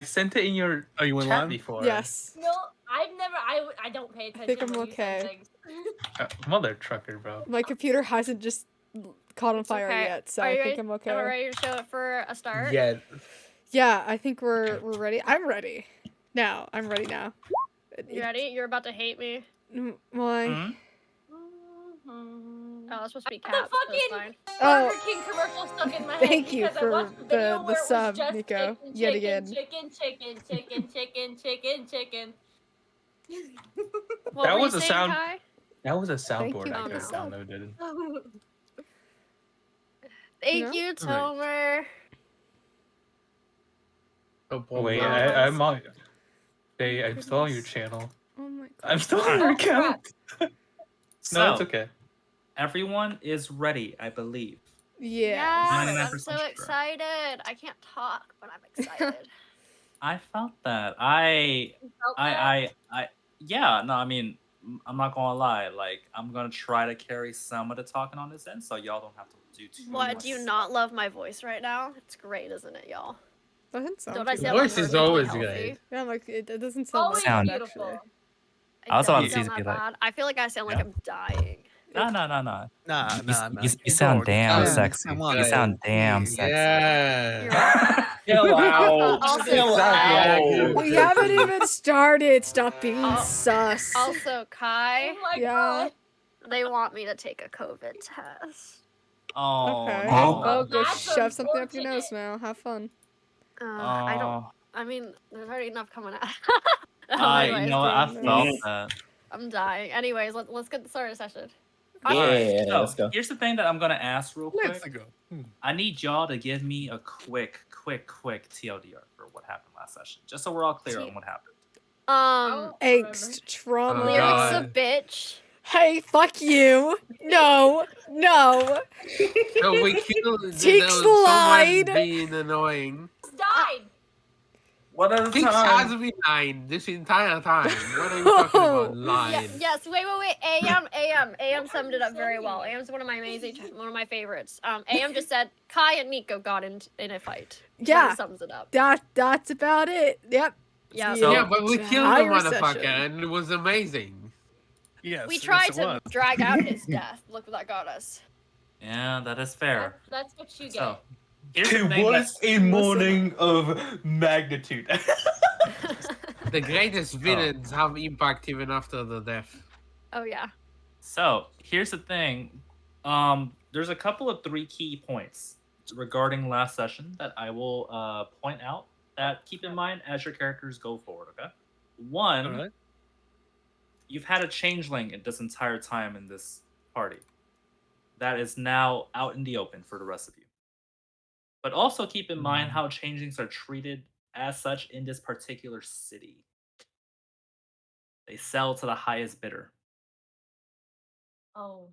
sent it in your Oh, you went chat live? before. Yes. No, I've never. I don't pay attention. think I'm when you send okay. things. Mother trucker, bro. My computer hasn't just caught on It's fire okay. yet, so Are I you think ready? I'm Am I okay. ready to show it for a start? Yeah. Yeah, I think we're ready. I'm ready. Now, I'm ready now. You ready? You're about to hate me. Why? Hmm? Oh, it's supposed to be The caps, but it's fucking fine. Burger King commercial stuck in my head Thank you because I for watched the video the where it sub, was just Nico, chicken, yet chicken, again. chicken, chicken, chicken, chicken, chicken, chicken. What That were was you a saying, sound- Kai? That was a Thank soundboard you I for could the have sub. downloaded. Thank No? you, Tomer. Wait, I'm on. Hey, I'm still on your channel. Oh my god. I'm still on your account. So, No, it's okay. everyone is ready, I believe. Yeah. I'm 99% so sure. excited. I can't talk, but I'm excited. I felt that. You felt that? Yeah, no, I mean, I'm not gonna lie. Like, I'm gonna try to carry some of the talking on this end, so y'all don't have to do too much. What, do you not love my voice right now? It's great, isn't it, y'all? Doesn't sound Don't I too sound bad. like perfectly healthy? Yeah, like it doesn't sound Always like that, beautiful. actually. I also don't want to sound see that be like- bad. I feel like I sound like Yeah. I'm dying. No. Nah. You sound damn sexy. You sound damn sexy. Yeah. Chill out. Also, Chill out. We haven't even started. Stop being sus. Also, Kai, Oh my Yeah. god. they want me to take a COVID test. Oh, Okay. no. Well, go That's shove something up your nose unfortunate. now. Have fun. I don't. I mean, there's already enough coming out. You Anyways, know what? I dude, felt nice. that. I'm dying. Anyways, let's get started session. Alright, so let's go. here's the thing that I'm gonna ask real quick. Let's go. I need y'all to give me a quick TLDR for what happened last session, just so we're all clear on what happened. Angst, trauma. Lyrics God. a bitch. Hey, fuck you. No. So we killed Tick someone slide. being annoying. Died. What at a Tix has been lying this entire time. What are you talking about? Lying. Yes. Wait. AM summed it up very well. AM's one of my favorites. AM just said Kai and Nico got in a fight. Yeah. That sums it up. That's about it. Yep. Yeah. Yeah, but we killed the Entire motherfucker session. and it was amazing. Yes. We tried to drag out his death. Look what that got us. Yeah, that is fair. That's what you get. So, here's the It thing was a morning of magnitude. The greatest villains have impact even after the death. Oh yeah. So here's the thing. There's a couple of 3 key points regarding last session that I will point out that keep in mind as your characters go forward. Okay. One, you've had a changeling this entire time in this party that is now out in the open for the rest of you. But also keep in mind how changelings are treated as such in this particular city. They sell to the highest bidder. Oh.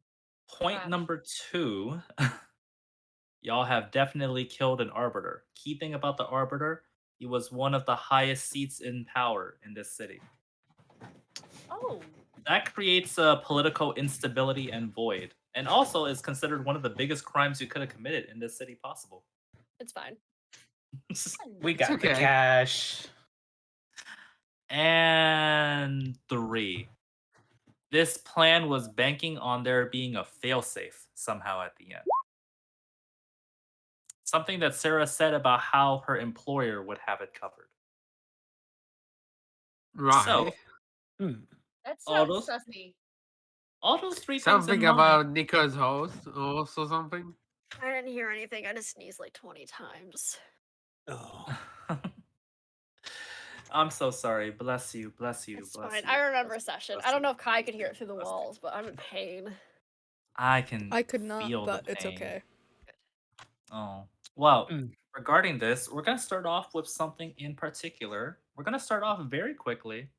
Point Gosh. number 2, y'all have definitely killed an arbiter. Key thing about the arbiter, he was one of the highest seats in power in this city. Oh. That creates a political instability and void, and also is considered one of the biggest crimes you could have committed in this city possible. It's fine. We got It's okay. the cash. And 3. This plan was banking on there being a failsafe somehow at the end. Something that Sarah said about how her employer would have it covered. Right. So, That All sounds those- sussy. all those 3 things Something in mind. about Nico's host, also something. I didn't hear anything. I just sneezed like 20 times. I'm so sorry. Bless you. It's bless fine. you, I remember bless you, session. bless I don't you. know if Kai could hear it through the Bless you. walls, but I'm in pain. I can. I could not, feel the but it's pain. okay. Oh, well, Mm. regarding this, we're going to start off with something in particular. We're going to start off very quickly.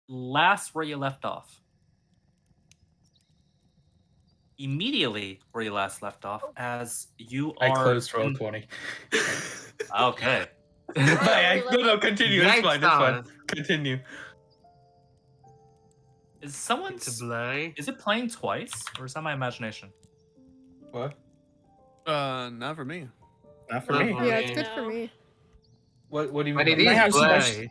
Last where you left off. Immediately where you last left off, as you I are. closed roll 20. Okay. No, continue. It's Great fine. It's fine. start. Continue. Is someone. It's a blurry. Is it playing twice, or is that my imagination? What? Not for me. Not for Not me. for Yeah, me. it's good for No. me. What do you But mean? it by might is have so much- blurry.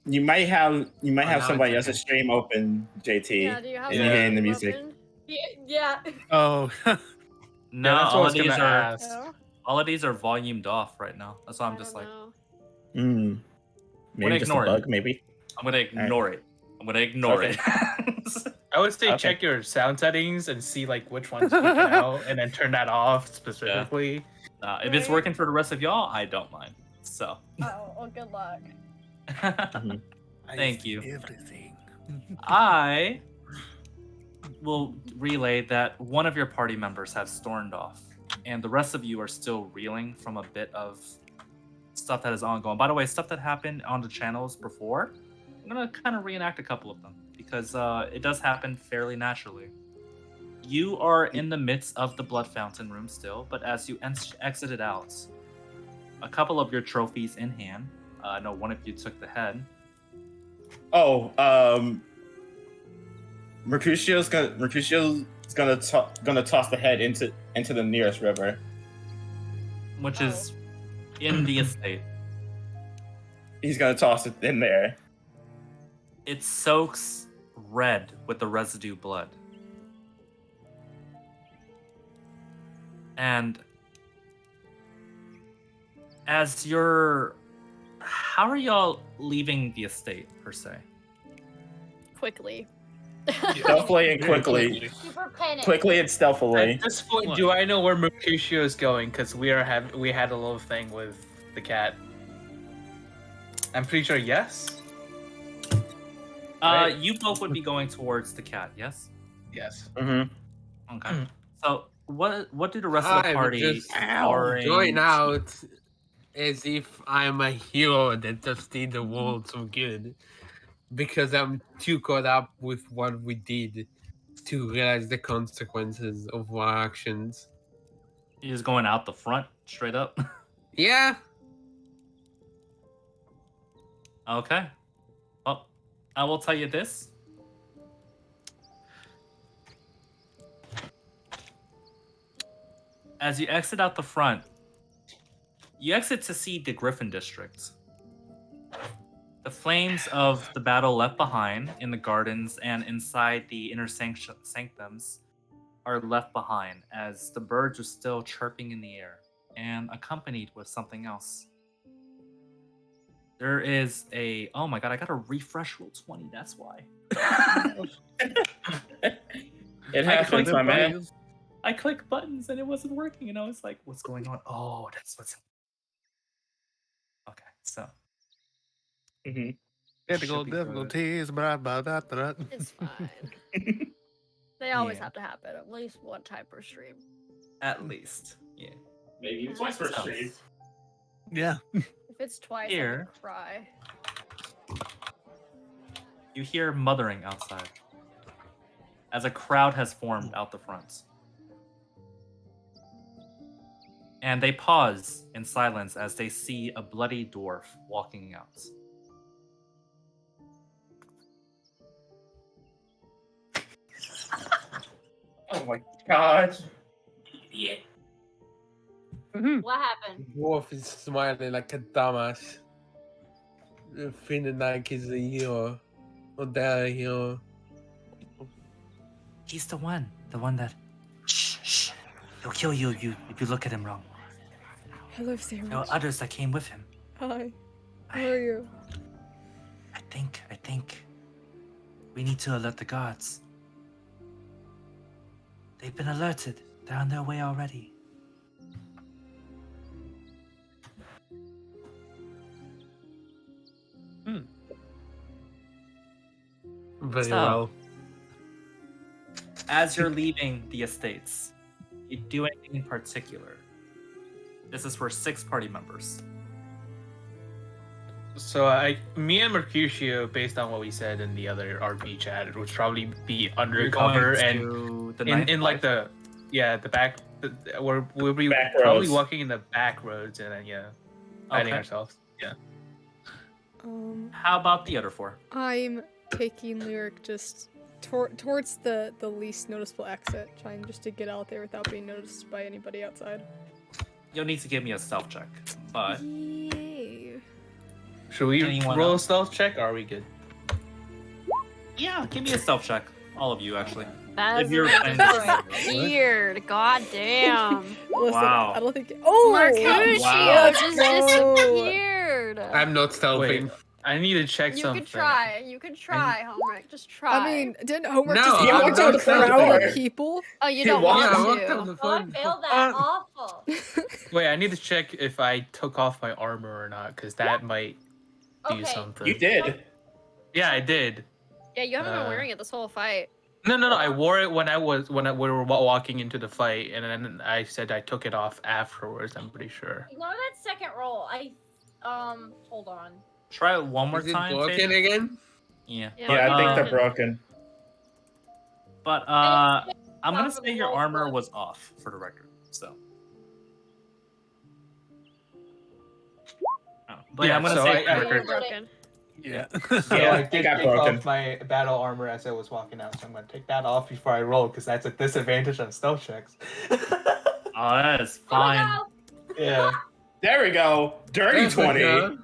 You might have now somebody it's else's stream open, JT. Yeah, do you have and you're you're hearing the stream music. open? Yeah. Oh. No, Yeah, that's what I all was of these gonna are ask. No? all of these are volumed off right now. That's why I'm I just don't like, know. Hmm. Maybe just a ignore it. bug, maybe. I'm gonna ignore it. I'm gonna ignore Okay. it. I would say Okay. check your sound settings and see like which one's peeking out, and then turn that off specifically. If it's Right. working for the rest of y'all, I don't mind. So, Oh, well, good luck. Thank you. Everything. I will relay that one of your party members has stormed off, and the rest of you are still reeling from a bit of stuff that is ongoing. By the way, stuff that happened on the channels before, I'm gonna kind of reenact a couple of them because it does happen fairly naturally. You are in the midst of the blood fountain room still, but as you exited out, a couple of your trophies in hand. No, one of you took the head. Oh, Mercutio's gonna toss the head into the nearest river. Which Oh. is in the estate. He's gonna toss it in there. It soaks red with the residue blood. And as you're... How are y'all leaving the estate, per se? Quickly. Stealthily and quickly. Super panic. Quickly and stealthily. At this point, do I know where Mercutio is going? Because we had a little thing with the cat. I'm pretty sure yes. Right. You both would be going towards the cat, yes? Yes. Mm-hmm. Okay. So, what do the rest of the I'm party just orange- going out as if I'm a hero that just did the world so good. Because I'm too caught up with what we did to realize the consequences of our actions. You're just going out the front, straight up? Yeah. Okay. Well, I will tell you this. As you exit out the front, you exit to see the Griffin District. The flames of the battle left behind in the gardens and inside the inner sanctums are left behind as the birds are still chirping in the air and accompanied with something else. There is a... Oh my god, I gotta refresh Roll 20, that's why. It happens, my man. I clicked buttons and it wasn't working, and I was like, what's going on? Oh, that's what's... Okay, so... Mm-hmm. Technical Should be good. difficulties. Blah, blah, blah, blah. It's fine. They always Yeah. have to happen at least one time per stream. At least, yeah. Maybe twice per stream. Yeah. If it's twice, I Here. could cry. You hear mothering outside as a crowd has formed out the front. And they pause in silence as they see a bloody dwarf walking out. Oh my god. What happened? Dwarf is smiling like a dumbass. Feeling like he's a hero. Or they're a hero. He's the one that... Shh, shh. He'll kill you if you look at him wrong. Hello, Sandwich. There are others that came with him. Hi. How are you? I think we need to alert the guards. They've been alerted. They're on their way already. Very So- well. As you're leaving the estates, you do anything in particular? This is for 6 party members. So me and Mercutio, based on what we said in the other RP chat, it would probably be undercover and in like the back. We'll be Back probably roads. walking in the back roads and then hiding Okay. ourselves. Yeah. How about the other 4? I'm taking Lyric just towards the least noticeable exit, trying just to get out there without being noticed by anybody outside. You'll need to give me a stealth check. but Yay. Should we Anyone roll else? a stealth check? Or are we good? yeah, give me a stealth check. All of you, actually. That's If you're playing this- weird. God damn. Listen, Wow. I don't think. Oh, Mercutio Wow. just Go. disappeared. I'm not stealthing. Wait, I need to check You something. could try. You could try, Homework. Just try. I mean, didn't Homework No, just I'm walk not to a stealthing. crowd of people? oh, you He don't walked- Yeah, I want walked to. on the Oh, I phone. failed that. Awful. Wait, I need to check if I took off my armor or not, because that might do Okay. something. You did. Yeah, I did. Yeah, you haven't been Uh, wearing it this whole fight. No. I wore it when we were walking into the fight, and then I said I took it off afterwards. I'm pretty sure. Ignore that second roll. Hold on. Try it one more Is it time. broken Faith. again? Yeah. Yeah, I think they're uh, broken. But And it's I'm gonna off of say the your roll armor book. was off for the record. So. Oh, but yeah, I'm gonna so say I- Oh, you're I- broken. Yeah. So Yeah, I it did got take broken. off my battle armor as I was walking out, so I'm gonna take that off before I roll, because that's a disadvantage on stealth checks. Oh, that is Oh, fine. no. Yeah, There we go. Dirty That's 20. okay.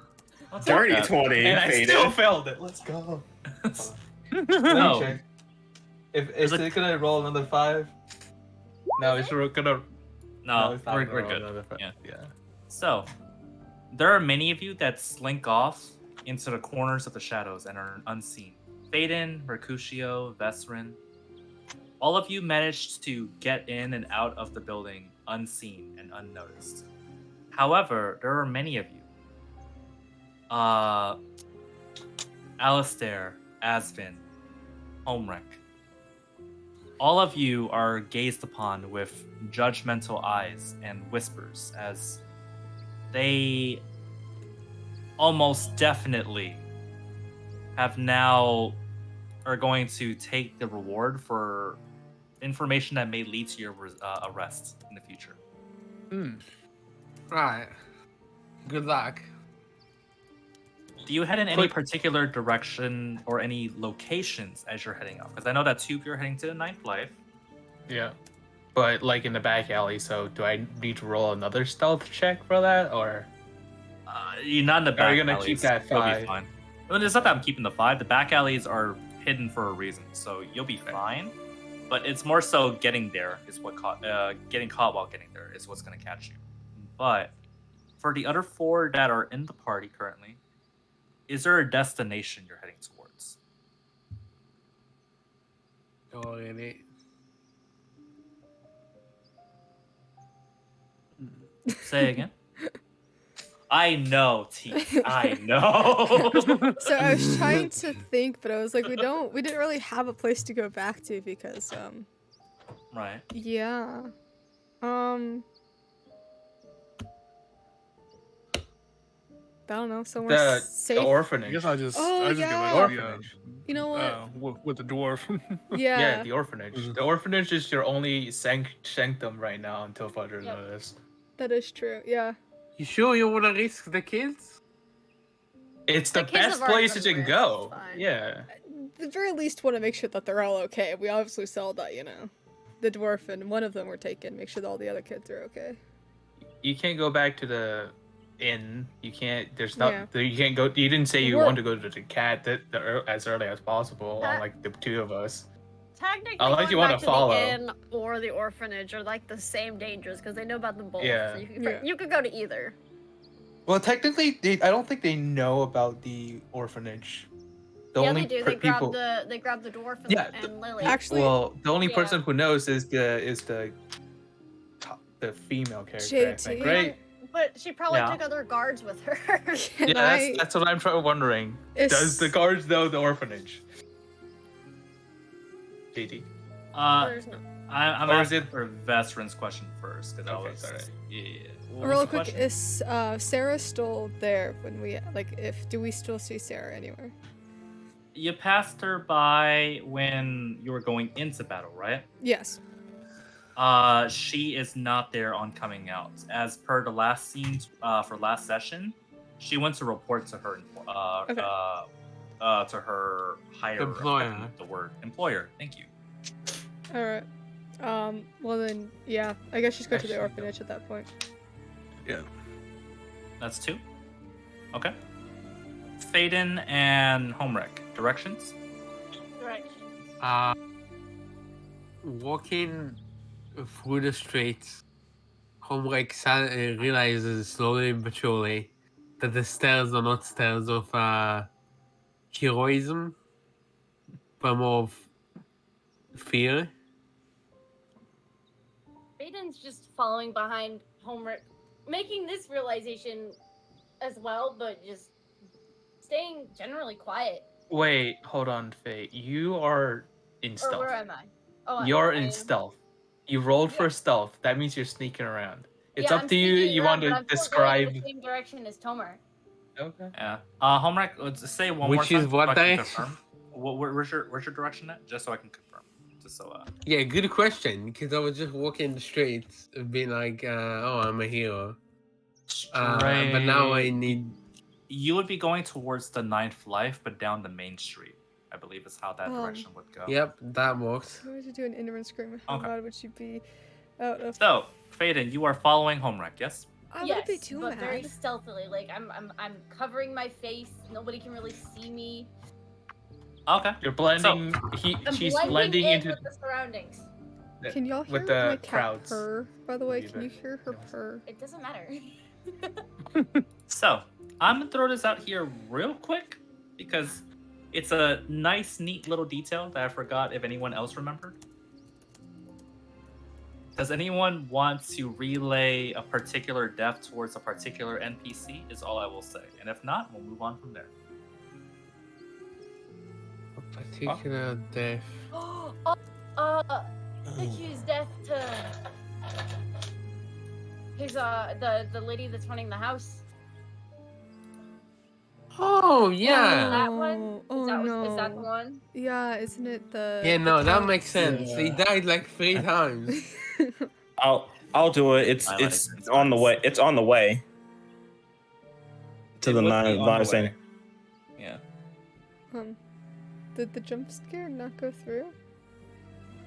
Let's Dirty not 20. and I Faded. still failed it. Let's go. that. Let me No. check. Is it gonna roll another 5? No, it's gonna. No, it's not we're gonna roll good. another 5. Yeah. Yeah. So, there are many of you that slink off into the corners of the shadows and are unseen. Faden, Mercutio, Vesrin, all of you managed to get in and out of the building unseen and unnoticed. However, there are many of you. Alistair, Asvin, Homrek. All of you are gazed upon with judgmental eyes and whispers as they almost definitely are going to take the reward for information that may lead to your arrest in the future. Right. Good luck. Do you head in any Quick- particular direction or any locations as you're heading off? Because I know that two of you are heading to the Ninth Life. Yeah. But like in the back alley, so do I need to roll another stealth check for that, or? You're not in the Are back you gonna alleys. keep that You'll 5? be fine. Well, it's not that I'm keeping the 5. The back alleys are hidden for a reason, so you'll be fine. But it's more so getting there is what getting caught while getting there is what's gonna catch you. But for the other 4 that are in the party currently, is there a destination you're heading towards? Oh, really? Say again. I know, T. I know. So I was trying to think, but I was like, we didn't really have a place to go back to because, Right. yeah. I don't know, somewhere The safe. I orphanage. guess I just Oh, I just yeah. go with the, Orphanage. You know what? with the dwarf. Yeah. Yeah, the orphanage. Mhm. The orphanage is your only sanctum right now until further Yep. notice. That is true. Yeah. You sure you want to risk the kids? It's the The kids best have already place you been can risked, go. it's fine. Yeah. At the very least, want to make sure that they're all okay. We obviously saw that, the dwarf and one of them were taken. Make sure that all the other kids are okay. You can't go back to the inn. You can't. There's not. Yeah. You can't go. You didn't say you We're- want to go to the cat as early as possible. That- Unlike the 2 of us. Technically, Unless going you wanna back to follow. the inn or the orphanage are like the same dangers because they know about them both. Yeah. So Yeah. you could go to either. Well, technically, I don't think they know about the orphanage. The yeah, only they do. people. They grab the dwarf and, Yeah, and Lily. Actually, Well, the only Yeah. person who knows is the female character. I think, JT. right? But she probably Yeah. took other guards with her. can Yeah, I? that's what I'm wondering. Is- Does the guards know the orphanage? JT. There's no. I'm Or is asking it- for Vesrin's question first because Okay, I was. sorry. Yeah. What was Real the quick, question? is Sarah still there when we do we still see Sarah anywhere? You passed her by when you were going into battle, right? Yes. She is not there on coming out. As per the last scene for last session, she went to report to her Okay. to her higher Employer. The word employer. Thank you. All right. Well then, yeah. I guess just go to the Actually, orphanage at that point. Yeah. That's 2. Okay. Faden and Homewreck. Directions? Directions. Walking through the streets, Homewreck realizes slowly but surely that the stairs are not stairs of heroism, but more of fear. Aiden's just following behind Homework, making this realization as well, but just staying generally quiet. Wait, hold on, Faye. You are in Or stealth. where am I? Oh, You're I in am. stealth. You rolled for Yeah. stealth. That means you're sneaking around. It's Yeah, up I'm to you. sneaking You around, want but to I'm still going describe. in the same direction as Tomer. Okay. Yeah. Homewreck, let's say one more Which time. is what so I can day? confirm. Where's your direction at? Just so I can confirm. Just so Yeah, good question. Because I was just walking the streets and being like, "Oh, I'm a hero," but now I need. You would be going towards the 9th life, but down the main street. I believe is how that Um, direction would go. Yep, that works. If you were to do an inner scream, how Okay. mad would you be out of? So, Faden, you are following Homewreck, yes? I yes, wouldn't be too but very mad. stealthily. Like I'm covering my face. Nobody can really see me. Okay. You're blending. I'm She's blending blending in into with the surroundings. Can y'all hear with the my cat crowds. purr? By the way, Leave can you it. hear her purr? It doesn't matter. So, I'm gonna throw this out here real quick because it's a nice, neat little detail that I forgot if anyone else remembered. Does anyone want to relay a particular death towards a particular NPC? Is all I will say. And if not, we'll move on from there. A particular death. Mickey's death to his the lady that's running the house. Oh yeah. That one? Oh Is that the no. one? Yeah, isn't it the? Yeah, the no, that cat? makes sense. He Yeah. died like 3 times. I'll do it. It's I like it's it. on the way. It's on the way to It the would be 9 on live the saying. way. Yeah. Did the jump scare not go through?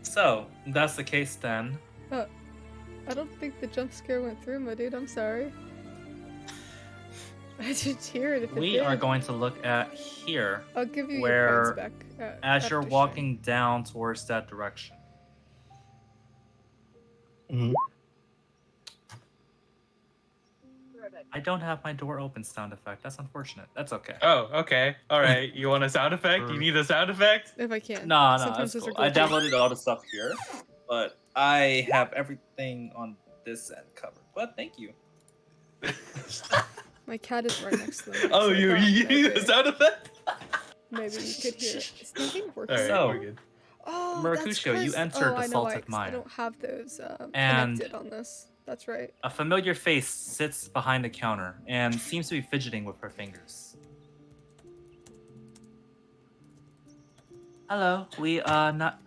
So, that's the case then. I don't think the jump scare went through, my dude. I'm sorry. I didn't hear it. If it We did. are going to look at here I'll give you where, your points back. as you're after walking down towards that direction. Mhm. I don't have my door open sound effect. That's unfortunate. That's okay. Oh, okay. All right. You want a sound effect? You need a sound effect? If I can. No, Sometimes that's those cool. are I glitchy. downloaded all the stuff here, but I have everything on this end covered. But thank you. My cat is right next to the mic. Oh, so I you thought need a maybe- sound effect? Maybe you could hear it. Is nothing working? All right, So- we're good. Oh, Mercutio, that's you 'cause- entered oh, the I know Salted why, 'cause Mine. I don't have those And- connected on this. That's right. A familiar face sits behind the counter and seems to be fidgeting with her fingers. Hello, we are not.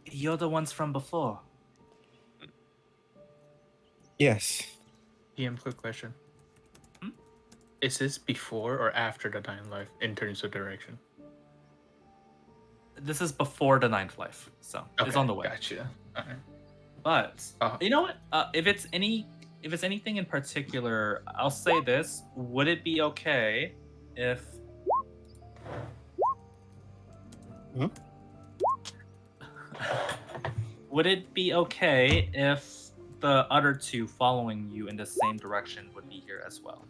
You're the ones from before. Yes. PM, quick question. Hmm? Is this before or after the 9 life in terms of direction? This is before the 9th life, so it's Okay, on the way. Gotcha. All right. But Uh-huh. you know what? If it's anything in particular, I'll say this: would it be okay if? Hmm? Would it be okay if the other 2 following you in the same direction would be here as well?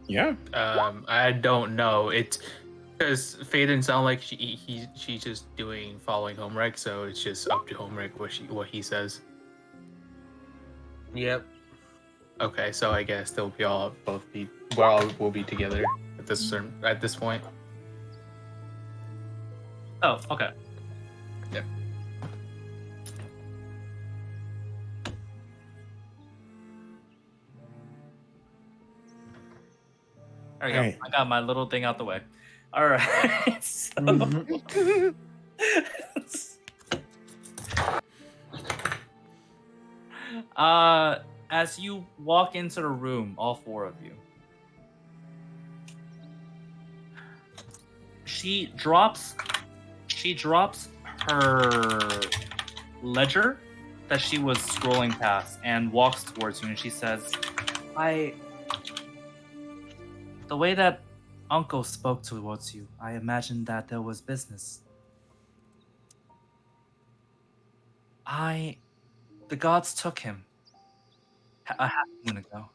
Yeah. I don't know. It's because Faden sound like she's just following Homewreck, so it's just up to Homewreck what he says. Yep. Okay, so I guess we'll be together at this point. Oh, okay. Yeah. There we go. Alright. I got my little thing out the way. All right. So, as you walk into the room, all 4 of you, she drops her ledger that she was scrolling past and walks towards you, and she says, I the way that Uncle spoke towards you, I imagined that there was business. The gods took him a half moon ago.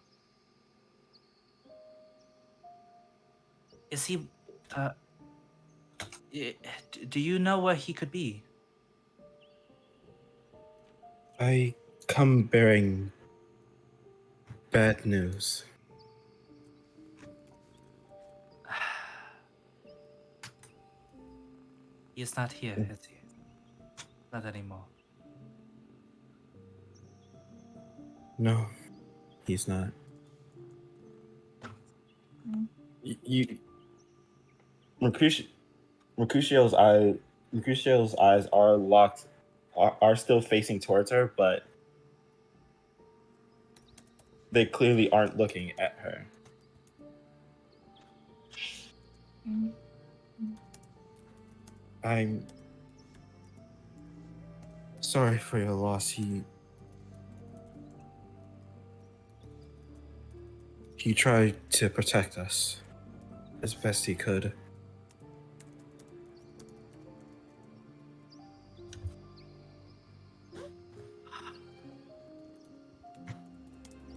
Is he, do you know where he could be? I come bearing bad news. He is not here, is he? Not anymore. No, he's not. Mercutio's eyes are locked, are still facing towards her, but they clearly aren't looking at her. I'm sorry for your loss. He tried to protect us as best he could.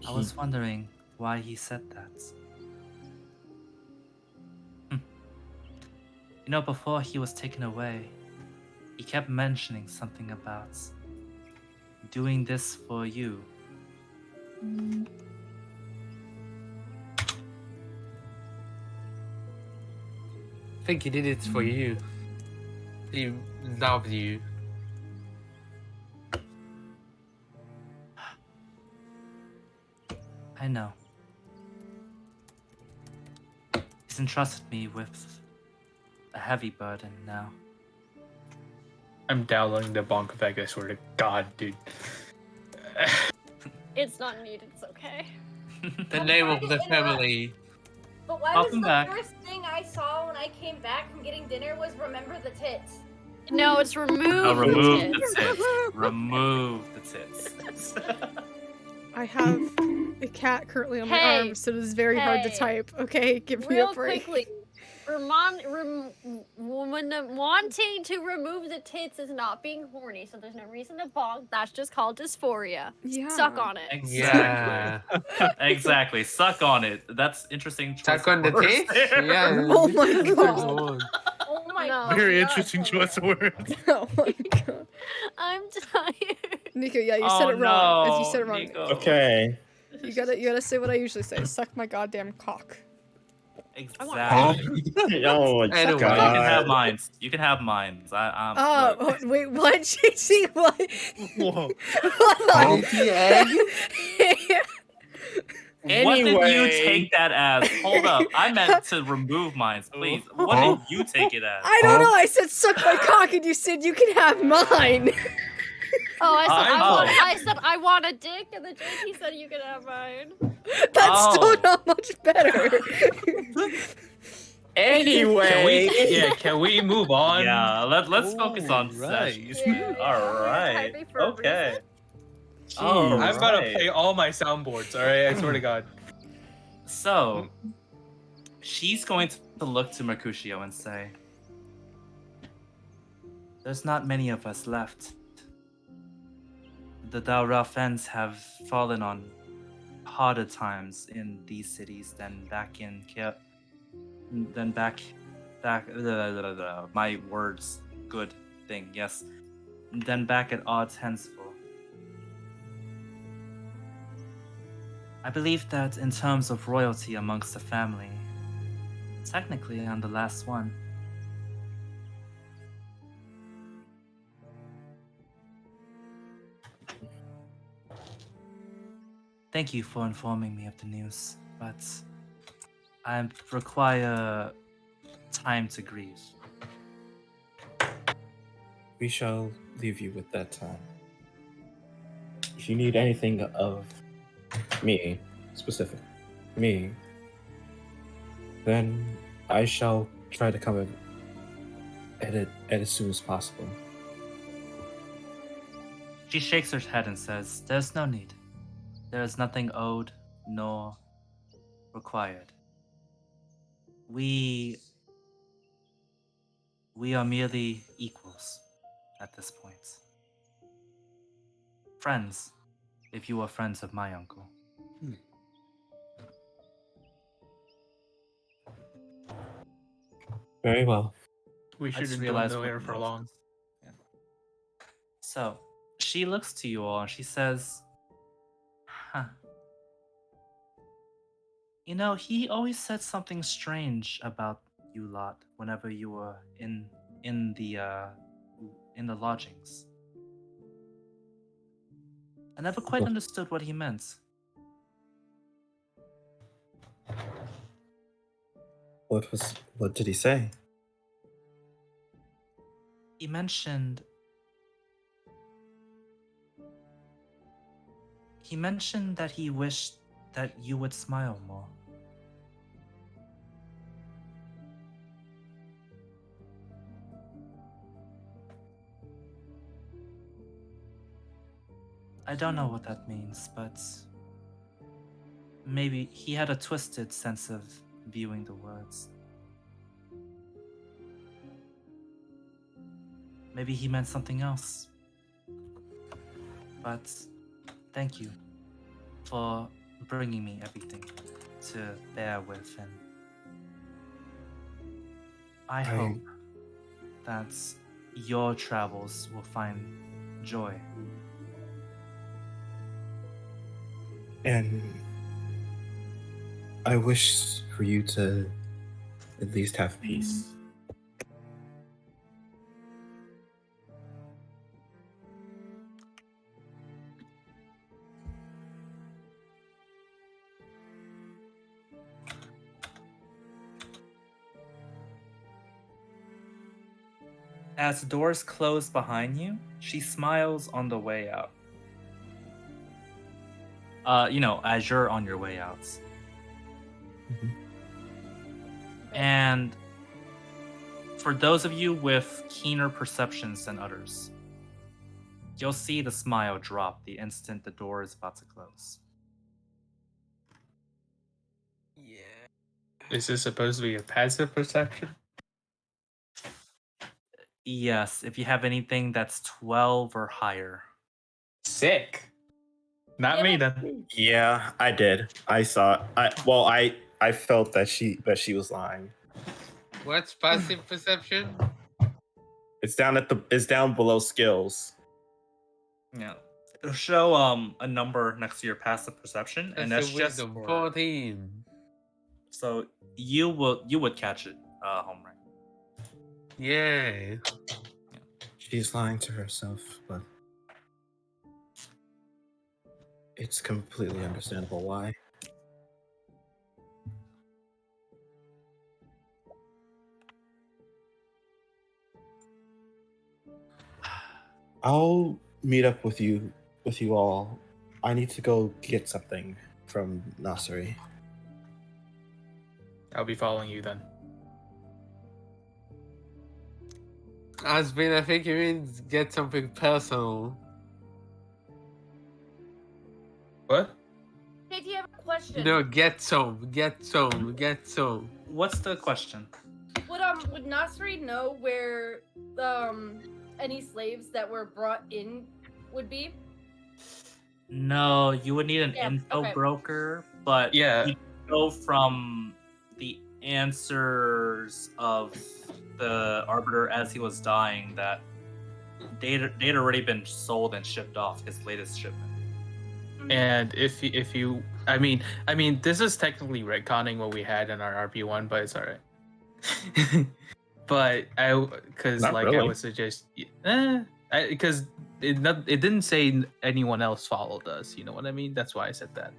I was wondering why he said that. You know, before he was taken away, he kept mentioning something about doing this for you. I think he did it for you. He loved you. I know. He's entrusted me with a heavy burden now. I'm downloading the bonk effect, I swear to God, dude. It's not needed. It's okay. The name of the family. But why Welcome was the back. first thing I saw when I came back from getting dinner was remember the tits? No, it's remove. Oh, the remove tits. the tits. Remove the tits. I have a cat currently on my Hey, arm, so it is very hard to hey. type. Okay, give me Real a break. quickly, wanting to remove the tits is not being horny, so there's no reason to bonk. That's just called dysphoria. Yeah. Suck on it. Exactly. Exactly. Suck on it. That's interesting. choice Suck on the of words tits? there. Yeah. Oh my Good God. one. Oh my No. god. Very God. interesting choice of words. Oh my god. I'm tired. Nico, yeah, you Oh, said it wrong. As you no, said it wrong. Nico. Okay. You gotta say what I usually say. Suck my goddamn cock. Exactly. Oh my Anyway. You can have God. mines. You can have mines. Oh, wait, what? See what? Whoa. Hold The egg? on. What did you Anyway. take that as? Hold up. I meant to remove mines, please. What did you take it as? I don't know. I said suck my cock, and you said you can have mine. Oh, I said Oh. I want a dick, and the JP said you can have mine. That's still Oh. not much better. Anyway. Can we move on? Yeah, let's focus on Alright. session. Yeah, All right. typing for a Okay. reason. All I've got to right. play all my soundboards, alright? I swear to God. So, she's going to look to Mercutio and say, "There's not many of us left. The Dalrafens have fallen on harder times in these cities than back in my words, good thing, yes. Than back at Odds Hensful. I believe that in terms of royalty amongst the family, technically I'm the last one. Thank you for informing me of the news, but I require time to grieve. We shall leave you with that time. If you need anything of me, Then I shall try to come at it as soon as possible. She shakes her head and says, "There's no need. There is nothing owed nor required." we are merely equals at this point. Friends, if you are friends of my uncle. Very well. We I just shouldn't realized know what her for emotions- long. Yeah. So she looks to you all and she says, "Huh. You know, he always said something strange about you lot whenever you were in the lodgings. I never quite understood what he meant. What did he say? He mentioned that he wished that you would smile more. I don't know what that means, but maybe he had a twisted sense of viewing the words. Maybe he meant something else. But thank you for bringing me everything to bear with, and I hope that your travels will find joy. And I wish for you to at least have peace. As the doors close behind you, she smiles on the way out. As you're on your way out. Mhm. And for those of you with keener perceptions than others, you'll see the smile drop the instant the door is about to close. Yeah. Is this supposed to be a passive perception? Yes, if you have anything that's 12 or higher. Sick. Not me then. Yeah, I did. I saw. I felt that she was lying. What's passive perception? It's down below skills. Yeah. It'll show a number next to your passive perception, and that's Passive just wisdom for, 14. so you would catch it, home right. Yeah. She's lying to herself, but it's completely understandable why. I'll meet up with you all. I need to go get something from Nasri. I'll be following you then. Asbin, I think you mean get something personal. What? Hey, do you have a question? No, get some. What's the question? Would Nasri know where any slaves that were brought in would be? No, you would need an Yeah, info okay. broker, but Yeah. you go from the answers of the Arbiter as he was dying that they'd already been sold and shipped off, his latest shipment. And if you, I mean, this is technically retconning what we had in our RP1, but it's alright. But I Not really. I would suggest, because it didn't say anyone else followed us. You know what I mean? That's why I said that.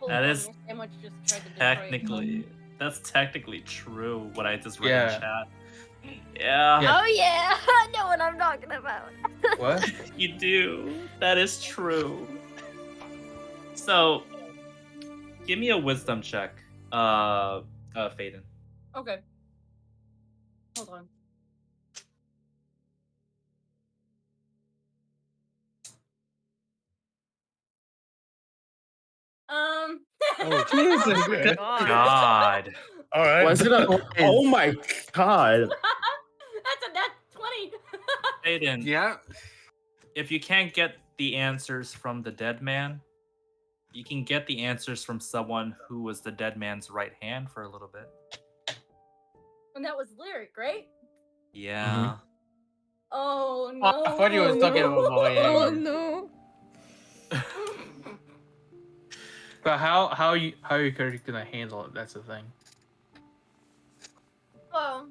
That is Sandwich just tried to destroy technically, that's technically true. What I just read Yeah. in chat. Yeah, Yeah. Oh yeah, I know what I'm talking about. What? you do. That is true. So, give me a wisdom check, Faden. Okay. Hold on. Oh, Jesus. okay. God. All right. Was it a? Oh my god! That's a nat 20. Aiden, Yeah. if you can't get the answers from the dead man, you can get the answers from someone who was the dead man's right hand for a little bit. And that was Lyric, right? Yeah. Oh no. I thought you were talking about my Oh end. no. But how are your character gonna handle it? That's the thing. Well,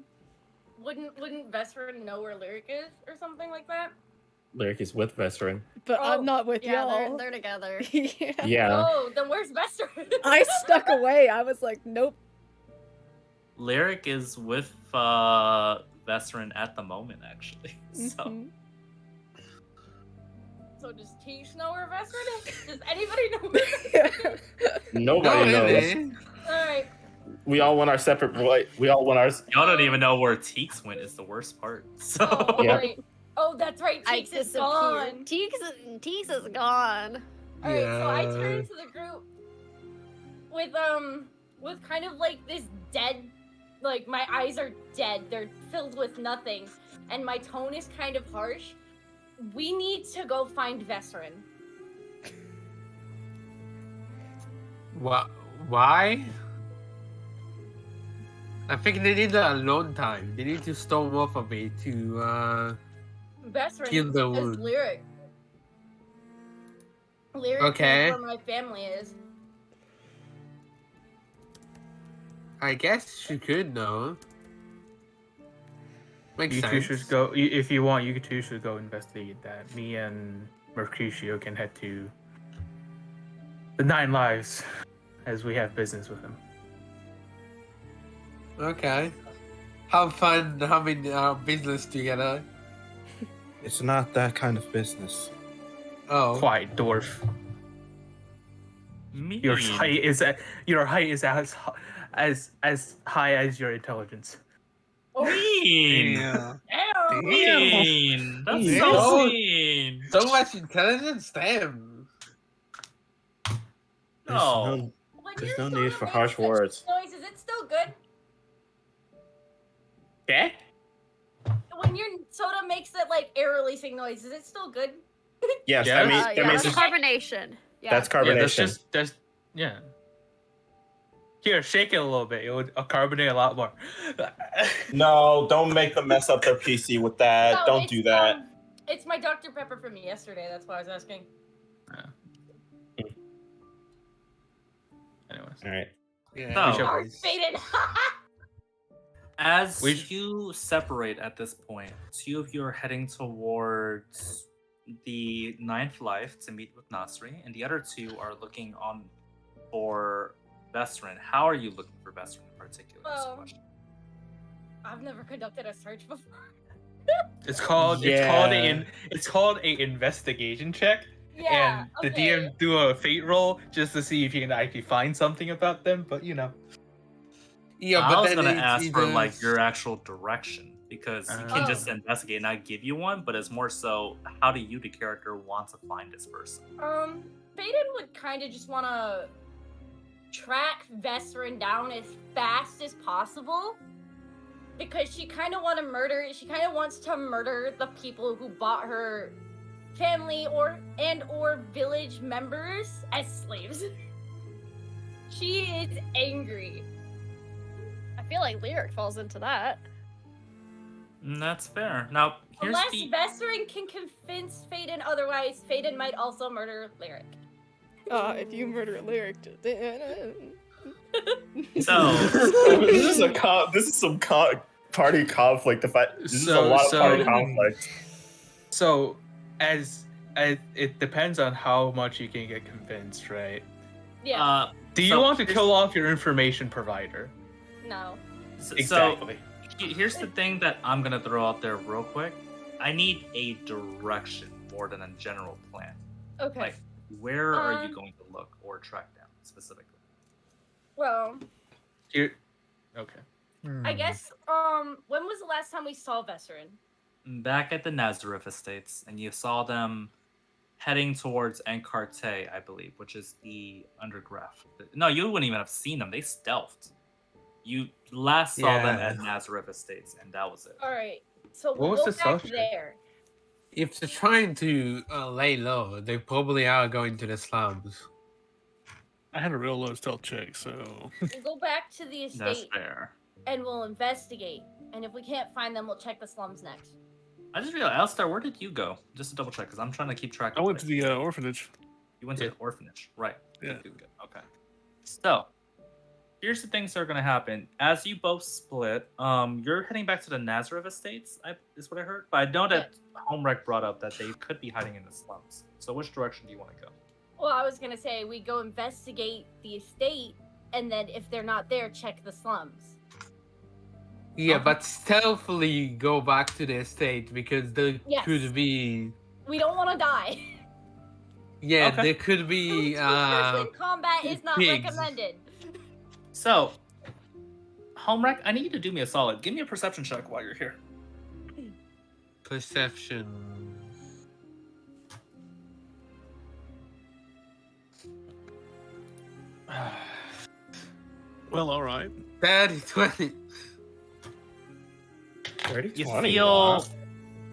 wouldn't Vesperin know where Lyric is or something like that? Lyric is with Vesperin. But Oh, I'm not with Yeah, y'all. they're together. Yeah. Yeah. Oh, then where's Vesperin? I stuck away. I was like, nope. Lyric is with Vesperin at the moment, actually. So Mhm. So does Teach know where Vesperin is? Does anybody know where Vesperin is? Nobody knows. Really? Alright. We all want our separate. We all want ours. y'all don't even know where Teeks went. Is the worst part. So Oh, Yeah. right. Oh, that's right. I Teeks is gone. disappeared. Teeks is gone. Alright, so I Yeah. turned to the group with kind of like this dead, like my eyes are dead. They're filled with nothing, and my tone is kind of harsh. We need to go find Vesperin. Why? I think they need a alone time. They need to storm off of me to Vesperin Kill the is wound. Lyric. Lyric Okay. is where my family is. I guess she could know. Makes You two sense. should go. If you want, you two should go investigate that. Me and Mercutio can head to the Nine Lives, as we have business with him. Okay. Have fun having business together. It's not that kind of business. Oh. Quiet, dwarf. mean. Your height is as high as your intelligence. Mean. Yeah. Ew. Mean. That's Damn. so mean. So much intelligence, damn. No. When There's your no need soda for makes harsh such words. Noise, is it still good? Okay. When your soda makes that like air releasing noise, is it still good? Yes, Yeah. that Yeah, means that's carbonation. Yeah. that's Yeah, carbonation. that's yeah. Here, shake it a little bit. It would carbonate a lot more. No, don't make them mess up their PC with that. No, Don't it's, do that. It's my Dr. Pepper from yesterday. That's why I was asking. Anyways. All right. Yeah. No. should- Oh, faded. As We- you separate at this point, two of you are heading towards the Ninth Life to meet with Nasri, and the other two are looking on for Vesperin. How are you looking for Vesperin in particular? is the Well, question. I've never conducted a search before. It's called Yeah. it's called a investigation check, Yeah. and the okay. DM do a fate roll just to see if you can actually find something about them. But you know, Yeah, I but was then gonna it's ask for either- like your actual direction because you can Oh. just investigate and not give you one, but it's more so how do you, the character, want to find this person? Faden would kind of just want to track Vesperin down as fast as possible because she kind of wants to murder the people who bought her family or village members as slaves. She is angry. I feel like Lyric falls into that. That's fair. Now, here's Unless the Vesperin can convince Faden otherwise, Faden might also murder Lyric. If you murder Lyric, So- this is some party conflict. This is a So- lot of so- party conflict. so as it depends on how much you can get convinced, right? Yeah. Do you So want to here's- kill off your information provider? No. Exactly. So here's the thing that I'm gonna throw out there real quick. I need a direction more than a general plan. Okay. Like, where are you Um, going to look or track down specifically? Well, Here. Okay. I guess. When was the last time we saw Vesperin? Back at the Nazareth Estates, and you saw them heading towards Encarte, I believe, which is the undergraph. No, you wouldn't even have seen them. They stealthed. You last saw them Yeah. at Nazareth Estates, and that was it. All right. So What we'll was go the back stealth check? there. If they're trying to lay low, they probably are going to the slums. I had a real low stealth check, so We'll go back to the That's estate fair. and we'll investigate. And if we can't find them, we'll check the slums next. I just realized, Alistair, where did you go? Just to double check, because I'm trying to keep track I of went to things. the orphanage. You went to Yeah. the orphanage, right? Yeah. Good. Okay. So, here's the things that are going to happen. As you both split, you're heading back to the Nazareth Estates, is what I heard. But I know that Homewreck brought up that they could be hiding in the slums. So, which direction do you want to go? Well, I was gonna say we go investigate the estate, and then if they're not there, check the slums. Yeah, Okay. but stealthily go back to the estate because there Yes. could be. We don't want to die. Yeah, Okay. there could be. Two-person combat is not pigs. recommended. So, Homewreck, I need you to do me a solid. Give me a perception check while you're here. Perception. Well, all right. 30-20. 30, You 20, feel wow.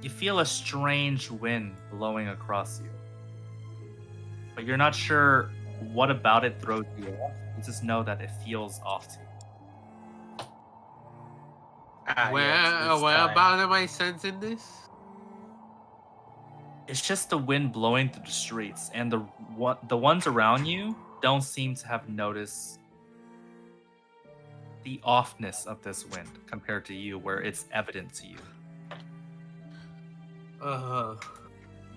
you feel a strange wind blowing across you, but you're not sure what about it throws you off. You just know that it feels off to you. Whereabout am I sensing this? It's just the wind blowing through the streets, and the ones around you don't seem to have noticed the offness of this wind compared to you, where it's evident to you.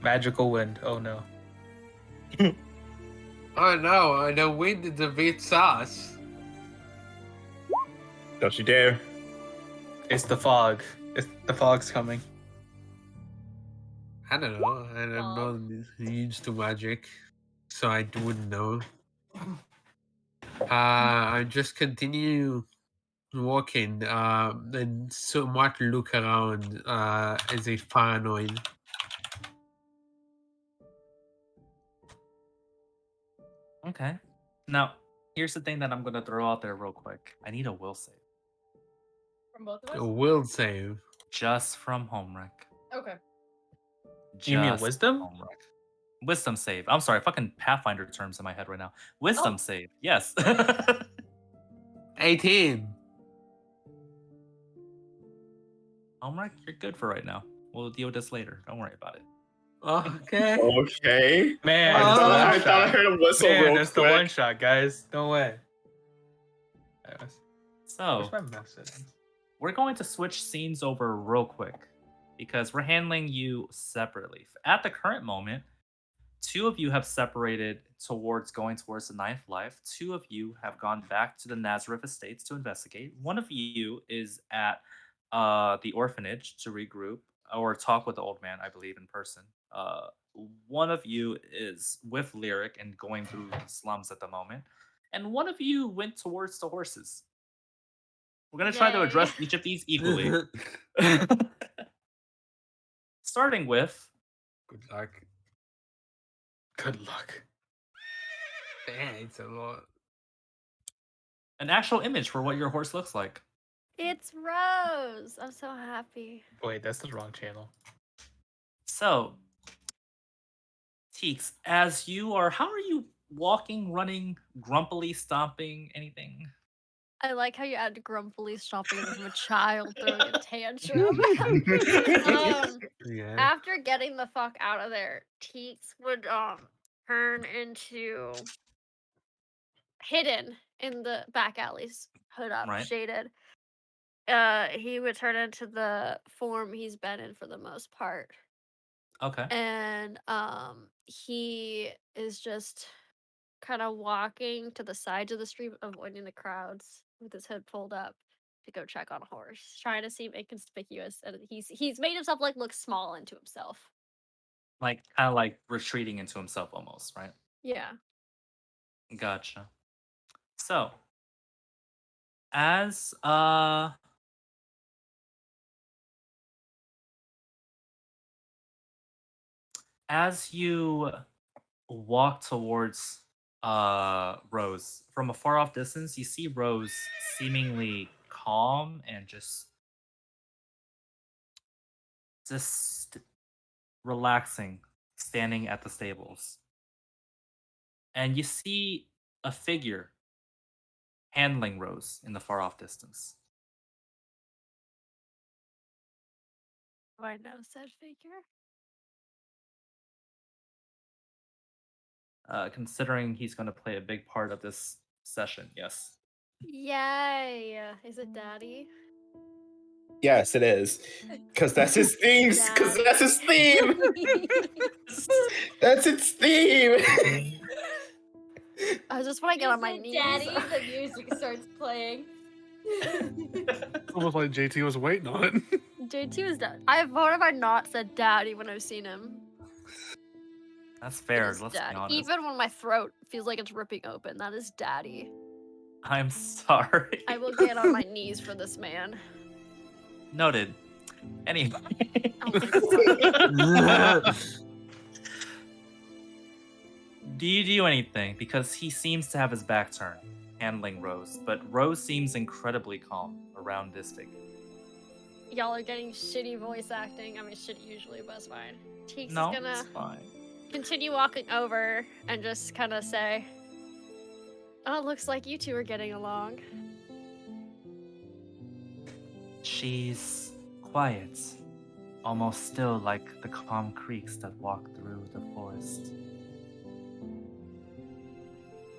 Magical wind. Oh no. Oh no, the wind is a bit sus. Don't you dare. It's the fog. The fog's coming. I don't know. I'm not used to magic, so I wouldn't know. I just continue walking and somewhat look around as if paranoid. Okay. Now, here's the thing that I'm gonna throw out there real quick. I need a will save. From both of us? A will save. Just from Homewreck. Okay. You mean Just wisdom? Homewreck. Wisdom save. I'm sorry, fucking Pathfinder terms in my head right now. Wisdom save. Yes. 18. Homewreck, you're good for right now. We'll deal with this later. Don't worry about it. Okay. Okay. Man, I it's the thought one I shot. heard a whistle Man, real that's the quick. one shot, guys. No way. So, Where's my message? we're going to switch scenes over real quick because we're handling you separately. At the current moment, two of you have separated towards going towards the Ninth Life. Two of you have gone back to the Nazareth Estates to investigate. One of you is at the orphanage to regroup or talk with the old man, I believe, in person. One of you is with Lyric and going through the slums at the moment. And one of you went towards the horses. We're going to try to Yay. address each of these equally. Starting with Good luck. Good luck. Thanks a lot. an actual image for what your horse looks like. It's Rose. I'm so happy. Wait, that's the wrong channel. So, Teeks, as you are, how are you walking, running, grumpily stomping, anything? I like how you add grumpily stomping as from a child throwing a tantrum. Yeah. After getting the fuck out of there, Teeks would turn into hidden in the back alleys, hood up, Right. shaded. He would turn into the form he's been in for the most part. Okay. And he is just kind of walking to the sides of the street, avoiding the crowds with his hood pulled up to go check on a horse, trying to seem inconspicuous, and he's made himself like look small into himself. Like, kind of like retreating into himself almost, right? Yeah. Gotcha. So, as As you walk towards Rose, from a far off distance, you see Rose seemingly calm and just relaxing, standing at the stables. And you see a figure handling Rose in the far off distance. Do I know said figure? Considering he's going to play a big part of this session, yes. Yay! Is it Daddy? Yes, it is. Because that's his theme. Because Daddy. that's his theme. That's its theme. I just want to get on my Is it knees. Daddy, the music starts playing. Almost like JT was waiting on it. JT is dead. What have I not said Daddy when I've seen him? That's fair. It is Let's be Daddy. honest. Even when my throat feels like it's ripping open, that is Daddy. I'm sorry. I will get on my knees for this man. Noted. Anyway. Do you do anything? Because he seems to have his back turned, handling Rose, but Rose seems incredibly calm around this figure. Y'all are getting shitty voice acting. I mean, shitty usually, but it's fine. Teeks No, is gonna it's fine. continue walking over and just kind of say, "Oh, looks like you two are getting along." She's quiet, almost still like the calm creeks that walk through the forest.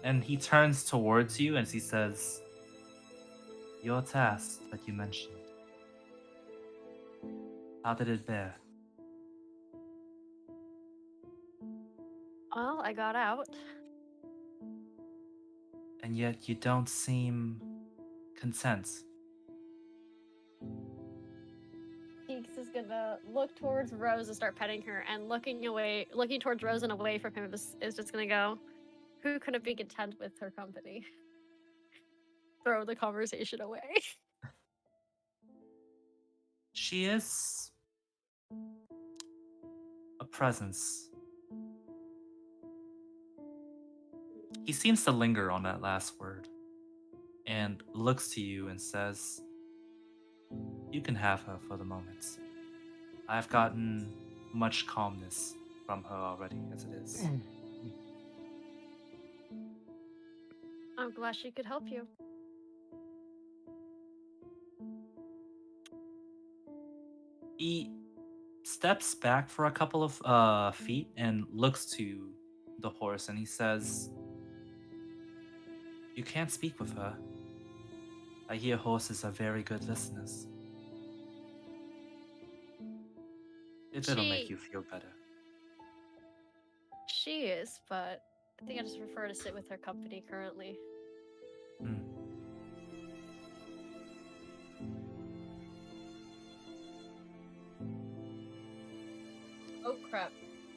And he turns towards you and he says, "Your task that you mentioned. How did it bear?" Well, I got out. And yet you don't seem content. Teeks is gonna look towards Rose and start petting her, and looking towards Rose and away from him is just gonna go, "Who couldn't be content with her company?" Throw the conversation away. She is a presence. He seems to linger on that last word and looks to you and says, "You can have her for the moment. I've gotten much calmness from her already as it is." I'm glad she could help you. He steps back for a couple of feet and looks to the horse and he says, "You can't speak with her. I hear horses are very good listeners. If it'll make you feel better." She is, but I think I just prefer to sit with her company currently. Oh crap.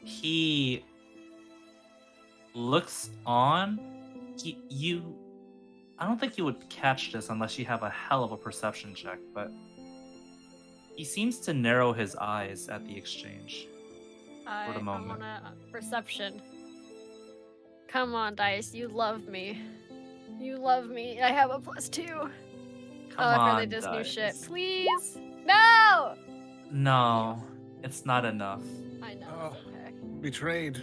He looks on. I don't think you would catch this unless you have a hell of a perception check, but he seems to narrow his eyes at the exchange for the moment. I'm on a perception. Come on, Dice. You love me. You love me. I have a +2. Come I on, really just new shit. Dice. Please. No. No, it's not enough. I know. Oh. It's okay. Betrayed.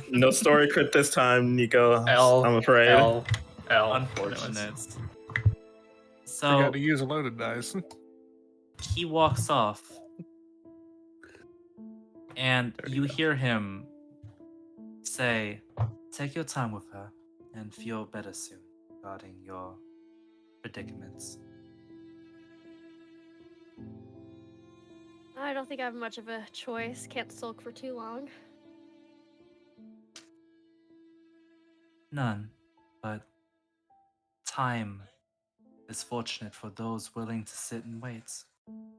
No story crit this time, Nico. L. I'm afraid. L. Unfortunate. So Forgot to use a loaded dice. he walks off, and you hear him say, "Take your time with her and feel better soon regarding your predicaments." I don't think I have much of a choice. Can't sulk for too long. None, but time is fortunate for those willing to sit and wait. And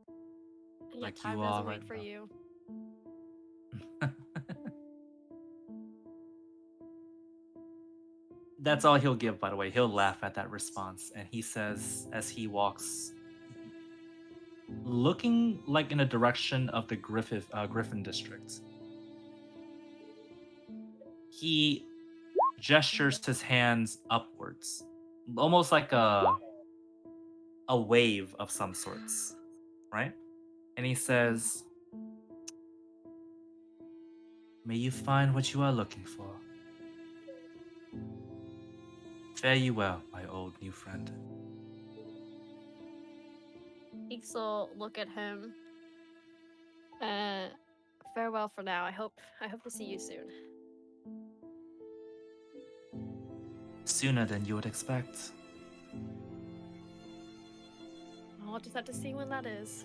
yet Like time you doesn't are wait right for now. you. That's all he'll give, by the way. He'll laugh at that response, and he says, as he walks, looking like in a direction of the Griffin district, he gestures his hands upwards, almost like a wave of some sorts, right? And he says, "May you find what you are looking for. Fare you well, my old new friend." Eeks will look at him. Farewell for now. I hope to see you soon. Sooner than you would expect. I'll just have to see when that is.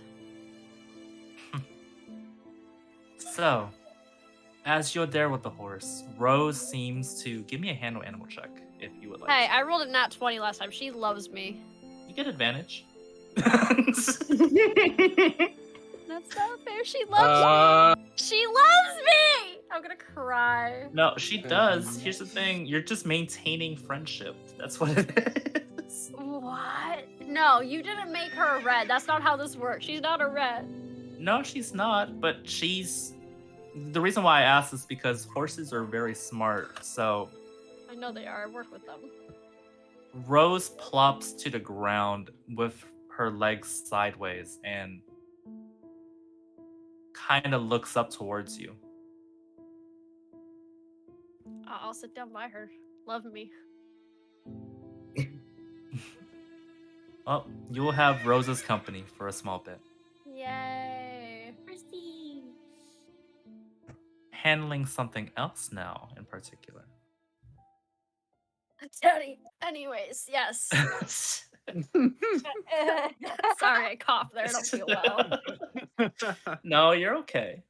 So, as you're there with the horse, Rose seems to give me a handle animal check if you would like. Hey, I rolled a nat 20 last time. She loves me. You get advantage. That's not fair. She loves me. She loves me. I'm gonna cry. No, she does. Here's the thing: you're just maintaining friendship. That's what it is. What? No, you didn't make her a red. That's not how this works. She's not a red. No, she's not. But she's. The reason why I asked is because horses are very smart. So. I know they are. I work with them. Rose plops to the ground with her legs sideways and kind of looks up towards you. I'll sit down by her. Love me. Well, you will have Rose's company for a small bit. Yay. Prestige. Handling something else now in particular. Daddy. Anyways, yes. Sorry, I coughed there. I don't feel well. No, you're okay.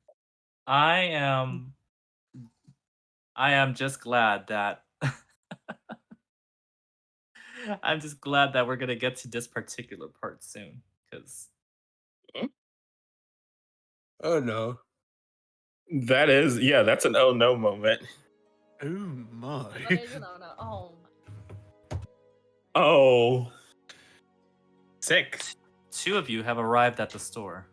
I am just glad that I'm just glad that we're gonna get to this particular part soon, because Oh no. That's an oh no moment. Oh my. What is it? Oh, no. Oh, my. Oh. Sick. two of you have arrived at the store.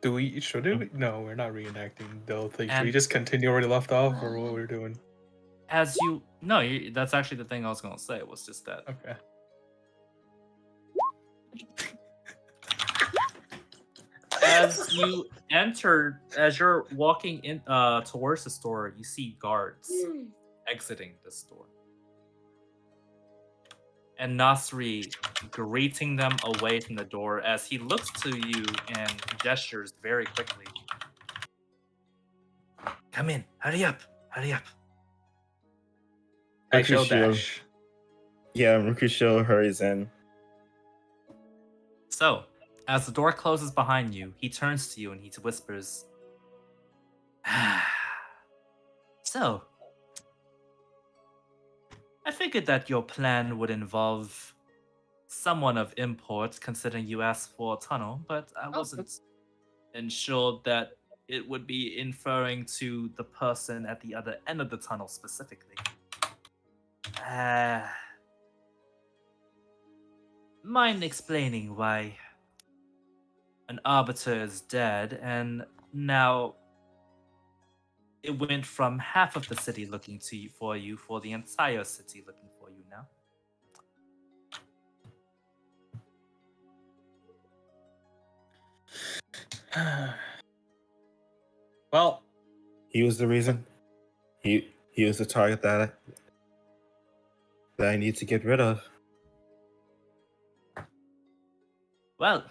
Should we? No, we're not reenacting the thing. Should we And- just continue where we left off, or what we're doing? As you no, that's actually the thing I was gonna say was just that Okay. as you're walking in towards the store, you see guards exiting the store. And Nasri greeting them away from the door as he looks to you and gestures very quickly. Come in, hurry up, hurry up. I shall Mercutio. dash. Yeah, Mercutio hurries in. So, as the door closes behind you, he turns to you and he whispers, "So, I figured that your plan would involve someone of import, considering you asked for a tunnel, but I wasn't ensured that it would be inferring to the person at the other end of the tunnel specifically. Mind explaining why an arbiter is dead, and now it went from half of the city looking to you for the entire city looking for you now? Well, He was the reason. He was the target that I need to get rid of. Well,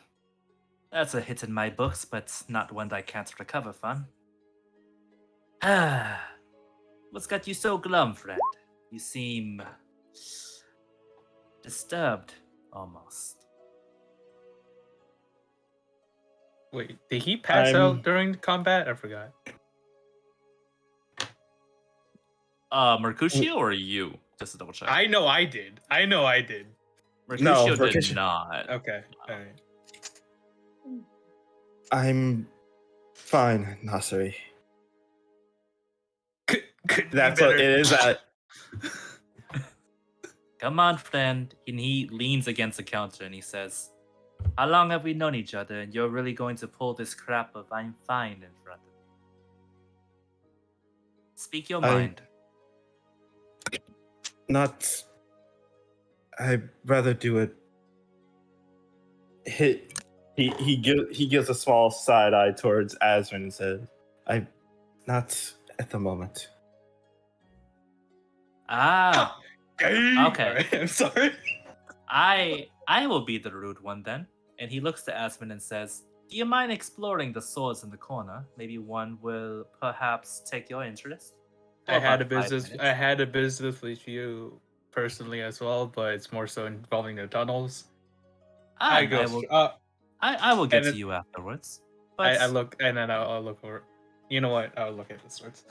that's a hit in my books, but not one I can't recover from. What's got you so glum, friend? You seem disturbed, almost. wait, did he pass out during combat? I forgot. Mercutio or you? Just to double check. I know I did. Mercutio did Mercutio- not. Okay. All right. I'm fine, Nasri. Could be That's what better. it is. That Come on, friend. And he leans against the counter and he says, "How long have we known each other, and you're really going to pull this crap of I'm fine in front of me?" Speak your mind. Not. I'd rather do it. He gives a small side eye towards Asmund and says, "I, not at the moment." Ah, okay. Alright, I'm sorry. I will be the rude one then. And he looks to Asmund and says, "Do you mind exploring the swords in the corner? Maybe one will perhaps take your interest." For I had a about 5 business. minutes. I had a business with you personally as well, but it's more so involving the tunnels. I go. I will get and to it- you afterwards. But I look, and then I'll look over. You know what? I'll look at the swords.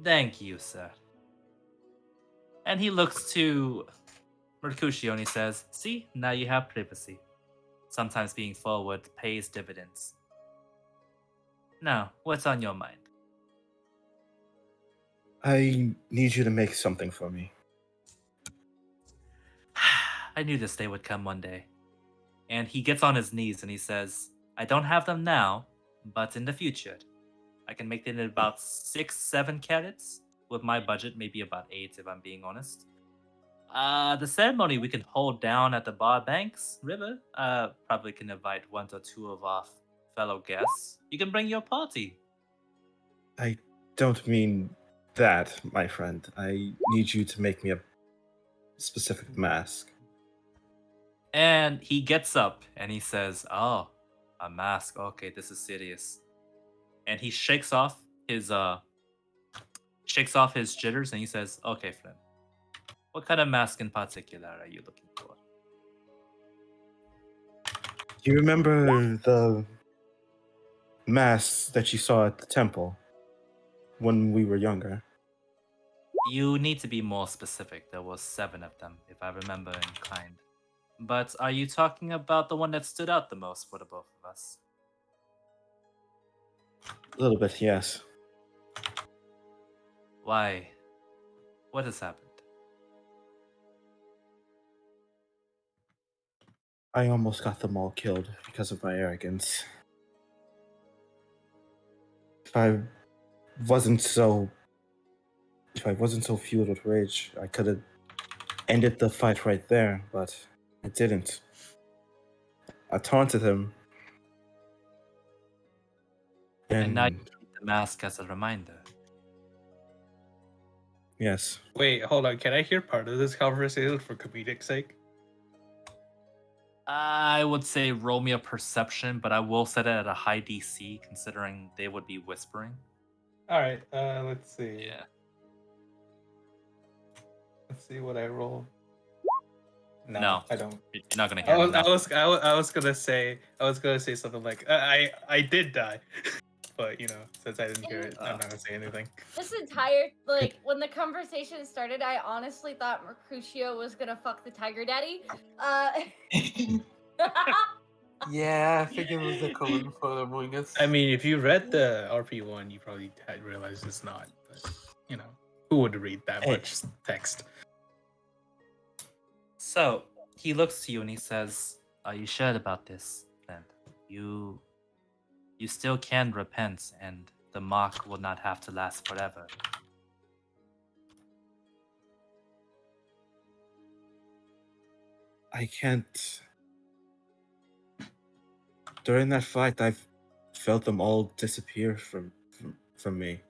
thank you, sir. And he looks to Mercutio and he says, "See, now you have privacy. Sometimes being forward pays dividends. Now, what's on your mind?" I need you to make something for me. I knew this day would come one day. And he gets on his knees and he says, "I don't have them now, but in the future, I can make them in about 6, 7 carats. With my budget, maybe about 8 if I'm being honest. The ceremony we can hold down at the Bar Banks River. Probably can invite 1 or 2 of our fellow guests. You can bring your party." I don't mean that, my friend. I need you to make me a specific mask. And he gets up and he says, "Oh, a mask. Okay, this is serious." And he shakes off his jitters and he says, "Okay, friend. What kind of mask in particular are you looking for?" Do you remember the masks that you saw at the temple when we were younger? You need to be more specific. There was 7 of them, if I remember in kind. But are you talking about the one that stood out the most for the both of us? A little bit, yes. Why? What has happened? I almost got them all killed because of my arrogance. If I wasn't so fueled with rage, I could have ended the fight right there, but I didn't. I taunted him. And now you keep the mask as a reminder. Yes. Wait, hold on. Can I hear part of this conversation for comedic sake? I would say roll me a perception, but I will set it at a high DC, considering they would be whispering. All right. Let's see. Yeah. Let's see what I roll. No, I don't. You're not gonna hear. I was gonna say something like I did die, but you know, since I didn't hear it, I'm not gonna say anything. This entire when the conversation started, I honestly thought Mercutio was gonna fuck the tiger daddy. Yeah, I think it was the common for Among Us. I mean, if you read the RP1, you probably had realized it's not. But you know, who would read that much text? So he looks to you and he says, "Are you sure about this, friend? You still can repent, and the mark will not have to last forever." I can't. During that fight, I've felt them all disappear from me.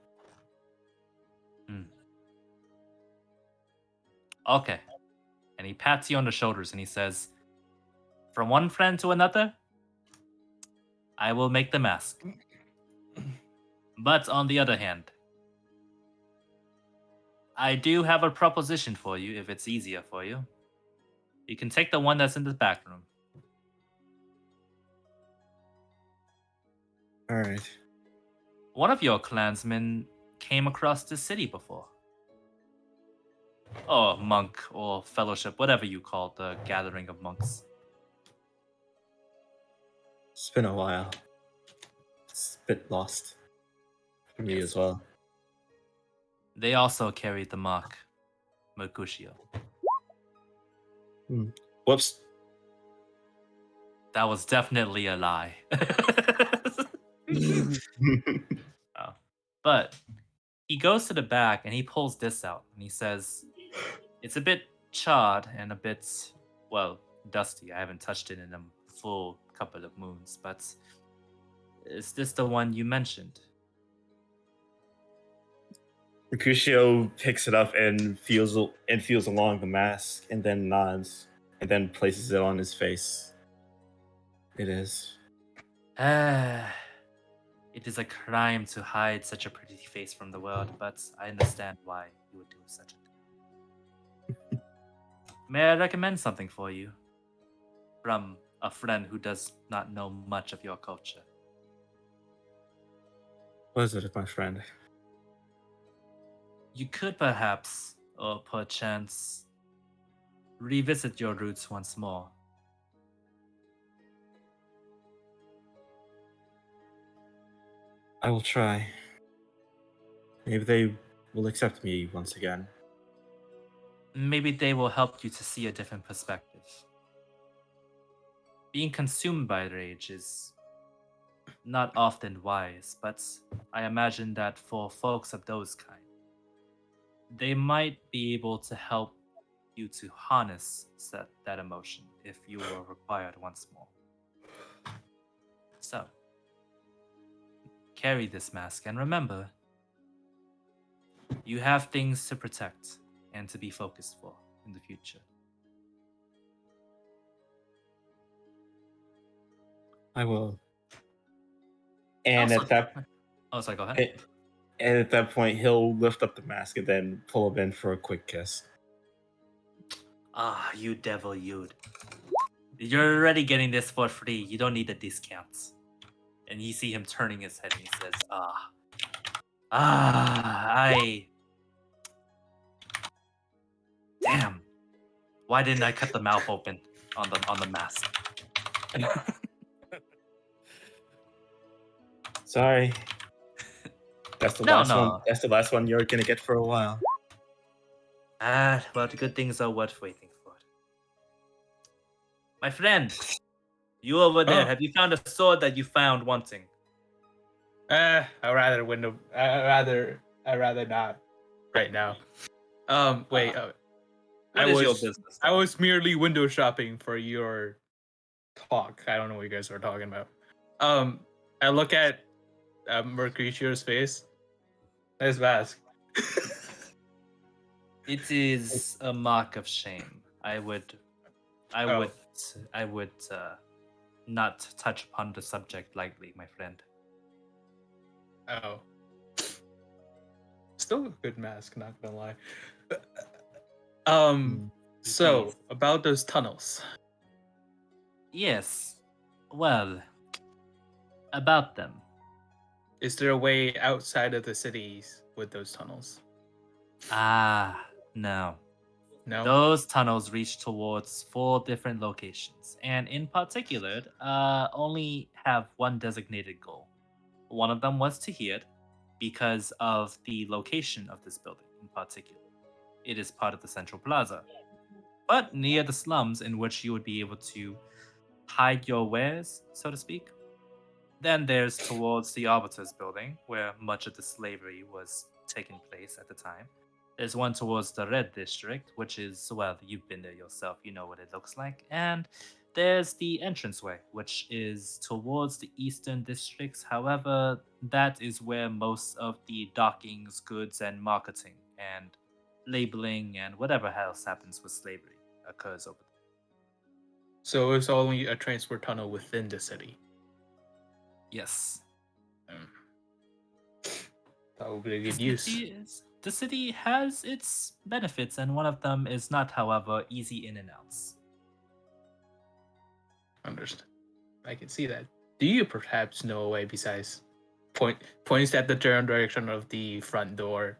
Okay. And he pats you on the shoulders and he says, "From one friend to another, I will make the mask. But on the other hand, I do have a proposition for you if it's easier for you. You can take the one that's in the back room." All right. One of your clansmen came across this city before. Or monk, or fellowship, whatever you call the gathering of monks. It's been a while. It's a bit lost for me as well. They also carried the mark, Mercutio. Whoops. That was definitely a lie. But he goes to the back and he pulls this out and he says, "It's a bit charred and a bit, well, dusty. I haven't touched it in a full couple of moons, but is this the one you mentioned?" Mercutio picks it up and feels along the mask, and then nods, and then places it on his face. It is. It is a crime to hide such a pretty face from the world, but I understand why you would do such a thing. May I recommend something for you? From a friend who does not know much of your culture. What is it, my friend? You could perhaps, or perchance, revisit your roots once more. I will try. Maybe they will accept me once again. Maybe they will help you to see a different perspective. Being consumed by rage is not often wise, but I imagine that for folks of those kind, they might be able to help you to harness that emotion if you were required once more. So, carry this mask and remember, you have things to protect and to be focused for in the future. I will. And Also- at that Oh, sorry, go ahead. and at that point, he'll lift up the mask and then pull him in for a quick kiss. Ah, you devil, you'd. You're already getting this for free. You don't need the discounts. And you see him turning his head and he says, Damn. Why didn't I cut the mouth open on the mask? Sorry. That's the last one. That's the last one you're gonna get for a while. Well, the good things are worth waiting for. My friend, you over there, have you found a sword that you found wanting? I rather not right now. Wait. I was merely window shopping for your talk. I don't know what you guys are talking about. I look at Mercutio's face. Nice mask. It is a mark of shame. I would not touch upon the subject lightly, my friend. Oh. Still a good mask, not gonna lie. So about those tunnels. Yes. Well, about them. Is there a way outside of the cities with those tunnels? No. No. Those tunnels reach towards 4 different locations, and in particular, only have one designated goal. One of them was to Tahir, because of the location of this building in particular. It is part of the Central Plaza, but near the slums in which you would be able to hide your wares, so to speak. Then there's towards the Arbiter's building, where much of the slavery was taking place at the time. There's one towards the Red District, which is, well, you've been there yourself, you know what it looks like. And there's the entranceway, which is towards the Eastern Districts. However, that is where most of the dockings, goods, and marketing, and labeling, and whatever else happens with slavery occurs over there. So it's only a transport tunnel within the city? Yes. That would be a good use. The city has its benefits, and one of them is not, however, easy in and outs. Understood. I can see that. Do you perhaps know a way besides points at the general direction of the front door?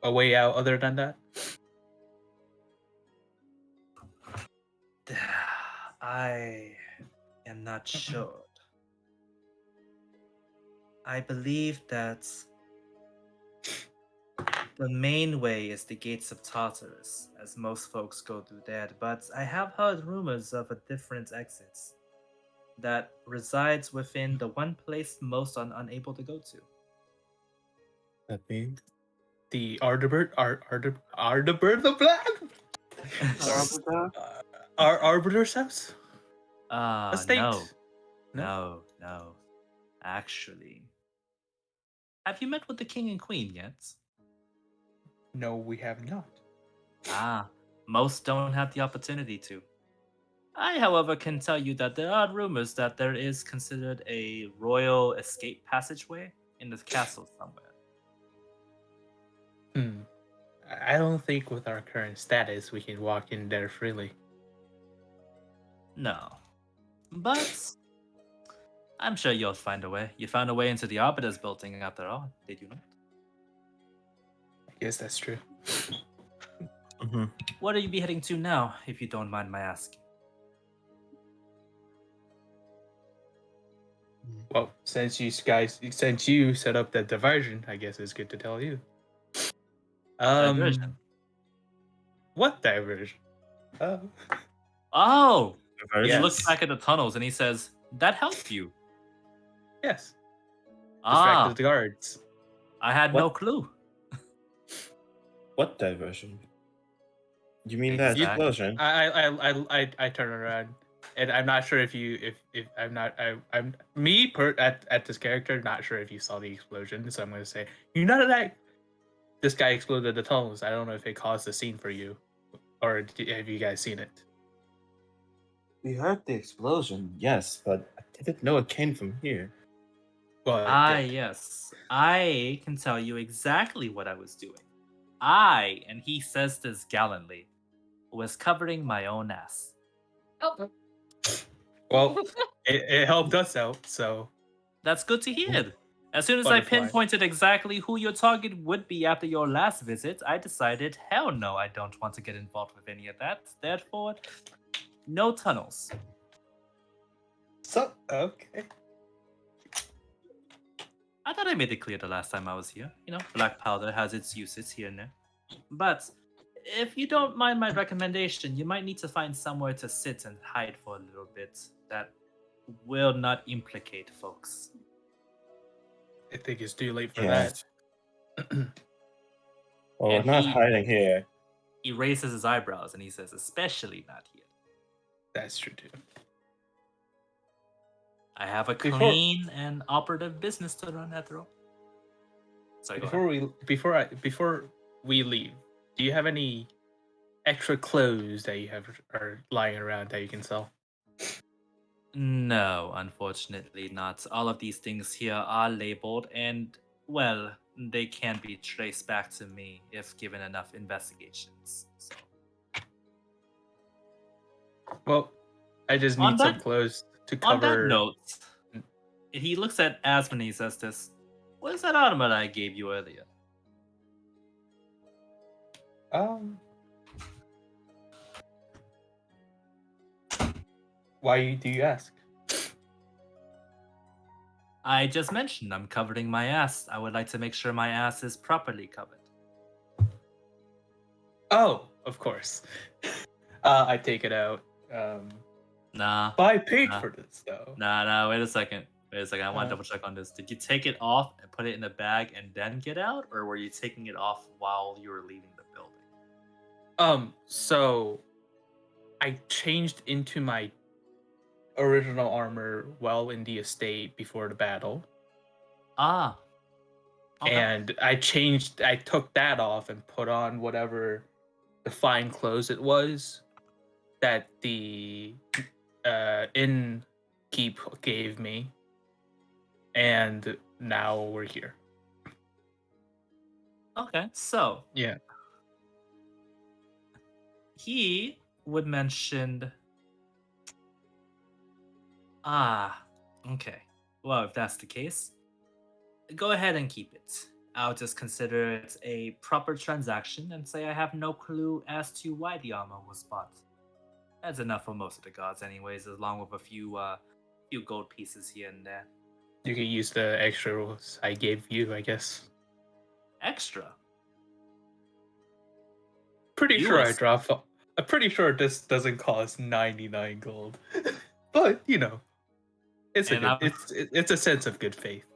A way out other than that? I am not sure. I believe that the main way is the Gates of Tartarus, as most folks go through that, but I have heard rumors of a different exits that resides within the one place most are unable to go to. That being? the Ardebert the Black? Arbiter's house? Estate? No. No. Actually, have you met with the king and queen yet? No, we have not. Most don't have the opportunity to. I, however, can tell you that there are rumors that there is considered a royal escape passageway in the castle somewhere. I don't think with our current status we can walk in there freely. No. But I'm sure you'll find a way. You found a way into the Arbiter's building after all, did you not? I guess that's true. What are you be heading to now, if you don't mind my asking? Well, since you set up that diversion, I guess it's good to tell you. Diversion? What diversion? Oh! Yes. He looks back at the tunnels and he says, "That helped you." Yes. Distracted the guards. I had no clue. What diversion? You mean that explosion? I turn around, and I'm not sure if I'm at this character, not sure if you saw the explosion, so I'm gonna say you know that this guy exploded the tunnels. I don't know if it caused a scene for you, or have you guys seen it? We heard the explosion, yes, but I didn't know it came from here. Well, yes. I can tell you exactly what I was doing. And he says this gallantly, was covering my own ass. Oh. Well, it helped us out, so. That's good to hear. As soon as I pinpointed exactly who your target would be after your last visit, I decided, hell no, I don't want to get involved with any of that. Therefore, no tunnels. So, okay. I thought I made it clear the last time I was here. You know, black powder has its uses here and there. But if you don't mind my recommendation, you might need to find somewhere to sit and hide for a little bit that will not implicate folks. I think it's too late for that. Well, we're not hiding here. He raises his eyebrows and he says, especially not here. That's true too. I have a clean and operative business to run after all. Sorry, before we leave, do you have any extra clothes that you are lying around that you can sell? No, unfortunately not. All of these things here are labeled and, well, they can be traced back to me if given enough investigations. So. Well, I just need some clothes to cover. On that note, he looks at Aspen and he says this. What is that armor I gave you earlier? Why do you ask? I just mentioned I'm covering my ass. I would like to make sure my ass is properly covered. Oh, of course. I take it out. Nah. I paid for this, though. Nah, wait a second. I want to double check on this. Did you take it off and put it in a bag and then get out? Or were you taking it off while you were leaving the building? So I changed into my original armor while in the estate before the battle. Okay. And I took that off and put on whatever the fine clothes it was that the innkeep gave me. And now we're here. Okay, so. Yeah. He would mention. Okay. Well, if that's the case, go ahead and keep it. I'll just consider it a proper transaction and say I have no clue as to why the armor was bought. That's enough for most of the gods anyways, along with a few gold pieces here and there. You can use the extras I gave you, I guess. Extra? I'm pretty sure this doesn't cost 99 gold. But, you know, it's a sense of good faith.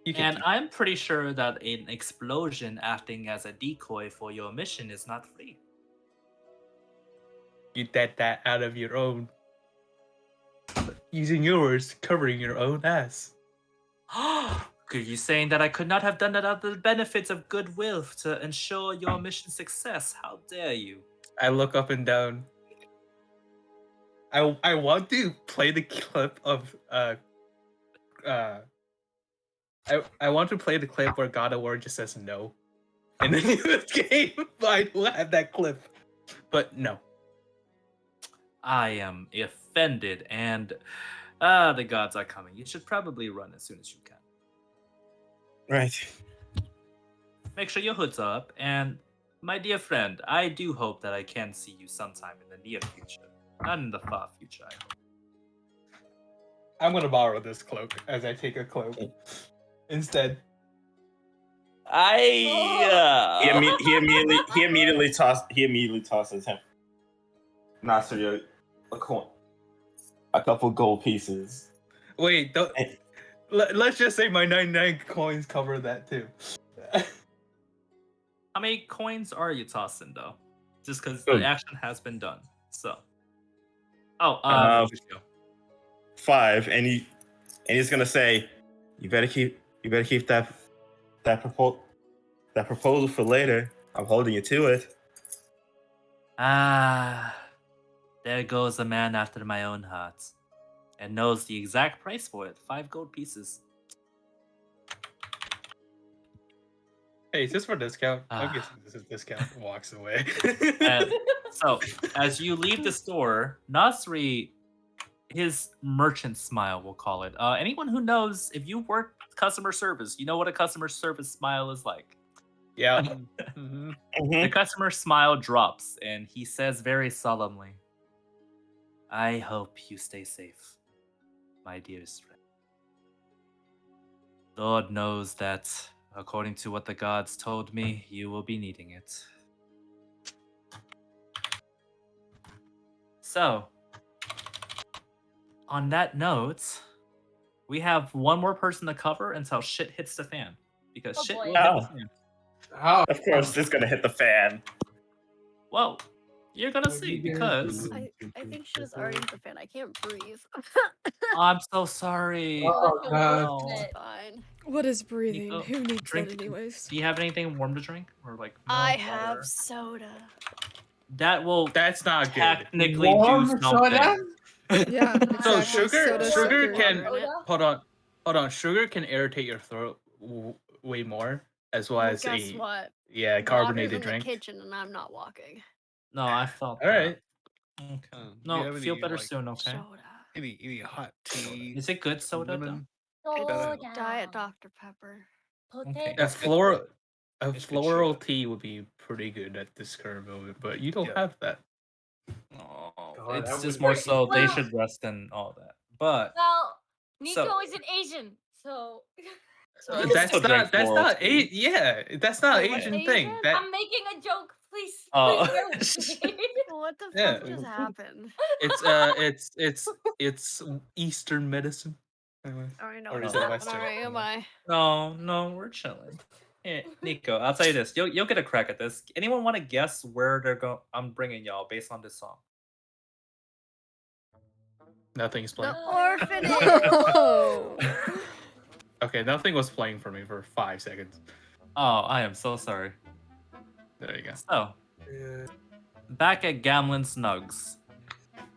You can And keep I'm pretty sure that an explosion acting as a decoy for your mission is not free. you that out of your own, using yours, covering your own ass. Are you saying that I could not have done that out of the benefits of goodwill to ensure your mission success? How dare you? I look up and down. I want to play the clip of I want to play the clip where God of War just says no in the newest game, but I will have that clip. But no. I am offended, and the gods are coming. You should probably run as soon as you can. Right. Make sure your hood's up, and my dear friend, I do hope that I can see you sometime in the near future. Not in the far future, I hope. I'm gonna borrow this cloak as I take a cloak instead. He immediately tosses him. Nasri a coin, a couple gold pieces. Wait, don't. Let's just say my 99 coins cover that too. How many coins are you tossing, though? Just because the action has been done. So. Oh, 5, and he's gonna say, "You better keep that proposal for later. I'm holding you to it." There goes a man after my own heart, and knows the exact price for it. 5 gold pieces. Hey, is this for discount? I'm guessing this is discount. Walks away. So, as you leave the store, Nasri, his merchant smile, we'll call it. Anyone who knows, if you work customer service, you know what a customer service smile is like. Yeah. The customer smile drops, and he says very solemnly, "I hope you stay safe, my dearest friend. Lord knows that, according to what the gods told me, you will be needing it." So, on that note, we have one more person to cover until shit hits the fan. Because shit will hit the fan. Of course, it's gonna hit the fan. Well, you're gonna see, because... I think she was already hit the fan. I can't breathe. I'm so sorry. Oh, God. No. It's fine. What is breathing? Nico, Who needs drink- that anyways? Do you have anything warm to drink? Or like I milk, have or- soda. That will That's not good. technically Warm do soda? something. Yeah. So exactly. sugar can water in it. hold on. Sugar can irritate your throat way more, as well Well, as guess a what? carbonated Water's in drink. the kitchen, and I'm not walking. No, I felt All right. Okay. Do you No, have feel any, better like, soon, okay? Soda. Any hot tea? Is it good soda, though? lemon? Soda. Diet Dr. Pepper. Okay. A floral It's good floral sugar. tea would be pretty good at this current moment, but you don't Yeah. have that. Oh, God, it's that just would more be- so they Well- should rest and all that. But Well, Nico So- isn't Asian, so. That's still drink not floral tea. that's not Wait, what, Asian thing. Asian? That I'm making a joke. Please, Oh. please bear with me. What the Yeah. fuck just happened? it's Eastern medicine. Anyways. I know Or what's is it happening. Western? Alright, am I? no, we're chilling. Hey, Nico, I'll tell you this. You'll get a crack at this. Anyone want to guess where they're going? I'm bringing y'all based on this song. Nothing's playing. The orphanage. Oh. Okay, nothing was playing for me for 5 seconds. Oh, I am so sorry. There you go. So, back at Gamlin Snugs,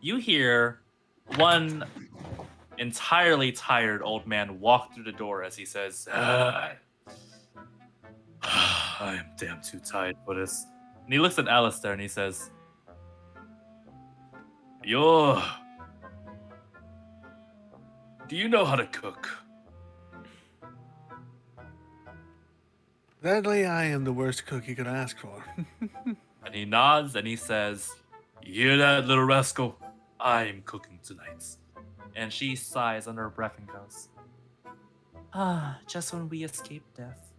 you hear one entirely tired old man walk through the door as he says, I am damn too tired for this. And he looks at Alistair and he says, do you know how to cook? Sadly, I am the worst cook you could ask for. And he nods and he says, you hear that, little rascal? I'm cooking tonight. And she sighs under her breath and goes, just when we escape death.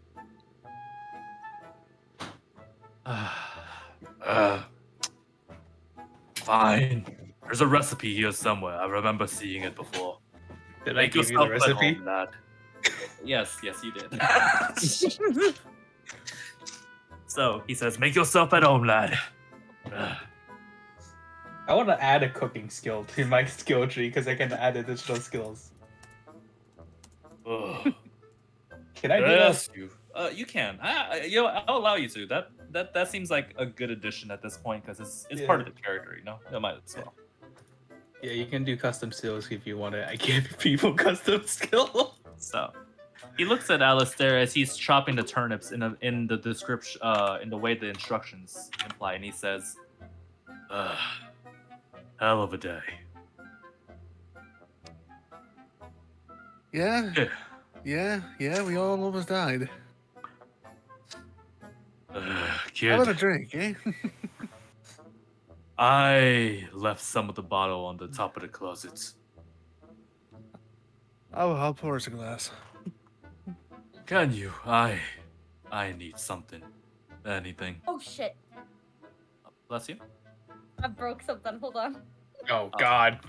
Fine. There's a recipe here somewhere. I remember seeing it before. Did I Make give you the yourself at recipe? home, lad. Yes, you did. So he says, "Make yourself at home, lad." I want to add a cooking skill to my skill tree because I can add additional skills. Ugh. Can I do Yes, that? you can. I'll allow you to. That seems like a good addition at this point because it's part of the character. You know, it might as well. Yeah, you can do custom skills if you want to. I give people custom skills. So he looks at Alistair as he's chopping the turnips in the description, in the way the instructions imply, and he says, "Hell of a day." Yeah. Yeah, we all almost died. Kid, How about a drink, eh? I left some of the bottle on the top of the closet. I'll pour us a glass. Can you? I need something. Anything. Oh shit! Bless you. I broke something. Hold on. Oh God.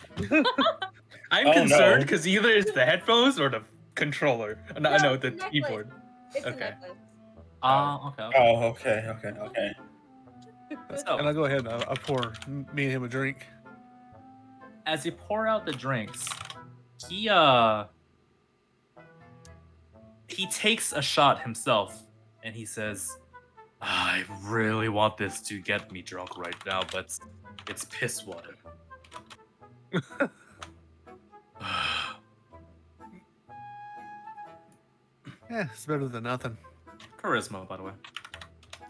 I'm Oh, concerned no. because either it's the headphones or the controller. No, the necklace. keyboard. It's a Okay. necklace. Okay. Oh, okay. So, And I'll go ahead and I'll pour me and him a drink. as you pour out the drinks, he takes a shot himself and he says, "I really want this to get me drunk right now, but it's piss water." Yeah, it's better than nothing. Charisma, by the way.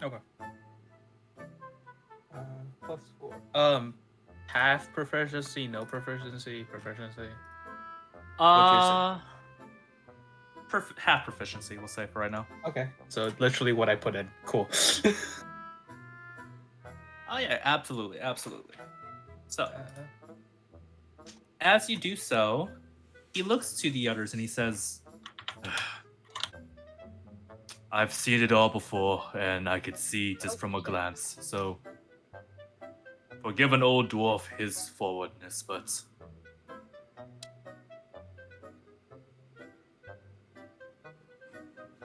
Okay. +4. Half proficiency, no proficiency, proficiency. Half proficiency, we'll say for right now. Okay. So literally what I put in. Cool. Oh yeah, absolutely. So, as you do so, he looks to the others and he says, "I've seen it all before, and I could see just from a glance. So, forgive an old dwarf his forwardness, but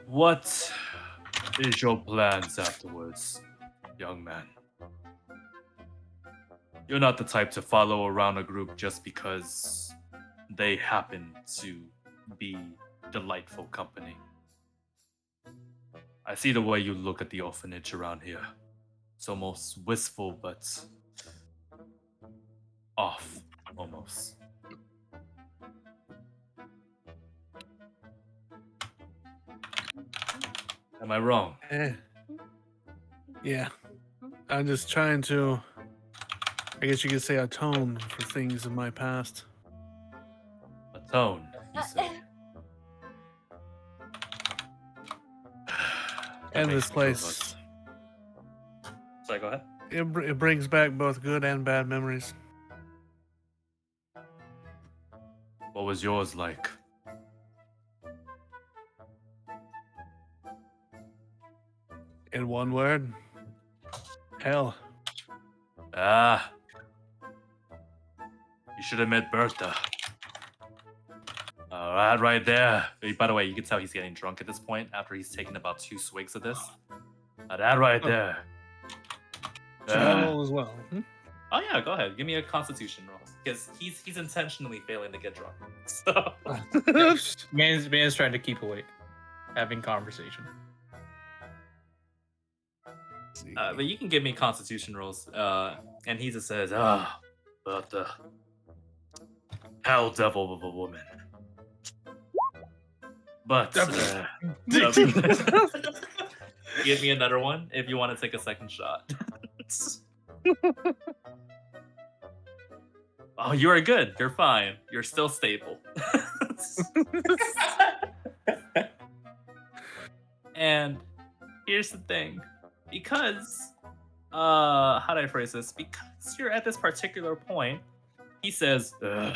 what is your plans afterwards, young man? You're not the type to follow around a group just because they happen to be delightful company. I see the way you look at the orphanage around here. It's almost wistful, but off, almost. Am I wrong? Yeah. I'm just trying to, I guess you could say, atone for things in my past. Atone, you say? And Makes this me feel place, good. Sorry, go ahead. it brings back both good and bad memories. What was yours like? In one word, hell. Ah. You should have met Bertha. Alright, right there. By the way, you can tell he's getting drunk at this point after he's taken about 2 swigs of this. That right there. Should I roll as well? Oh yeah, go ahead. Give me a constitution roll. Because he's intentionally failing to get drunk. So Man's trying to keep awake. Having conversation. but you can give me constitution rolls. And he just says, but the hell devil of a woman. But give me another one if you want to take a second shot. Oh, you are good. You're fine. You're still stable. And here's the thing. Because, how do I phrase this? Because you're at this particular point, he says, do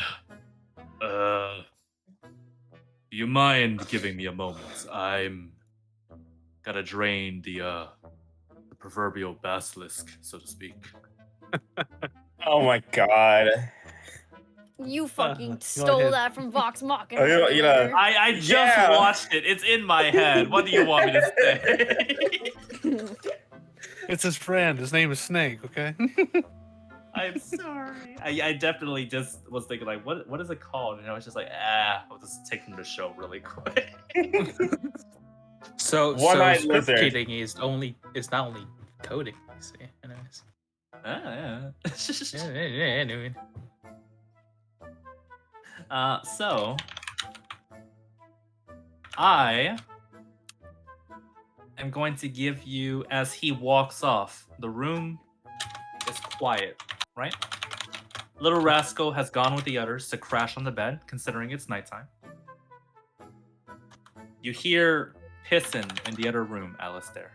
you mind giving me a moment? I'm gotta drain the proverbial basilisk, so to speak. Oh my god. You fucking go stole ahead. that from Vox Machina. Oh, you know- over you know, there. I just Yeah. watched it. It's in my head. What do you want me to say? It's his friend. His name is Snake. Okay. I'm sorry. I definitely just was thinking like, what is it called? And I was just like, I'll just take from the show really quick. So One-eyed script lizard. kidding is not only coding. You see, anyways. Yeah. Yeah, dude. So I am going to give you, as he walks off, the room is quiet, right? Little Rascal has gone with the others to crash on the bed, considering it's nighttime. You hear pissing in the other room, Alistair.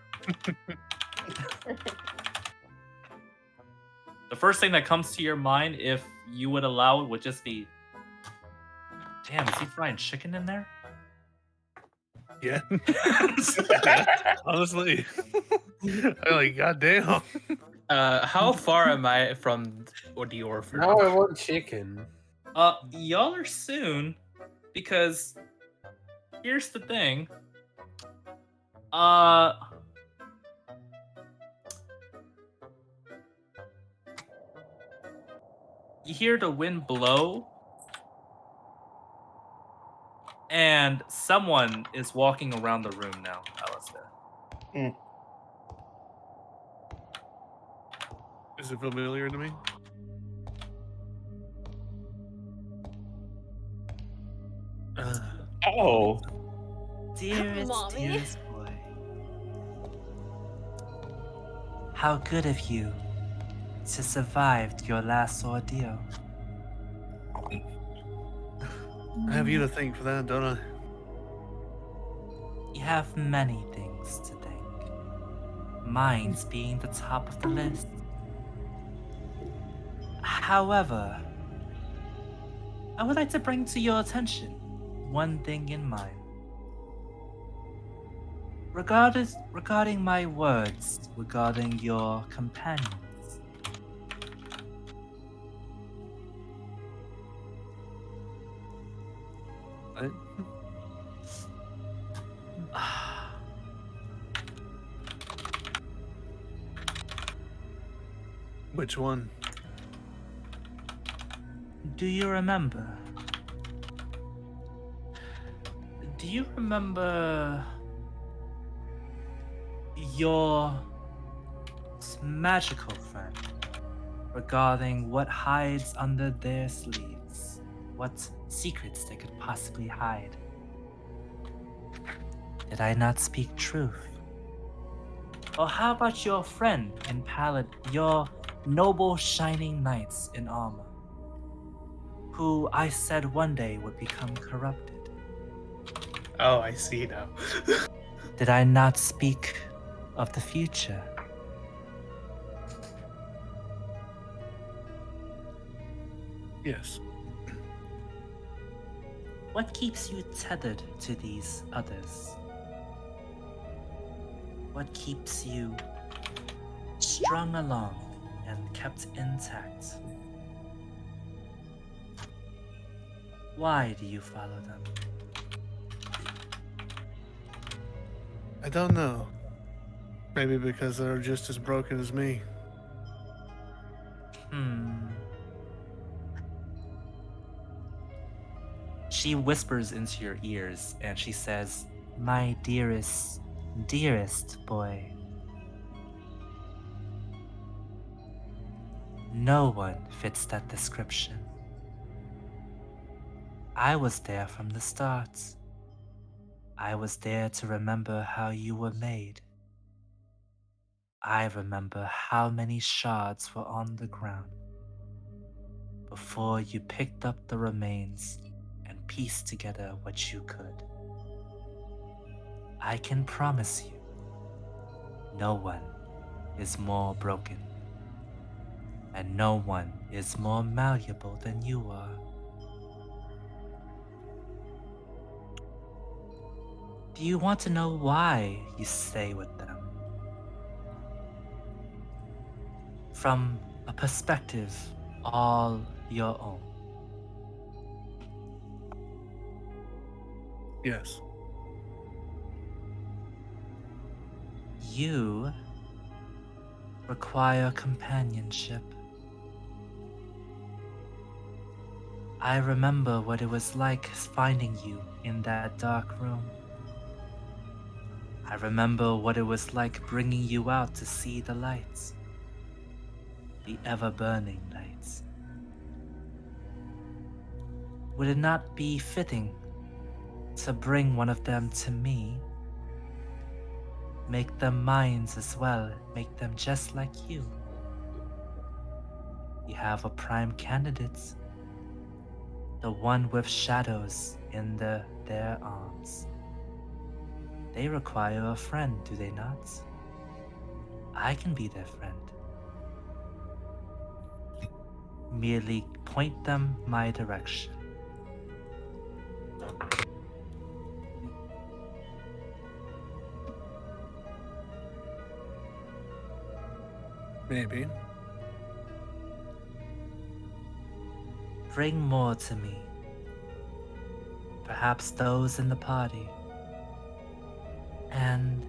The first thing that comes to your mind, if you would allow it, would just be, damn, is he frying chicken in there? Yeah. Honestly, I'm like, goddamn. How far am I from the orphanage? Now I want chicken. Y'all are soon, because here's the thing. You hear the wind blow, and someone is walking around the room now, Alistair. Is it familiar to me? Oh. Dearest, Mommy? dearest boy. How good of you to survive your last ordeal. I have you to thank for that, don't I? You have many things to thank. Mine's being the top of the list. However, I would like to bring to your attention one thing in mind. Regarding my words regarding your companions. What? Which one? Do you remember? Do you remember your magical friend regarding what hides under their sleeves? What secrets they could possibly hide? Did I not speak truth? Or how about your friend in your noble shining knights in armor, who I said one day would become corrupted? Oh, I see now. Did I not speak of the future? Yes. What keeps you tethered to these others? What keeps you strung along and kept intact? Why do you follow them? I don't know. Maybe because they're just as broken as me. She whispers into your ears and she says, "My dearest, dearest boy. No one fits that description. I was there from the start. I was there to remember how you were made. I remember how many shards were on the ground before you picked up the remains and pieced together what you could. I can promise you, no one is more broken, and no one is more malleable than you are. Do you want to know why you stay with them? From a perspective all your own. Yes. You require companionship. I remember what it was like finding you in that dark room. I remember what it was like bringing you out to see the lights. The ever-burning lights. Would it not be fitting to bring one of them to me? Make them mine as well, make them just like you. You have a prime candidate. The one with shadows in their arms. They require a friend, do they not? I can be their friend. Merely point them my direction. Maybe. Bring more to me. Perhaps those in the party. And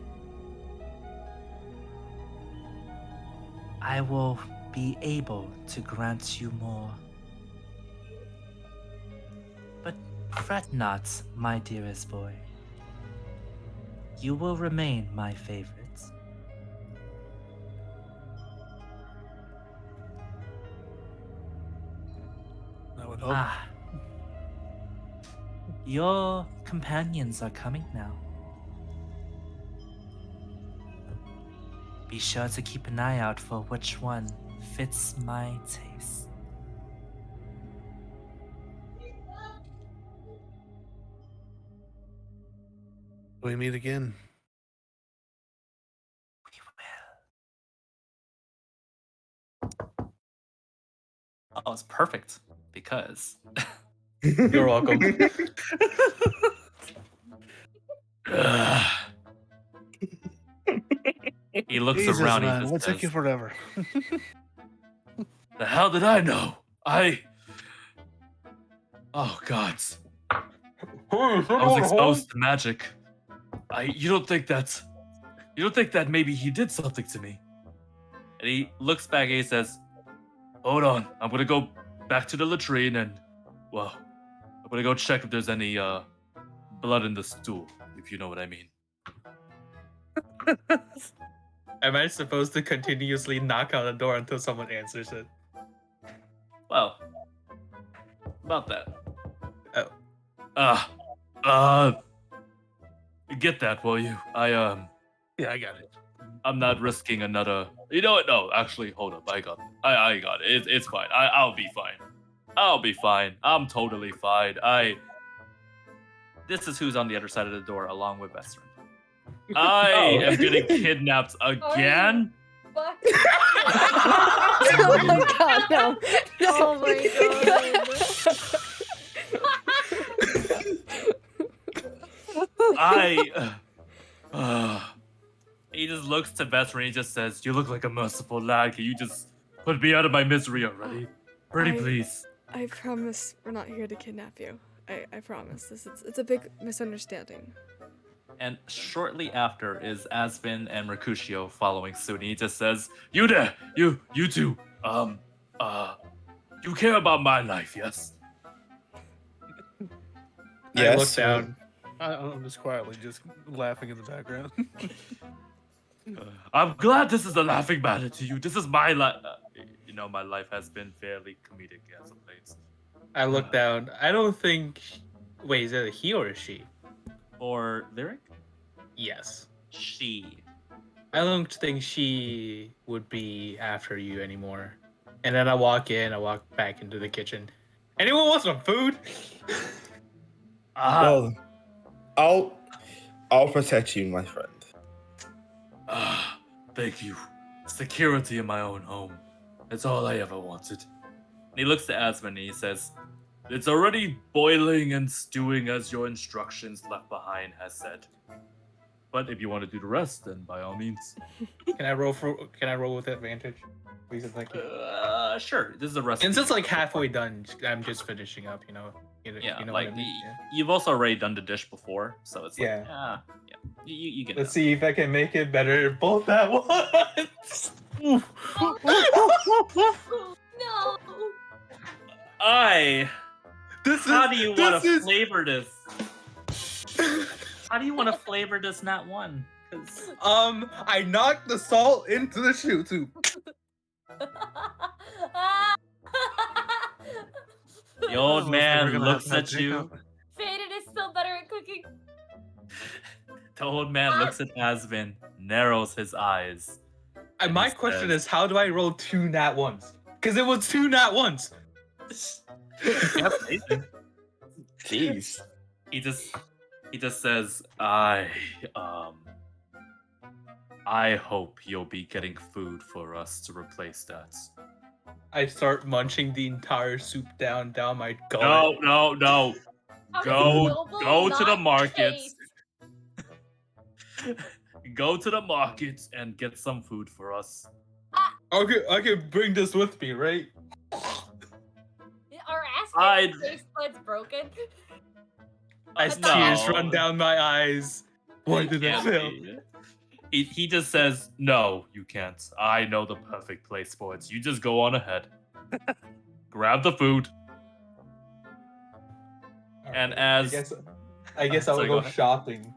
I will be able to grant you more. But fret not, my dearest boy. You will remain my favorite. I would hope. Ah. Your companions are coming now. Be sure to keep an eye out for which one fits my taste. We meet again. Oh, it's perfect because You're welcome. he looks Jesus, around. He man, just what took you says, forever? "The hell did I know? Oh gods! I was exposed to magic. You don't think that maybe he did something to me?" And he looks back and he says, "Hold on, I'm gonna go back to the latrine and, well, I'm gonna go check if there's any blood in the stool, if you know what I mean." Am I supposed to continuously knock on the door until someone answers it? Well, about that. Oh. Get that, will you? Yeah, I got it. I'm not risking another. You know what? No, actually, hold up. I got it. I got it. It's fine. I'll be fine. I'll be fine. I'm totally fine. This is who's on the other side of the door, along with Vesrin. I am getting kidnapped again. Fuck. Oh my god, no. Oh my He just looks to Vesrin and he just says, "You look like a merciful lad. Can you just put me out of my misery already? Pretty please." I promise we're not here to kidnap you. I promise. It's a big misunderstanding. And shortly after is Aspen and Mercutio following suit. And he just says, "You there, you two, you care about my life, yes?" I look down. I'm just quietly just laughing in the background. I'm glad this is a laughing matter to you. This is my life. My life has been fairly comedic as of late. I look down. I don't think. Wait, is it a he or a she? Or Lyric? Yes. She. I don't think she would be after you anymore. And then I walk back into the kitchen. Anyone want some food? Well, I'll protect you, my friend. Thank you. Security in my own home. That's all I ever wanted. And he looks to Asman and he says, "It's already boiling and stewing as your instructions left behind has said. But if you want to do the rest, then by all means." Can I roll with advantage? Please and thank you. Sure. This is a rest. Since it's like halfway done, I'm just finishing up, Yeah, you know like what I mean? Yeah. you've also already done the dish before, so it's like, Yeah. yeah. You get Let's it. see if I can make it better both at once. No. How do you want to flavor this? How do you want to flavor this nat one? 'Cause I knocked the salt into the shoe too. The old man looks at you. Faded is still better at cooking. The old man looks at Asvin, narrows his eyes. And my question is, how do I roll 2 nat ones? Because it was 2 nat ones. Jeez. He just says, I hope you'll be getting food for us to replace that. I start munching the entire soup down my gullet. No. Go to the markets. Go to the markets and get some food for us. Okay, I can bring this with me, right? Our ass taste buds broken. As tears run down my eyes. Why did I fail? He just says, no, you can't. I know the perfect place for it. You just go on ahead. Grab the food. Right, and as... I guess I'll go shopping.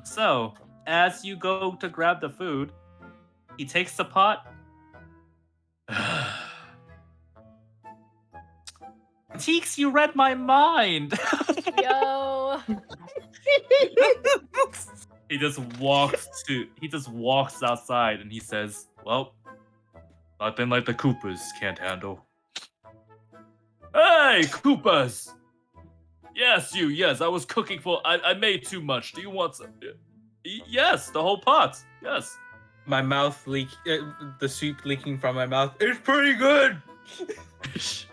So, as you go to grab the food, he takes the pot. Teeks, you read my mind. Yo. He just walks outside and he says, well, nothing like the Koopas can't handle. Hey, Koopas! Yes, I was cooking I made too much. Do you want some? Yes, the whole pot. Yes. My mouth the soup leaking from my mouth. It's pretty good. Yes.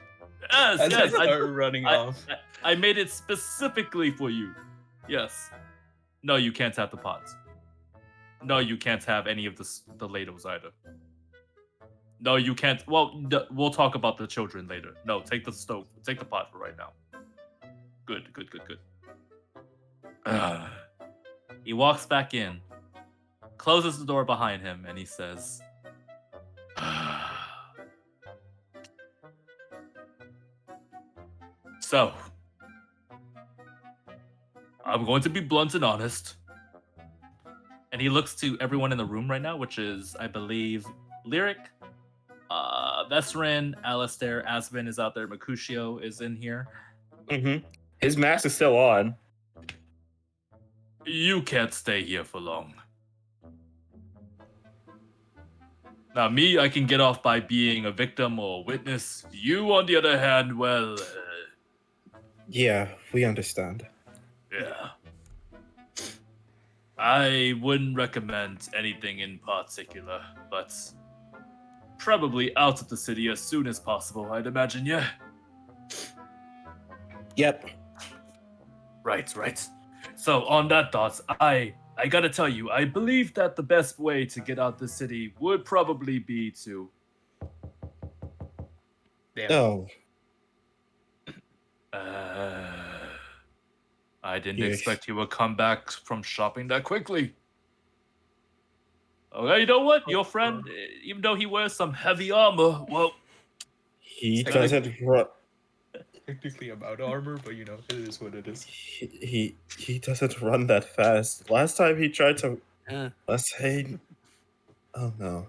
I start running off. I made it specifically for you. Yes. No, you can't have the pots. No, you can't have any of the ladles either. No, you can't. Well, we'll talk about the children later. No, take the stove. Take the pot for right now. Good. He walks back in, closes the door behind him, and he says, so, I'm going to be blunt and honest. And he looks to everyone in the room right now, which is, I believe, Lyric, Vesrin, Alistair, Asvin is out there, Mercutio is in here. Mm-hmm. His mask is still on. You can't stay here for long. Now, me, I can get off by being a victim or a witness. You, on the other hand, well... Yeah, we understand. Yeah. I wouldn't recommend anything in particular, but probably out of the city as soon as possible, I'd imagine, yeah? Yep. Right. So, on that thought, I gotta tell you, I believe that the best way to get out the city would probably be to... Oh. I didn't expect you would come back from shopping that quickly. Okay, you know what? Your friend, even though he wears some heavy armor, well... He doesn't run... Technically about armor, but you know, it is what it is. He doesn't run that fast. Last time he tried to... Let's say... Oh, no.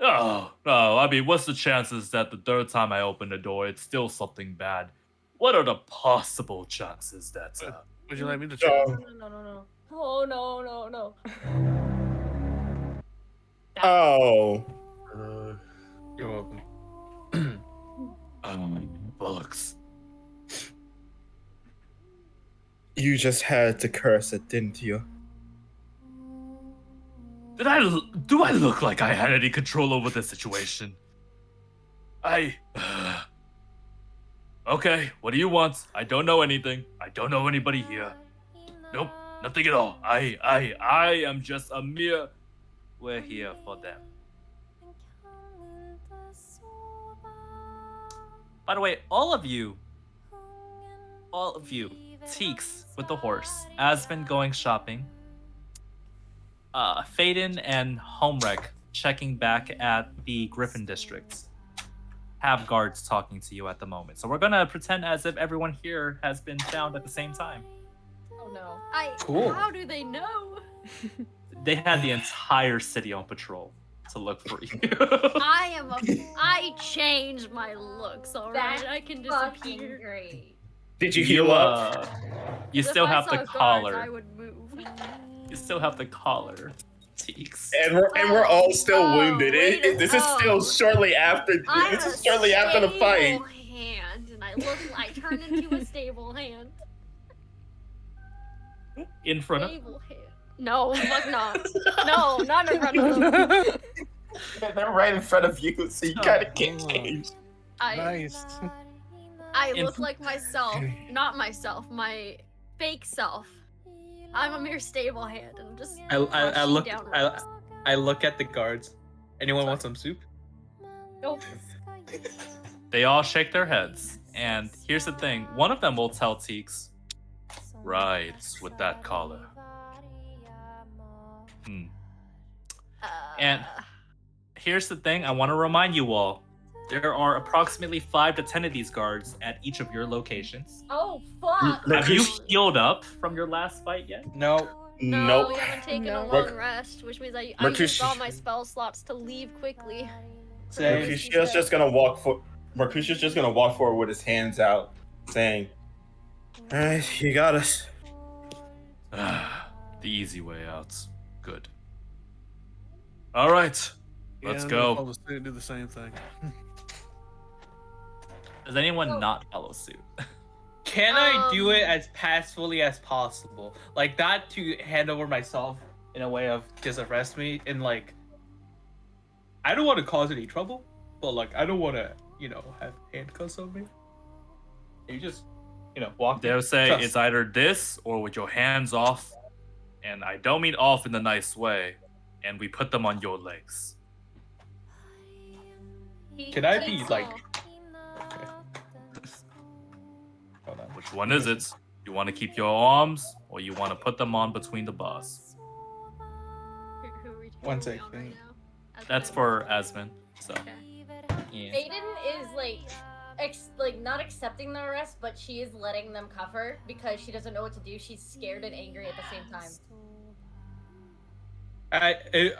Oh, no, I mean, what's the chances that the third time I open the door, it's still something bad? What are the possible chances that... Would you like me to check? No. Oh, no. Oh. You're welcome. Bullocks. You just had to curse it, didn't you? Do I look like I had any control over the situation? Okay, what do you want? I don't know anything. I don't know anybody here. Nope, nothing at all. I am just a mere... We're here for them. By the way, all of you, Teeks with the horse, Aspen going shopping, Faden and Homewreck checking back at the Griffin districts, have guards talking to you at the moment. So we're gonna pretend as if everyone here has been found at the same time. Oh no. Cool. How do they know? They had the entire city on patrol to look for you. I changed my looks already. That's I can fucking disappear. great. Did you heal up? You If still I have saw the guards, collar. I would move. You still have the collar, Teeks. And we're all still Oh, wounded. This is still shortly after. I'm This a is shortly after the fight. stable hand, and I turn into a stable hand. In front of. Stable hand. No, fuck not. No, not in front of them. They're right in front of you, so you kind of can't change. Nice. I look like myself, not myself, my fake self. I'm a mere stable hand, and I'm just. I look down I look at the guards. Anyone want some soup? Nope. They all shake their heads. And here's the thing. One of them will tell Teeks, rides with that collar. And here's the thing. I want to remind you all. There are approximately 5 to 10 of these guards at each of your locations. Oh fuck! Have you healed up from your last fight yet? No. No, Nope. we haven't taken a Merc- long rest, which means I Mercutio- used all my spell slots to leave quickly. Same. Mercutio's just gonna walk forward with his hands out, saying, "Alright, you got us." The easy way out. Good. All right. Let's Yeah, go. Follow suit, do the same thing. Does anyone not follow suit? Can I do it as passively as possible? Like not to hand over myself in a way of just arrest me and like I don't want to cause any trouble, but like I don't want to, have handcuffs on me. You just, walk. They'll say Trust. it's either this or with your hands off, and I don't mean off in the nice way, and we put them on your legs. Can I be like? Hold on. Which one is it? You want to keep your arms, or you want to put them on between the bars? Who are we One taking sec, on right now? That's for Asmund. So. Yeah. Aiden is like not accepting the arrest, but she is letting them cuff her because she doesn't know what to do. She's scared and angry at the same time.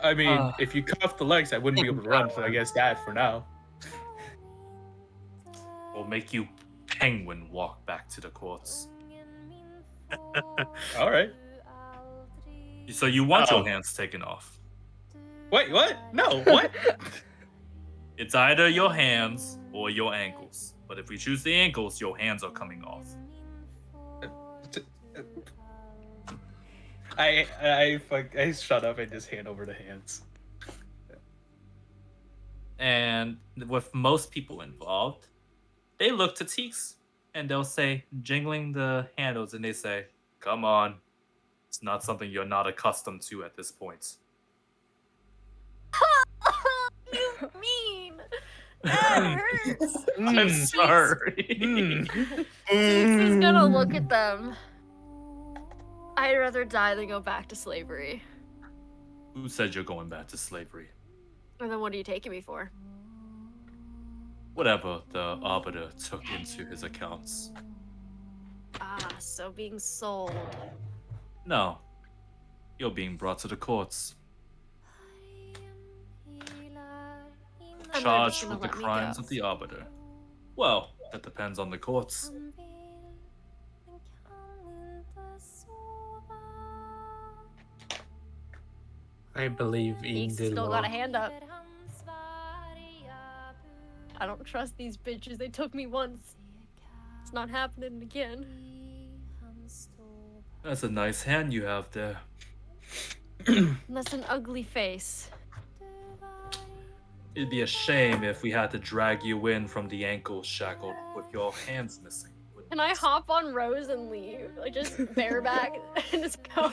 I mean, if you cuff the legs, I wouldn't be able to run. So I guess that for now. We'll make you penguin walk back to the courts. All right. So you want your hands taken off? Wait, what? No, what? It's either your hands or your ankles. But if we choose the ankles, your hands are coming off. I shut up and just hand over the hands. And with most people involved, they look to Teeks and they'll say, jingling the handles, and they say, come on. It's not something you're not accustomed to at this point. You mean? That hurts. I'm sorry. Teeks is gonna look at them. I'd rather die than go back to slavery. Who said you're going back to slavery? Or then what are you taking me for? Whatever the Arbiter took into his accounts. Ah, so being sold. No. You're being brought to the courts. And they're Charged just with gonna the let me crimes go. of the Arbiter. Well, that depends on the courts. I believe in He's the still law. got a hand up. I don't trust these bitches. They took me once. It's not happening again. That's a nice hand you have there. And that's an ugly face. It'd be a shame if we had to drag you in from the ankles shackled with your hands missing. Can I hop on Rose and leave? Like just bareback and just go?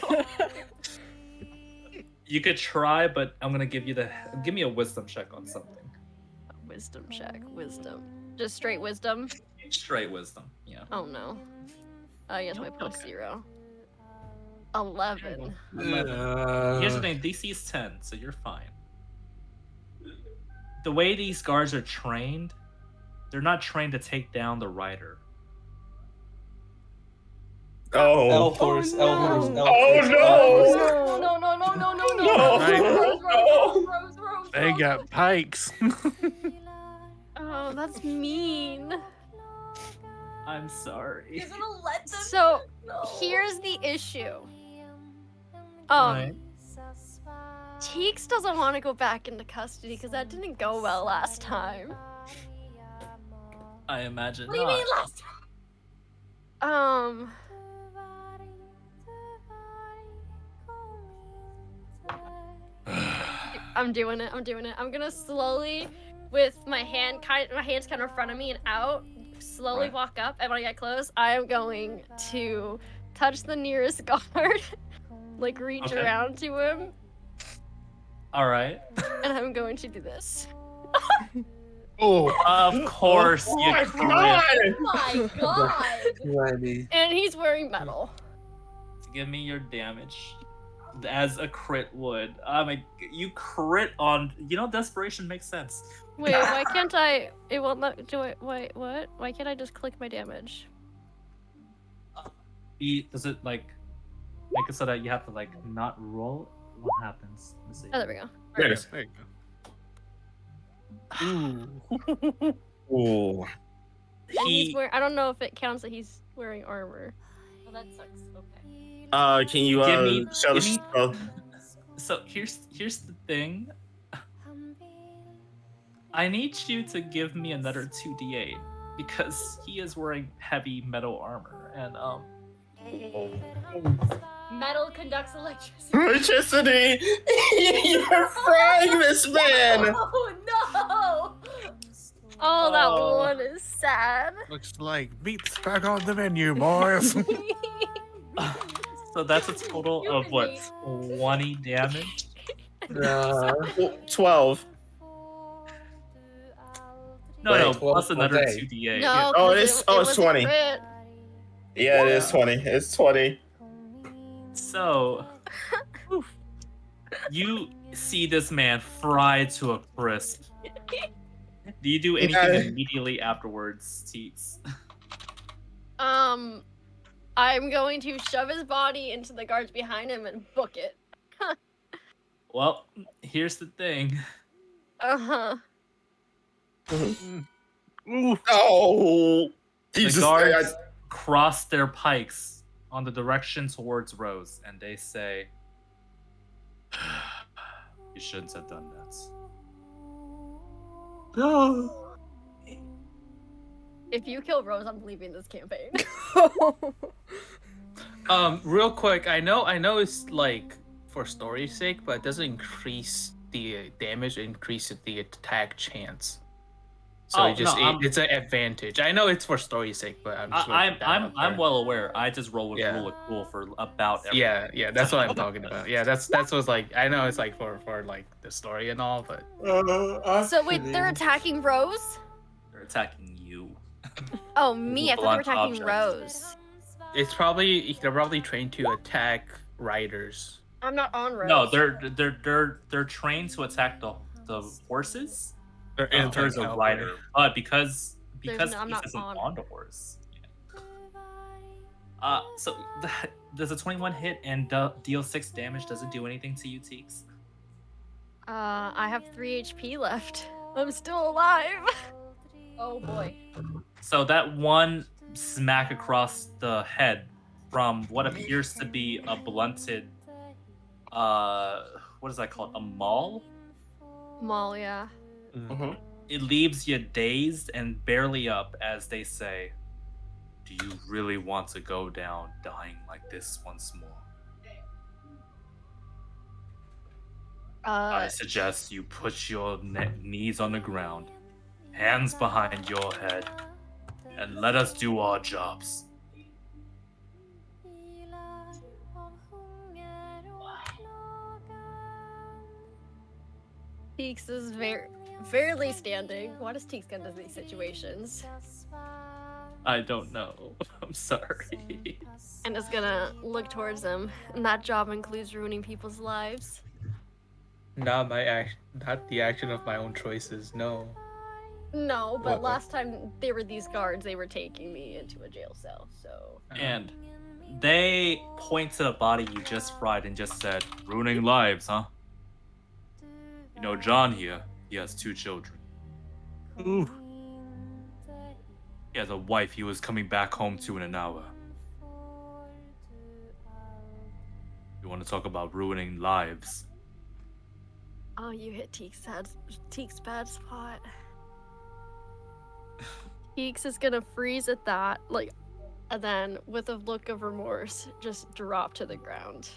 You could try, but I'm gonna give me a wisdom check on something. Wisdom check. Wisdom. Just straight wisdom. Straight wisdom. Yeah. Oh no. Yes, my plus 0. 11. 11. Here's the thing, DC is 10, so you're fine. The way these guards are trained, they're not trained to take down the rider. Oh. L-Horse, L-Horse, Oh No, no, no, no, no, no, no! They got pikes. Oh, that's mean. I'm sorry. You're gonna let them. So, No. here's the issue. Right. Teeks doesn't want to go back into custody because that didn't go well last time. I imagine What do you mean not. last time? I'm doing it. I'm gonna slowly, with my hands kind of in front of me and out, slowly Right. walk up. And when I get close, I am going to touch the nearest guard, like reach Okay. around to him, All right. and I'm going to do this. Oh, Of course, Oh you my crit. God! Oh my god. Ready. And he's wearing metal. Give me your damage. As a crit would. You crit on. Desperation makes sense. Wait, why can't I? It won't let. Do it. Wait, what? Why can't I just click my damage? Does it make it so that you have to not roll? What happens? Let's see. Oh, there we go. There it is. there you go. Ooh. Ooh. And he's He, wearing. I don't know if it counts that he's wearing armor. Well, that sucks. Okay. Can you Give me- show give the me- oh, so here's the thing. I need you to give me another 2d8 because he is wearing heavy metal armor and Metal conducts electricity. electricity? You're frying this man! Oh no! Oh, that Oh. one is sad. Looks like meat's back on the menu, boys. so that's a total of what 20 damage. 12. No, Wait, plus another okay. 2d8. No, Oh, 'cause it is- it oh, it's was a 20. crit. Yeah, it is 20. It's 20. So, you see this man fried to a crisp. Do you do anything Yeah. immediately afterwards, Teets? I'm going to shove his body into the guards behind him and book it. Well, here's the thing. Uh-huh. Ooh. Oh! The Jesus, guards cross their pikes on the direction towards Rose, and they say, "You shouldn't have done that." No. If you kill Rose, I'm leaving this campaign. Real quick, I know it's for story's sake, but it doesn't increase the damage, it increases the attack chance. So it's an advantage. I know it's for story's sake, but I'm well aware. I just roll with rule of cool for about everything. Yeah, that's what I'm talking about. Yeah, that's what's I know it's for the story and all, but So wait, they're attacking Rose? They're attacking you. Oh, me, I thought they were Blunt attacking object. Rose. they're probably trained to attack riders. I'm not on Rose. No, they're trained to attack the horses. And There's a rider, but because I'm he not isn't on. on the horse. So does a 21 hit and deal 6 damage? Does it do anything to you, Teeks? I have 3 HP left. I'm still alive. Oh boy. So that one smack across the head from what appears to be a blunted, what is that called? A maul? Maul, yeah. It leaves you dazed and barely up as they say, "Do you really want to go down dying like this once more? I suggest you put your knees on the ground, hands behind your head, and let us do our jobs." Peaks is very, barely standing. Why does Teeks get into these situations? I don't know. I'm sorry. And is gonna look towards him. And that job includes ruining people's lives. Not the action of my own choices. No. No, but What? last time they were these guards, they were taking me into a jail cell, so... And they point to the body you just fried and just said, ruining lives, huh? You know, John here, he has 2 children. Ooh. He has a wife he was coming back home to in an hour. You want to talk about ruining lives? Oh, you hit Teeks' bad spot. Teeks is gonna freeze at that, like, and then with a look of remorse, just drop to the ground.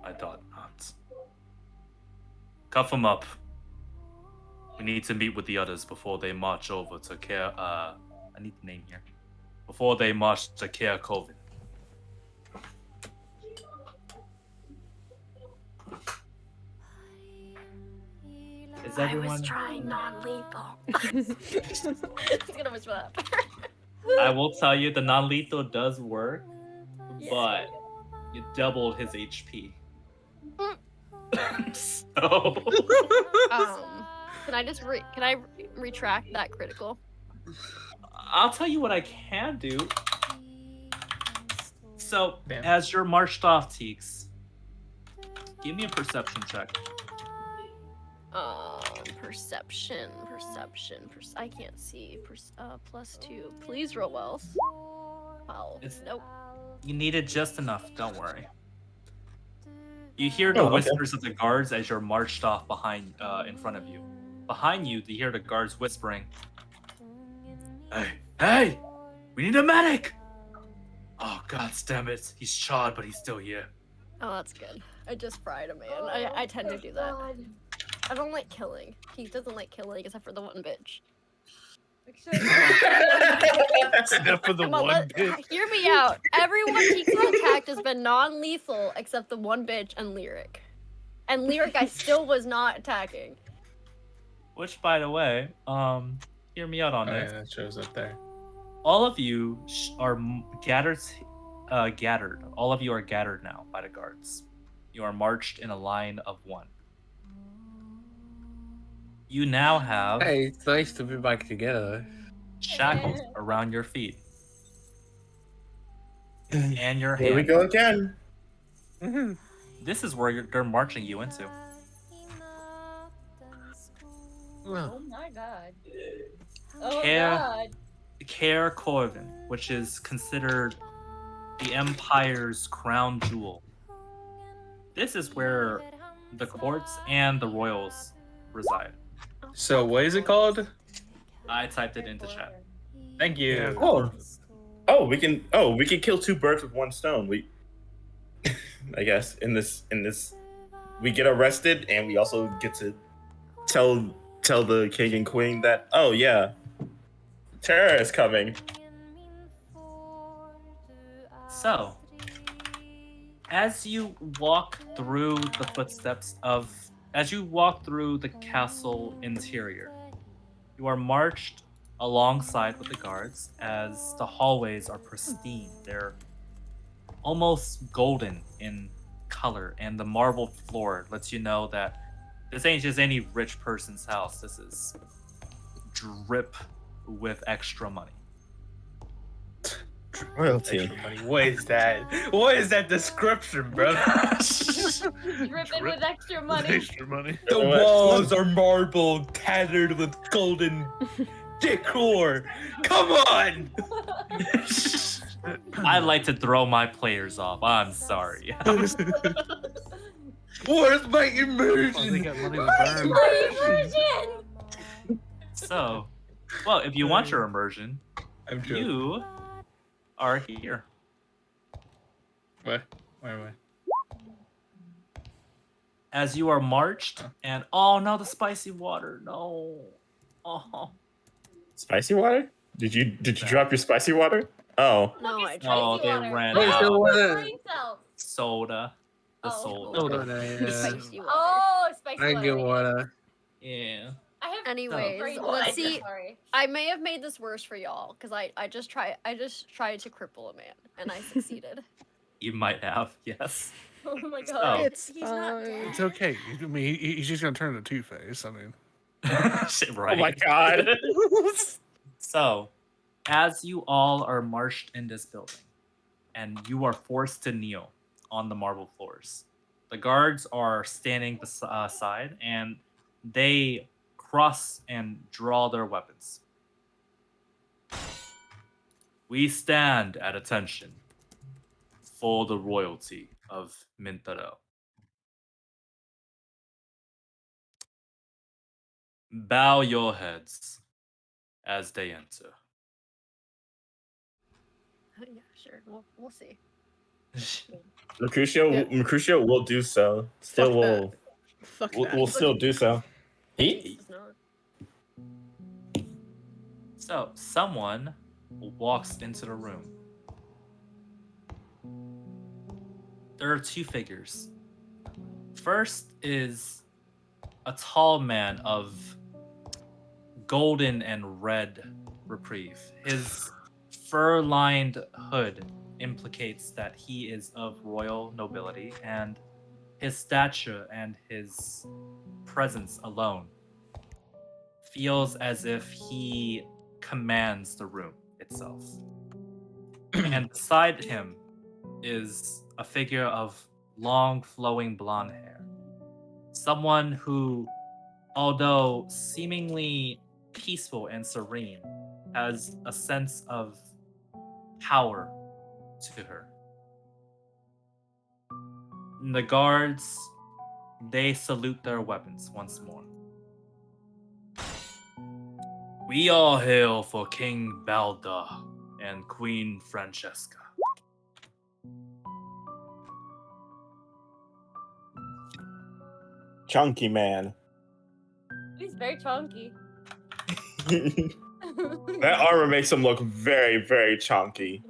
I thought not. Cuff him up. We need to meet with the others before they march over to I need the name here. Before they march to Care Coven. Is everyone... I was trying non-lethal. He's gonna whisper that. I will tell you, the non-lethal does work, but you doubled his HP. So... Can I retract that critical? I'll tell you what I can do. So, Damn. as you're marched off, Teeks, give me a perception check. Perception. I can't see. +2. Please roll well. Wow. Nope. You needed just enough, don't worry. You hear the whispers of the guards as you're marched off behind, in front of you. Behind you, you hear the guards whispering, Hey! We need a medic! Oh, god damn it. He's charred, but he's still here. Oh, that's good. I just fried a man. I tend to do that. I don't like killing. He doesn't like killing except for the one bitch. Except for the one bitch. Hear me out. Everyone Teeks has attacked has been non-lethal except the one bitch and Lyric. And Lyric I still was not attacking. Which, by the way, hear me out on Oh, this. yeah, that shows up there. All of you are gathered. All of you are gathered now by the guards. You are marched in a line of 1. You now have Hey, it's nice to be back together. shackles around your feet and your Here we hands. go again. This is where they're marching you into. Oh my god. Oh Care- god. Care Corvin, which is considered the Empire's crown jewel. This is where the courts and the royals reside. So what is it called? I typed it into chat. Thank you. Yeah. We can kill 2 birds with 1 stone. I guess in this we get arrested and we also get to tell the king and queen that, oh yeah, terror is coming. So, as you walk through the castle interior, you are marched alongside with the guards as the hallways are pristine. They're almost golden in color, and the marble floor lets you know that this ain't just any rich person's house. This is drip with extra money. Royalty. Extra money. What is that? What is that description, bro? Dripping with extra money. Extra money. The walls are marble, tattered with golden decor. Come on! I like to throw my players off. I'm sorry. Where's my Oh, they immersion? got money to Where's burn. my immersion? So, well, if you want your immersion, I'm joking. you are here. What? Where am I? As you are marched, and oh no, the spicy water. No. Oh. Spicy water? Did you drop your spicy water? Oh. No, I Spicy tried. Oh, they water. ran Where's out. the Oh, water? brain cells. Soda. The Oh. soda. Hold on, Spicy water. Oh, spicy I water. get water. Yeah. I have Anyways, brain let's dead, see. Sorry. I may have made this worse for y'all because I just tried to cripple a man and I succeeded. You might have, yes. Oh my So- god. It's He's not fine. dead. It's okay. I mean, he's just gonna turn into Two-Face. I mean, Shit, right. Oh my god. So, as you all are marched in this building, and you are forced to kneel on the marble floors, the guards are standing beside, and they cross and draw their weapons. We stand at attention for the royalty of Mintaro. Bow your heads as they enter. Yeah, sure. We'll see. Mercutio will do so. Still Fuck will. that. Fuck Will that. still do so. He does not. So, someone walks into the room. There are two figures. First is a tall man of golden and red reprieve. His fur-lined hood implicates that he is of royal nobility, and his stature and his presence alone feels as if he commands the room itself. And beside him is a figure of long flowing blonde hair. Someone who, although seemingly peaceful and serene, has a sense of power to her. And the guards, they salute their weapons once more. We all hail for King Balda and Queen Francesca. Chunky man. He's very chunky. That armor makes him look very, very chunky.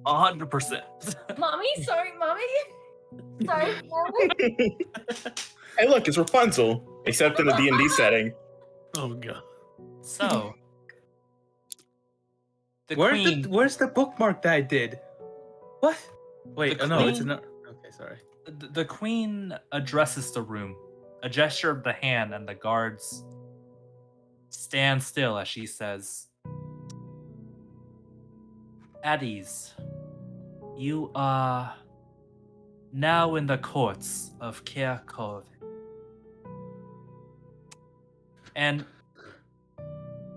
100%. Mommy, sorry, mommy. Sorry, mommy. Hey, look, it's Rapunzel, except in a D&D setting. oh god. So, the Where's queen, where's the bookmark that I did? What? Wait, The no, it's queen- another. Okay, sorry. the queen addresses the room, a gesture of the hand, and the guards stand still as she says, "At ease. You are now in the courts of Kirkov." And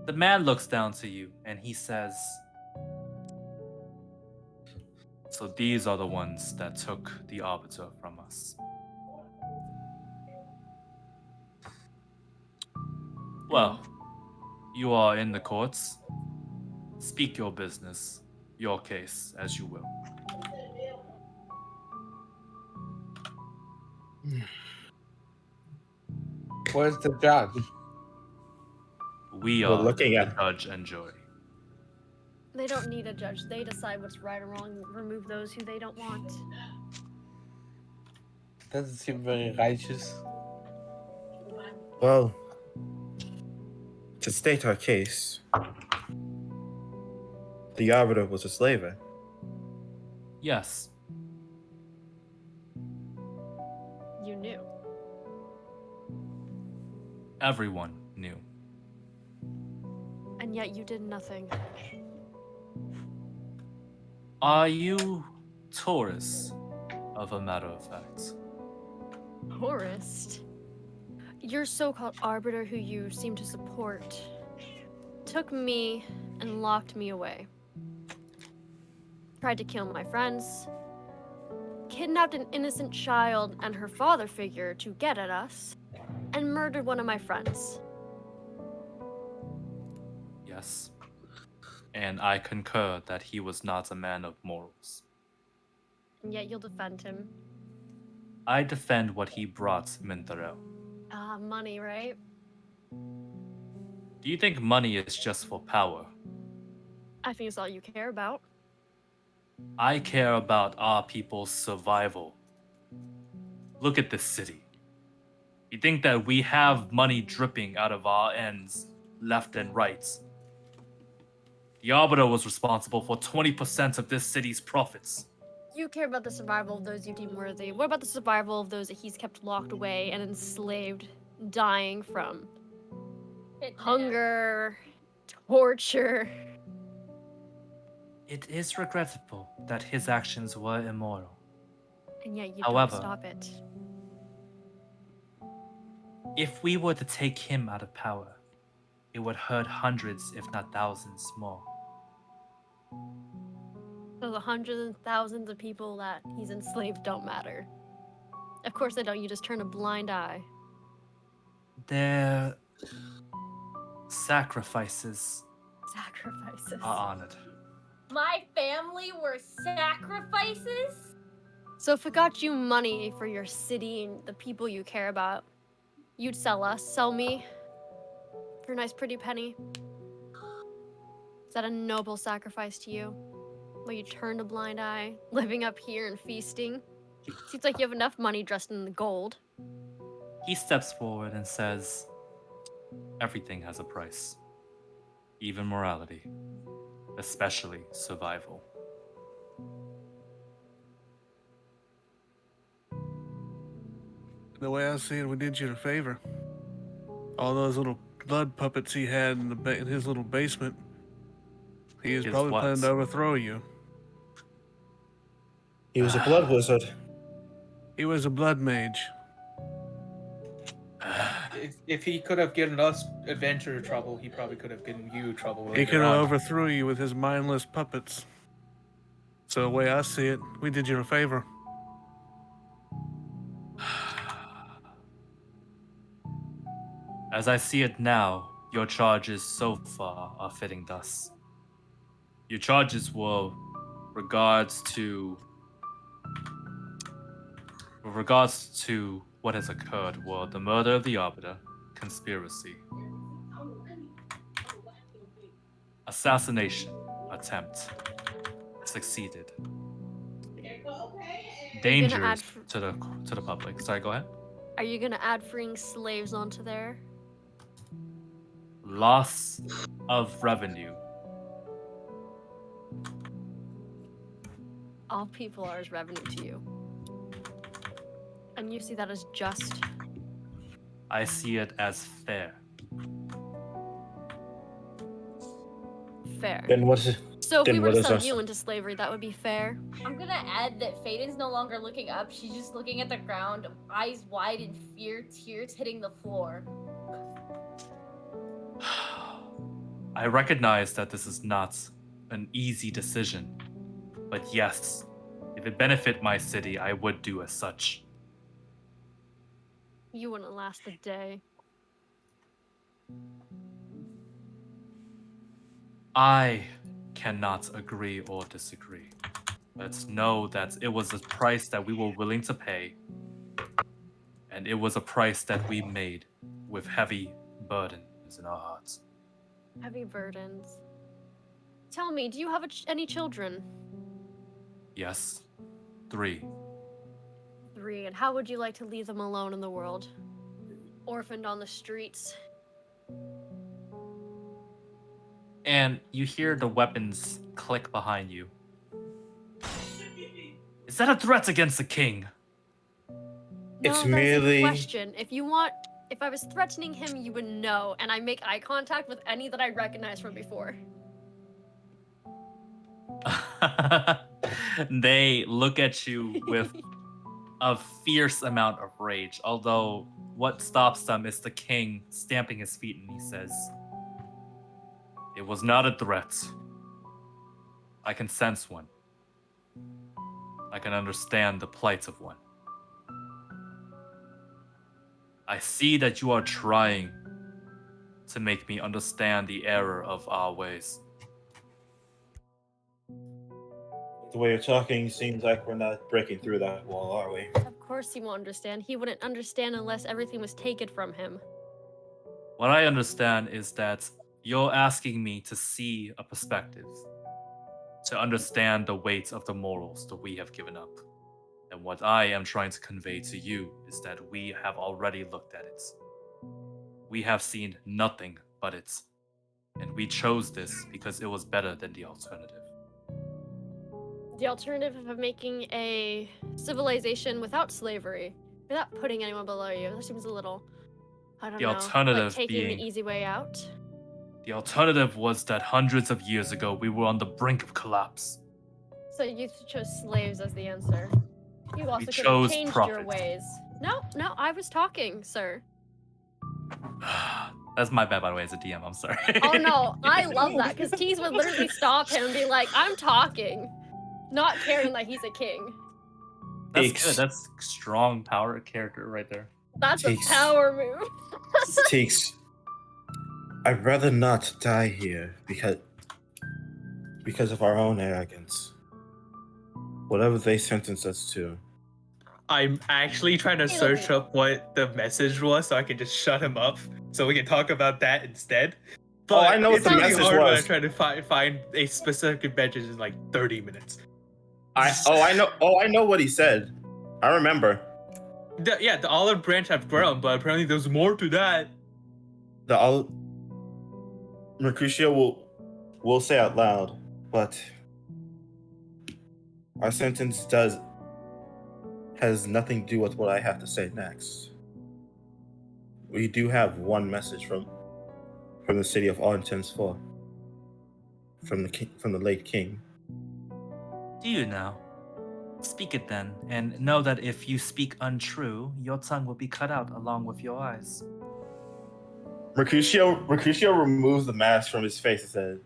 the man looks down to you and he says, "So these are the ones that took the Arbiter from us." Well, you are in the courts. Speak your business, your case, as you will. Where's the judge? We We're are looking the at- judge and jury. They don't need a judge. They decide what's right or wrong. Remove those who they don't want. Doesn't seem very righteous. Well, to state our case, the Arbiter was a slaver. Yes, You knew. everyone knew. And yet you did nothing. Are you tourists, of a matter of fact? Tourist? Your so-called arbiter who you seem to support took me and locked me away. Tried to kill my friends. Kidnapped an innocent child and her father figure to get at us. And murdered one of my friends. Yes. And I concur that he was not a man of morals. And yet you'll defend him. I defend what he brought Mintaro. Ah, money, right? Do you think money is just for power? I think it's all you care about. I care about our people's survival. Look at this city. You think that we have money dripping out of our ends, left and right. The Arbiter was responsible for 20% of this city's profits. You care about the survival of those you deem worthy. What about the survival of those that he's kept locked away and enslaved, dying from hunger, torture? It is regrettable that his actions were immoral. And yet you However, don't stop it. If we were to take him out of power, it would hurt hundreds, if not thousands, more. So the hundreds and thousands of people that he's enslaved don't matter. Of course they don't, you just turn a blind eye. Their sacrifices Sacrifices. are honored. My family were sacrifices? So if it got you money for your city and the people you care about, you'd sell me for a nice pretty penny. Is that a noble sacrifice to you? Will you turn a blind eye, living up here and feasting? Seems like you have enough money dressed in the gold. He steps forward and says, everything has a price. Even morality. Especially survival. The way I see it, we did you a favor. All those little blood puppets he had in his little basement, he was His probably what? planning to overthrow you. He was a blood wizard. He was a blood mage. If he could have given us adventure trouble, he probably could have given you trouble. He later could have on. overthrew you with his mindless puppets. So the way I see it, we did you a favor. As I see it now, your charges so far are fitting thus. Your charges were regards to what has occurred were the murder of the Arbiter, conspiracy, assassination attempt, succeeded, dangers to the public. Sorry, go ahead. Are you gonna add freeing slaves onto there? Loss of revenue. All people are as revenue to you. And you see that as just. I see it as fair. Fair. Then what is? So if then we were what to is sell our- you into slavery, that would be fair. I'm gonna add that Faden's no longer looking up. She's just looking at the ground, eyes wide in fear, tears hitting the floor. I recognize that this is not an easy decision, but yes, if it benefit my city, I would do as such. You wouldn't last a day. I cannot agree or disagree. Let's know that it was a price that we were willing to pay, and it was a price that we made with heavy burdens in our hearts. Heavy burdens. Tell me, do you have any children? Yes, 3. 3, and how would you like to leave them alone in the world? Orphaned on the streets? And you hear the weapons click behind you. Is that a threat against the king? It's No, merely- that's a question. If I was threatening him, you would know, and I make eye contact with any that I recognize from before. They look at you with a fierce amount of rage, although what stops them is the king stamping his feet, and he says, "It was not a threat. I can sense one. I can understand the plight of one. I see that you are trying to make me understand the error of our ways. The way you're talking seems like we're not breaking through that wall, are we? Of course he won't understand. He wouldn't understand unless everything was taken from him. What I understand is that you're asking me to see a perspective, to understand the weight of the morals that we have given up. And what I am trying to convey to you is that we have already looked at it. We have seen nothing but it. And we chose this because it was better than the alternative. The alternative of making a civilization without slavery, without putting anyone below you, that seems a little, I don't The know, alternative like taking being- the easy way out. The alternative was that hundreds of years ago we were on the brink of collapse. So you chose slaves as the answer. You also could have chose changed your profit. ways. No, I was talking, sir. That's my bad, by the way, as a DM. I'm sorry. Oh no, I love that because Tease would literally stop him and be like, "I'm talking," not caring that he's a king. That's Takes- good. That's strong power character right there. That's Takes- a power move. Takes. I'd rather not die here because of our own arrogance. Whatever they sentence us to. I'm actually trying to It'll search be- up what the message was so I can just shut him up so we can talk about that instead. Oh, I know what it's the really message hard when was. I try to find a specific message in like 30 minutes. I know what he said. I remember. The olive branch have grown, but apparently there's more to that. Mercutio will say out loud, but our sentence has nothing to do with what I have to say next. We do have one message from the city of Arntens 4. From the late king. Do you now? Speak it then, and know that if you speak untrue, your tongue will be cut out along with your eyes. Mercutio removes the mask from his face and said,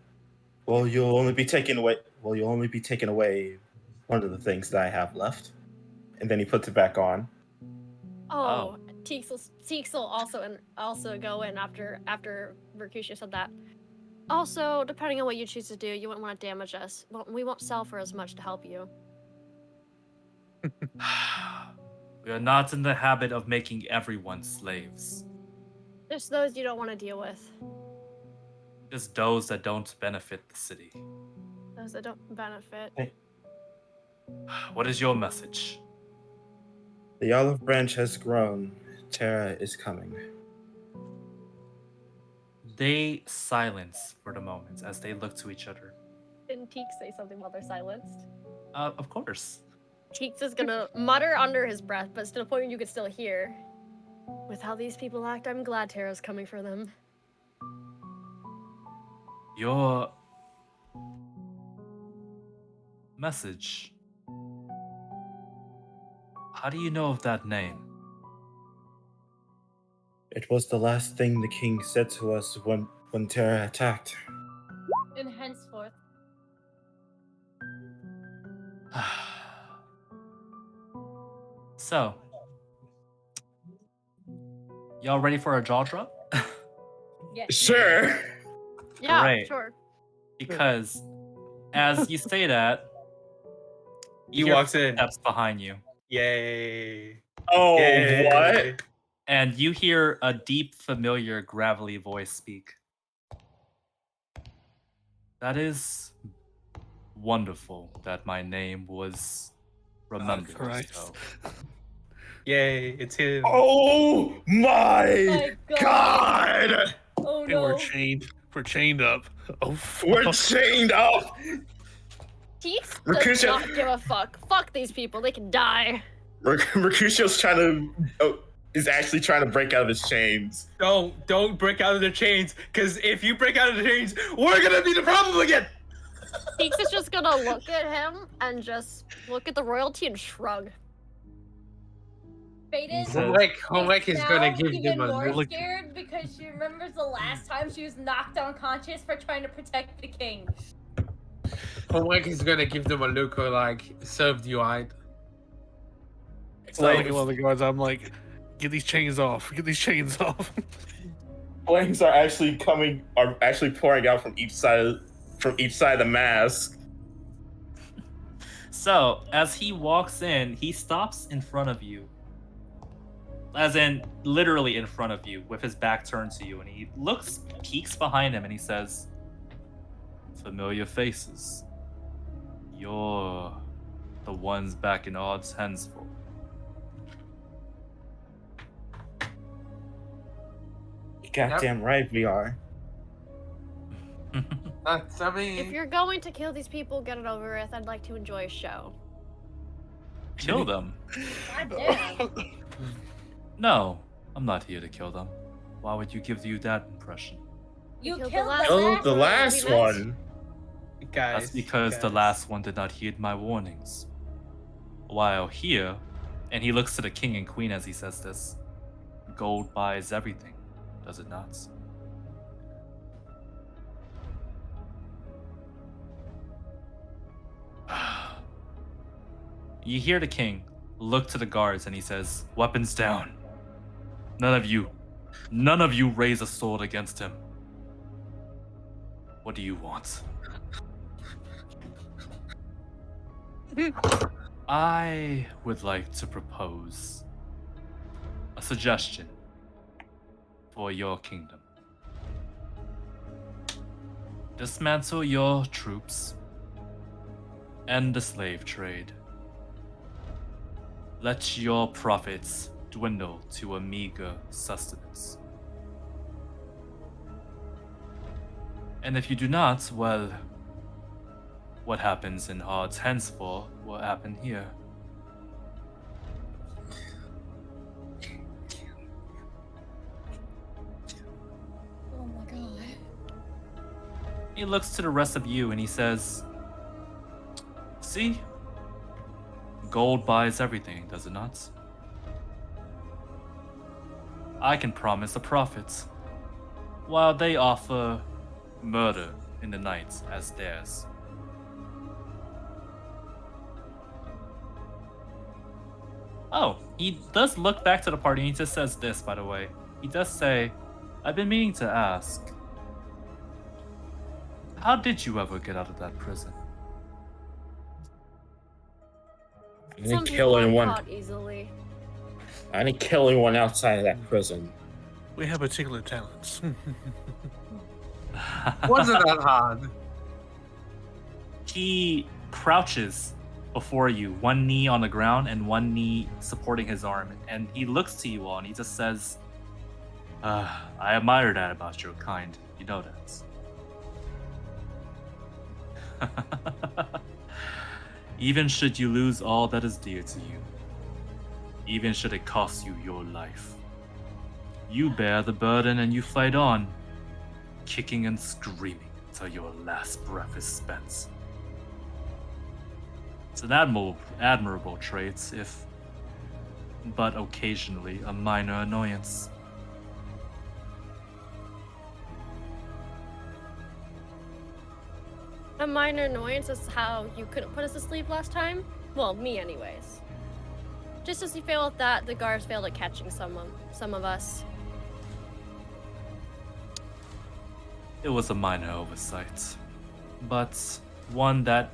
Well, you'll only be taking away one of the things that I have left. And then he puts it back on. Oh, Teeks will also go in after Mercutio said that. Also, depending on what you choose to do, you wouldn't want to damage us. We won't sell for as much to help you. We are not in the habit of making everyone slaves. Just those you don't want to deal with. Just those that don't benefit the city. Those that don't benefit. What is your message? The olive branch has grown. Terra is coming. They silence for the moment as they look to each other. Didn't Teeks say something while they're silenced? Of course. Teeks is gonna mutter under his breath, but to the point you could still hear. With how these people act, I'm glad Terra's coming for them. Your message. How do you know of that name? It was the last thing the king said to us when Terra attacked. And henceforth. So, y'all ready for a jaw drop? Yeah. Sure. Yeah, Great. sure. Because as you say that, He hear walks in. footsteps behind you, Yay. Oh, Yay. what? and you hear a deep, familiar, gravelly voice speak. That is wonderful that my name was remembered. Christ. So. Yay, it's him. Oh my My god! Oh Hey, no. we're chained up. Oh, fuck. We're chained up! Teeks does Mercutio- not give a fuck. Fuck these people, they can die. Mercutio's is actually trying to break out of his chains. Don't break out of the chains, because if you break out of the chains, we're gonna be the problem again. Teeks is just gonna look at him and just look at the royalty and shrug. Faded Homek is gonna now give even them a more look. scared because she remembers the last time she was knocked unconscious for trying to protect the king. Homek is gonna give them a look or like served you right. It's Like, like, one of the guards, I'm like, get these chains off. Get these chains off. Flames are actually pouring out from each side of the mask. So, as he walks in, he stops in front of you. As in, literally in front of you, with his back turned to you, and he peeks behind him, and he says, "Familiar faces. You're the ones back in Odd's Hensful. Goddamn right we are. That's, I mean, If you're going to kill these people, get it over with. I'd like to enjoy a show. Kill them? God damn. No, I'm not here to kill them. Why would you give you that impression? You killed killed the last the one. last The Really last nice. one. Guys. That's because the guys. last one did not heed my warnings. While here, and he looks to the king and queen as he says this, gold buys everything, does it not? You hear the king look to the guards and he says, "Weapons down. None of you raise a sword against him. What do you want?" I would like to propose a suggestion for your kingdom. Dismantle your troops, end the slave trade. Let your profits dwindle to a meager sustenance. And if you do not, well, what happens in Odd's Hensful will happen here. Oh my god. He looks to the rest of you and he says, "See? Gold buys everything, does it not? I can promise the profits, while they offer murder in the night as theirs." Oh, he does look back to the party and he just says this, by the way. He does say, "I've been meaning to ask, how did you ever get out of that prison?" I Some didn't people kill are anyone. caught easily. I didn't kill anyone outside of that prison. We have particular talents. wasn't that hard? He crouches before you, one knee on the ground and one knee supporting his arm, and he looks to you all and he just says, "I admire that about your kind. You know that. Even should you lose all that is dear to you, even should it cost you your life, you bear the burden and you fight on, kicking and screaming till your last breath is spent. It's an admirable trait, if but occasionally a minor annoyance." A minor annoyance is how you couldn't put us to sleep last time. Well, me anyways. Just as you failed at that, the guards failed at catching some of us. It was a minor oversight, but one that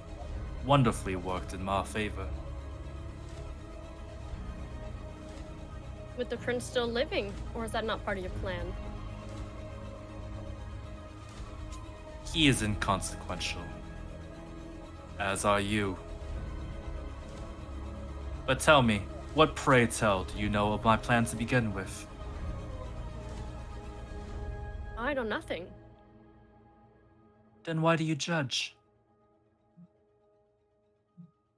wonderfully worked in my favor. With the prince still living, or is that not part of your plan? He is inconsequential, as are you. But tell me, what pray tell do you know of my plan to begin with? I know nothing. Then why do you judge?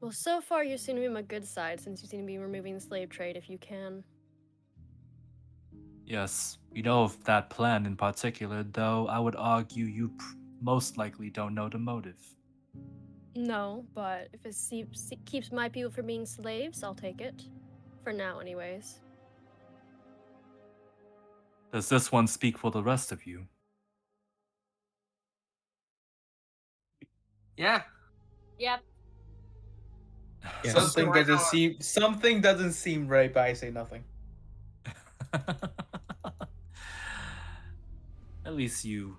Well, so far you seem to be on my good side, since you seem to be removing the slave trade if you can. Yes, we know of that plan in particular, though I would argue you most likely don't know the motive. No, but if it keeps my people from being slaves, I'll take it. For now, anyways. Does this one speak for the rest of you? Yeah. Yep. Yeah, So something doesn't seem right, but I say nothing. At least you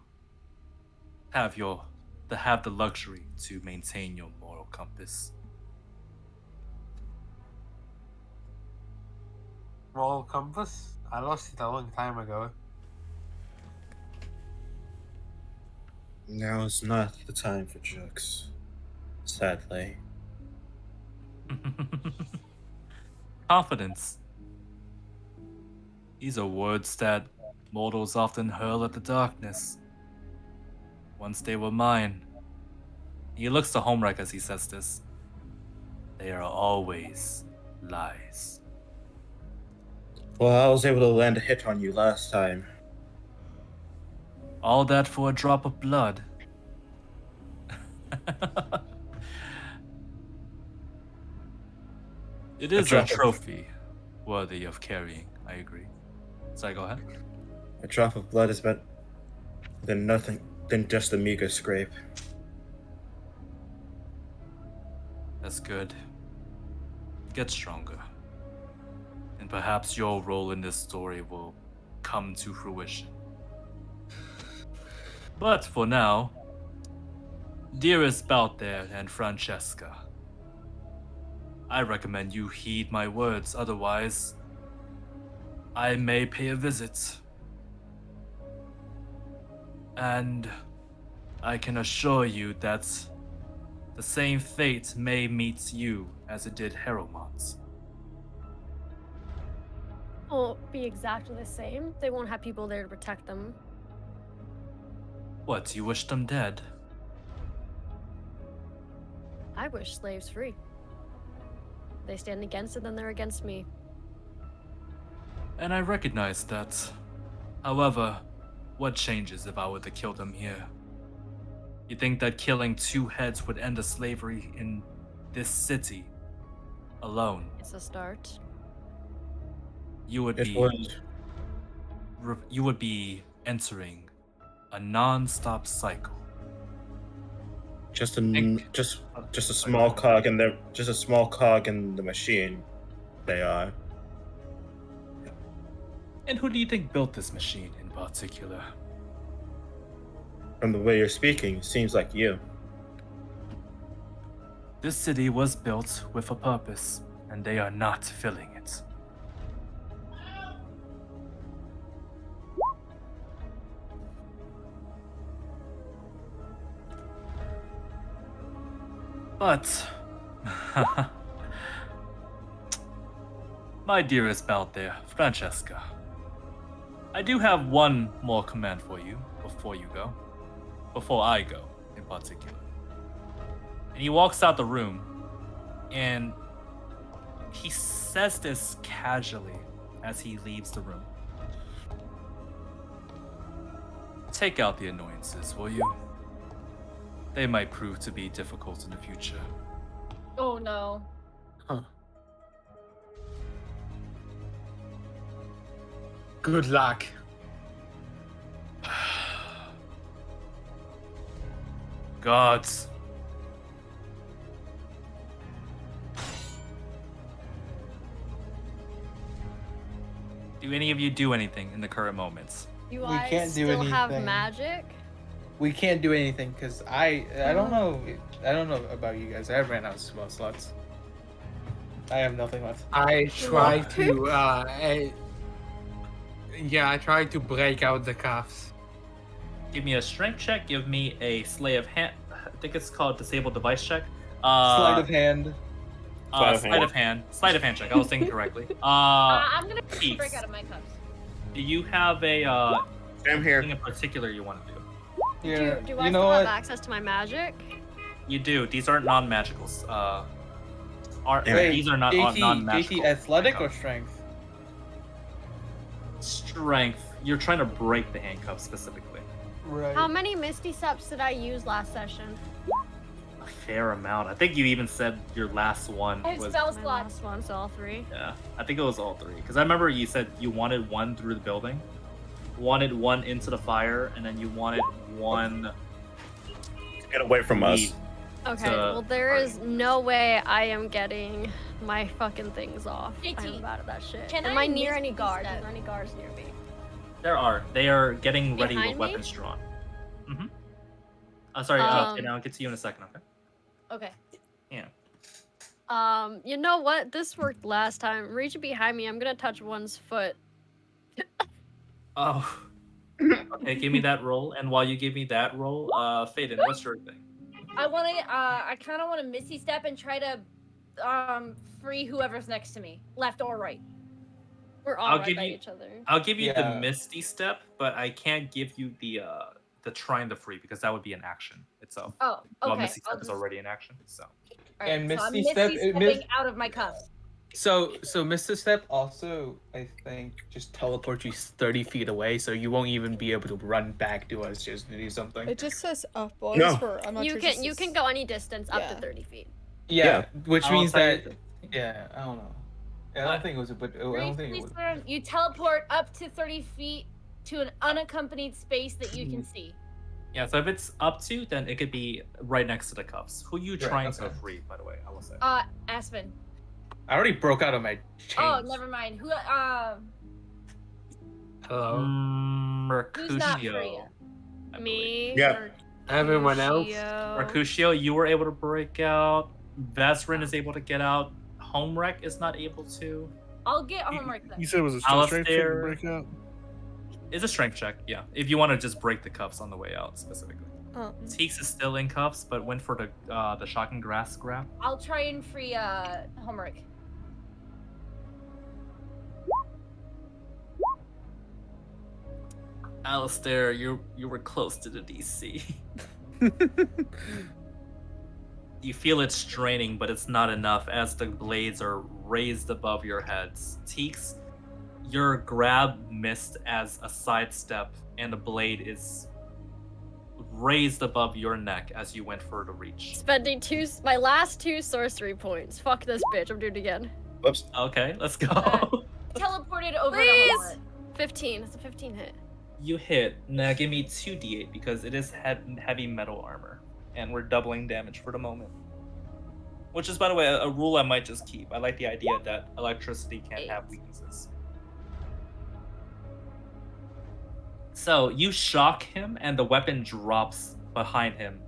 have the luxury to maintain your moral compass. Moral compass? I lost it a long time ago. Now is not the time for jokes, sadly. Confidence. These are words that mortals often hurl at the darkness. Once they were mine. He looks to Homewreck as he says this. They are always lies. Well, I was able to land a hit on you last time. All that for a drop of blood. It is a trophy worthy of carrying, I agree. Sorry, go ahead. A drop of blood is better than nothing, than just a meager scrape. That's good. Get stronger. And perhaps your role in this story will come to fruition. But for now, dearest Balther and Francesca, I recommend you heed my words, otherwise I may pay a visit. And I can assure you that the same fate may meet you as it did Heromont. Won't be exactly the same. They won't have people there to protect them. What, you wish them dead? I wish slaves free. They stand against it, then they're against me. And I recognize that. However, what changes if I were to kill them here? You think that killing 2 heads would end the slavery in this city alone? It's a start. You would be entering a non-stop cycle. Just a small cog in the machine. They are. And who do you think built this machine in particular? From the way you're speaking, seems like you. This city was built with a purpose, and they are not filling it. But, my dearest Balther, Francesca, I do have one more command for you before you go. Before I go, in particular. And he walks out the room, and he says this casually as he leaves the room. Take out the annoyances, will you? They might prove to be difficult in the future. Oh no. Huh. Good luck. Gods. Do any of you do anything in the current moments? You We guys can't do still have anything. magic? We can't do anything because I don't know about you guys. I ran out of spell slots. I have nothing left. I tried to I tried to break out the cuffs. Give me a strength check. Give me a sleight of hand. I think it's called disabled device check. Sleight of hand. Sleight of hand. Sleight of hand check. I was thinking correctly. I'm gonna Peeps. break out of my cups. Do you have a I'm here. thing in particular you want to do? Yeah. Do I you know still what? have access to my magic? You do. These aren't non-magicals. Wait, These are not JT, non-magical. JT, athletic or strength? Strength. You're trying to break the handcuffs specifically. Right. How many Misty Steps did I use last session? A fair amount. I think you even said your last one I have was. spell My slots. last one, so all 3. Yeah, I think it was all 3. Because I remember you said you wanted one through the building, wanted one into the fire, and then you wanted one. Get away from us. Okay, to well there is party. no way I am getting my fucking things off. JT, I'm bad at that shit. can Am I I near Misty any guards? Step? Are there any guards near me? There are. They are getting ready Behind with me? weapons drawn. Mm-hmm. Sorry, and I'll get to you in a second, okay? Okay. Yeah. You know what? This worked last time. Reach behind me. I'm gonna touch one's foot. Oh. Okay, give me that roll. And while you give me that roll, Faden, what's your thing? I kind of want to Misty Step and try to free whoever's next to me, left or right. We're all I'll right give by you- each other. I'll give you the Yeah. Misty Step, but I can't give you the trying to free because that would be an action itself. Oh, okay. Well, Misty I'll Step is just- already an action, so. All right, And so I'm Misty Step- stepping out of my cuffs. So Mr. Step also, I think, just teleport you 30 feet away, so you won't even be able to run back to us just to do something. It just says up. Well, No. I'm not You sure. can you can go any distance up to Yeah. 30 feet. Yeah, which I'll means tell that. you- Yeah, I don't know. I What? don't think it was a but. I don't think it was. Briefly, sir, you teleport up to 30 feet to an unaccompanied space that you can see. Yeah, so if it's up to, then it could be right next to the cuffs. Who you Right, trying to okay. free, by the way, I will say. Aspen. I already broke out of my chains. Oh, never mind. Hello. Who's not free Mercutio. yet? I believe. Me. Yeah. Everyone else? Mercutio. Mercutio, you were able to break out. Vesrin is able to get out. Homewreck is not able to. I'll get homework then. You said it was a strength check to Alistair. break out? It's a strength check, yeah. If you want to just break the cuffs on the way out, specifically. Teeks is still in cuffs, but went for the shocking grass grab. I'll try and free homework. Alistair, you were close to the DC. You feel it straining, but it's not enough as the blades are raised above your heads. Teeks, your grab missed as a sidestep, and the blade is raised above your neck as you went for the reach. Spending my last 2 sorcery points. Fuck this bitch. I'm doing it again. Whoops. Okay, let's go. Teleported over Please! to homework. 15. It's a 15 hit. You hit. Now give me 2d8 because it is heavy metal armor, and we're doubling damage for the moment. Which is, by the way, a rule I might just keep. I like the idea that electricity can't have weaknesses. So you shock him, and the weapon drops behind him.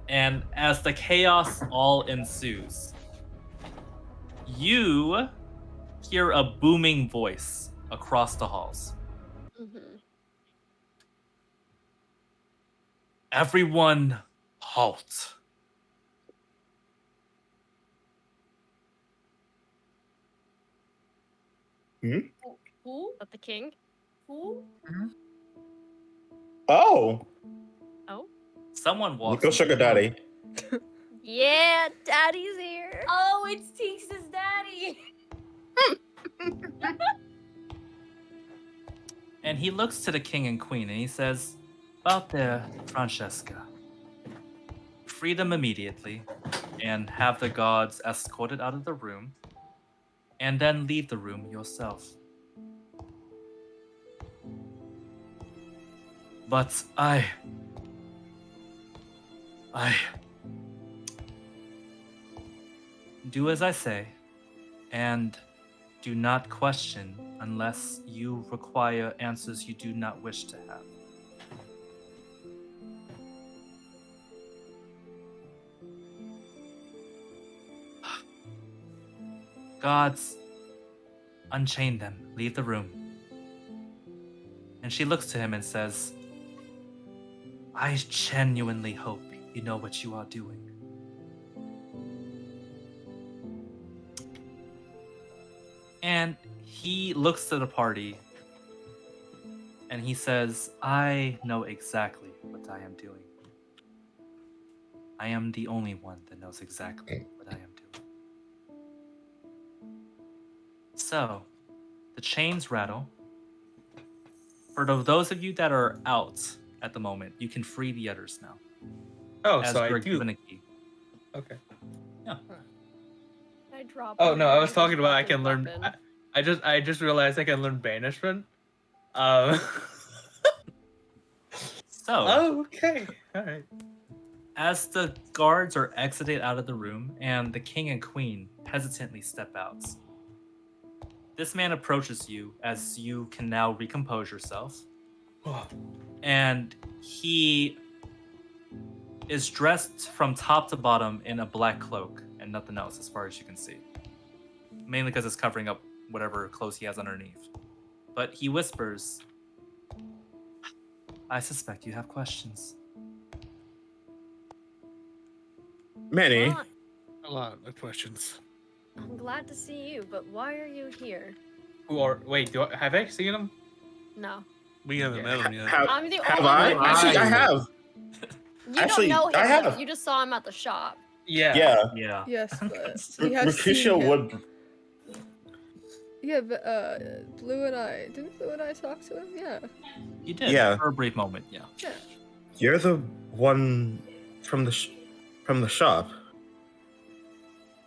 And as the chaos all ensues, you hear a booming voice across the halls. Everyone, halt. Who? But the king? Who? Oh, Someone walks. Nico Sugar Daddy. Yeah, daddy's here. Oh, it's Teeks' daddy. And he looks to the king and queen and he says, "Out there, Francesca. Free them immediately and have the gods escorted out of the room, and then leave the room yourself. But I do as I say, and do not question unless you require answers you do not wish to have." Gods, unchain them, leave the room. And she looks to him and says, "I genuinely hope you know what you are doing." And he looks to the party and he says, "I know exactly what I am doing. I am the only one that knows exactly what I am doing." So, the chains rattle. For those of you that are out at the moment, you can free the others now. Oh, as so I you're do. given a key. Okay. I dropped. Oh no, I was my talking about I fucking can learn. weapon. I just realized I can learn banishment. So, Oh, okay. All right. as the guards are exited out of the room and the king and queen hesitantly step out, this man approaches you as you can now recompose yourself. And he is dressed from top to bottom in a black cloak and nothing else as far as you can see. Mainly because it's covering up whatever clothes he has underneath. But he whispers, "I suspect you have questions." Manny, Huh. A lot of questions. I'm glad to see you, but why are you here? Wait, have I seen him? No. We haven't met him yet. I'm the Have only I? one. Actually, I have. You Actually, don't know I him. have. You just saw him at the shop. Yeah. Yeah. Yes, but we have seen Mercutio him. would. Yeah, but didn't Blue and I talk to him? Yeah. You did. Yeah. For a brief moment, yeah. Yeah. You're the one from the shop.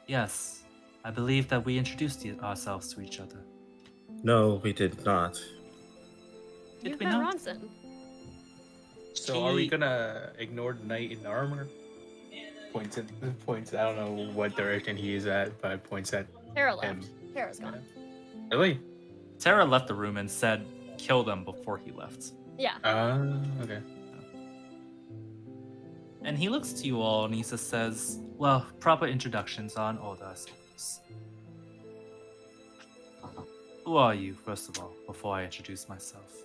Yes, I believe that we introduced ourselves to each other. No, we did not. You've we met not? Ronson. So are we gonna ignore the knight in armor? Points. I don't know what direction he is at, but points at Tara him. left. Tara's gone. Really? Tara left the room and said, "Kill them" before he left. Yeah. Okay. And he looks to you all and he just says, well, proper introductions are in order, I suppose. Who are you, first of all, before I introduce myself?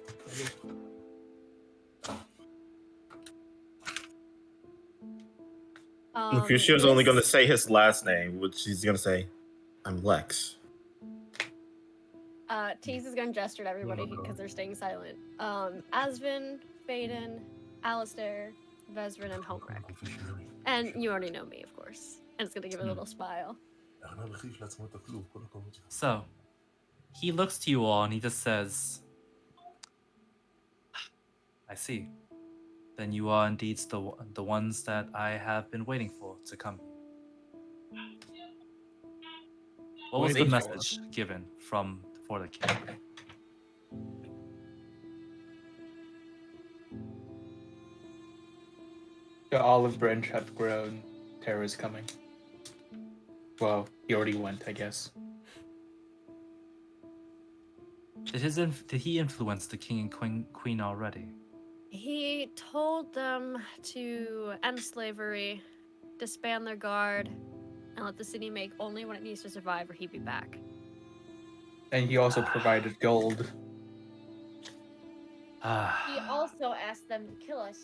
Mercutio's only this- going to say his last name, which he's going to say, I'm Lex. Tease is gonna gesture to everybody because they're staying silent. Asvin, Faden, Alistair, Vesrin, and Homeric. And you already know me, of course. And it's gonna give a little smile. So, he looks to you all and he just says, I see. Then you are indeed the ones that I have been waiting for to come. What was the Waiting for? message given for the king? The olive branch have grown. Tara's coming. Well, he already went, I guess. Did he influence the king and queen already? He told them to end slavery, disband their guard, and let the city make only when it needs to survive or he'd be back. And he also provided gold. He also asked them to kill us.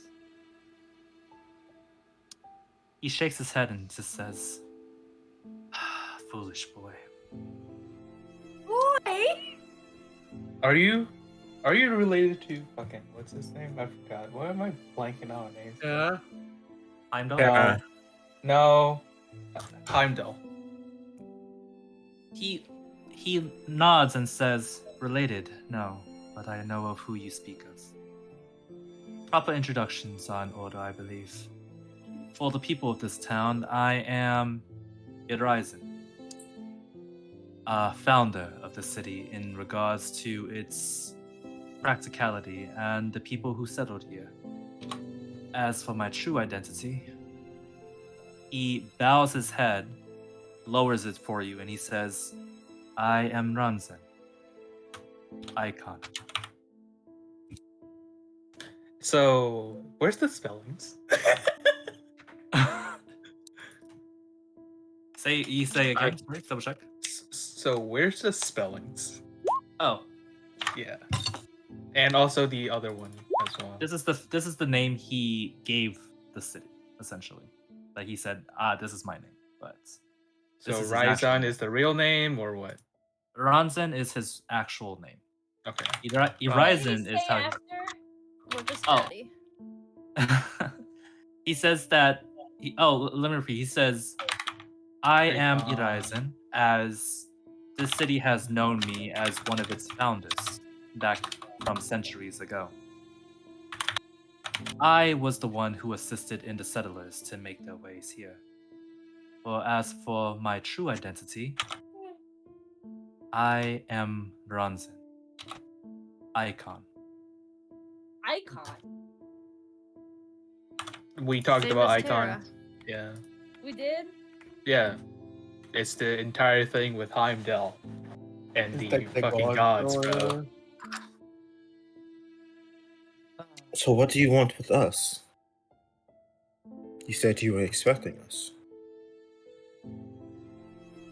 He shakes his head and just says, foolish boy. Boy! Are you related to fucking what's his name? I forgot. Why am I blanking out on names? Yeah. Heimdall? No. Heimdall. He nods and says, related, no, but I know of who you speak of. Proper introductions are in order, I believe. For the people of this town, I am Iraisen, founder of the city in regards to its practicality and the people who settled here. As for my true identity, he bows his head, lowers it for you, and he says, I am Ronson, Icon. So, where's the spellings? You say again, sorry, double check. So, where's the spellings? Oh, Yeah. And also the other one as well. this is the name he gave the city, essentially. Like he said, this is my name, but So, this is his Ryzon actual- is the real name or what? Ronson is his actual name. Okay. Iraisen is how. After? We're just Oh. daddy. He says that. Let me repeat. He says, "I am Iraisen, as this city has known me as one of its founders back from centuries ago. I was the one who assisted in the settlers to make their ways here. As for my true identity, I am Ronson, Icon." Icon. We talked Same about as Icon. Tara. Yeah. We did? Yeah. It's the entire thing with Heimdall and the fucking gods, bro. So what do you want with us? You said you were expecting us.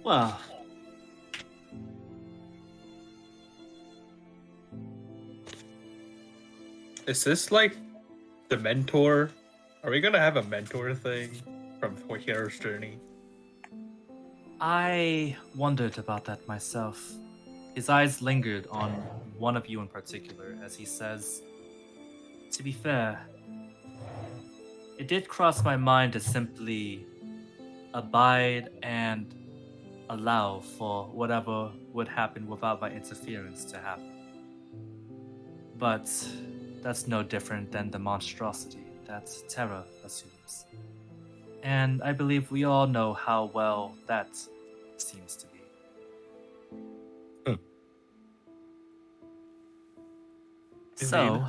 Well, Is this like the mentor? Are we gonna have a mentor thing from Hero's Journey? I wondered about that myself. His eyes lingered on one of you in particular as he says, to be fair, it did cross my mind to simply abide and allow for whatever would happen without my interference to happen. But that's no different than the monstrosity that Terra assumes. And I believe we all know how well that seems to be. So,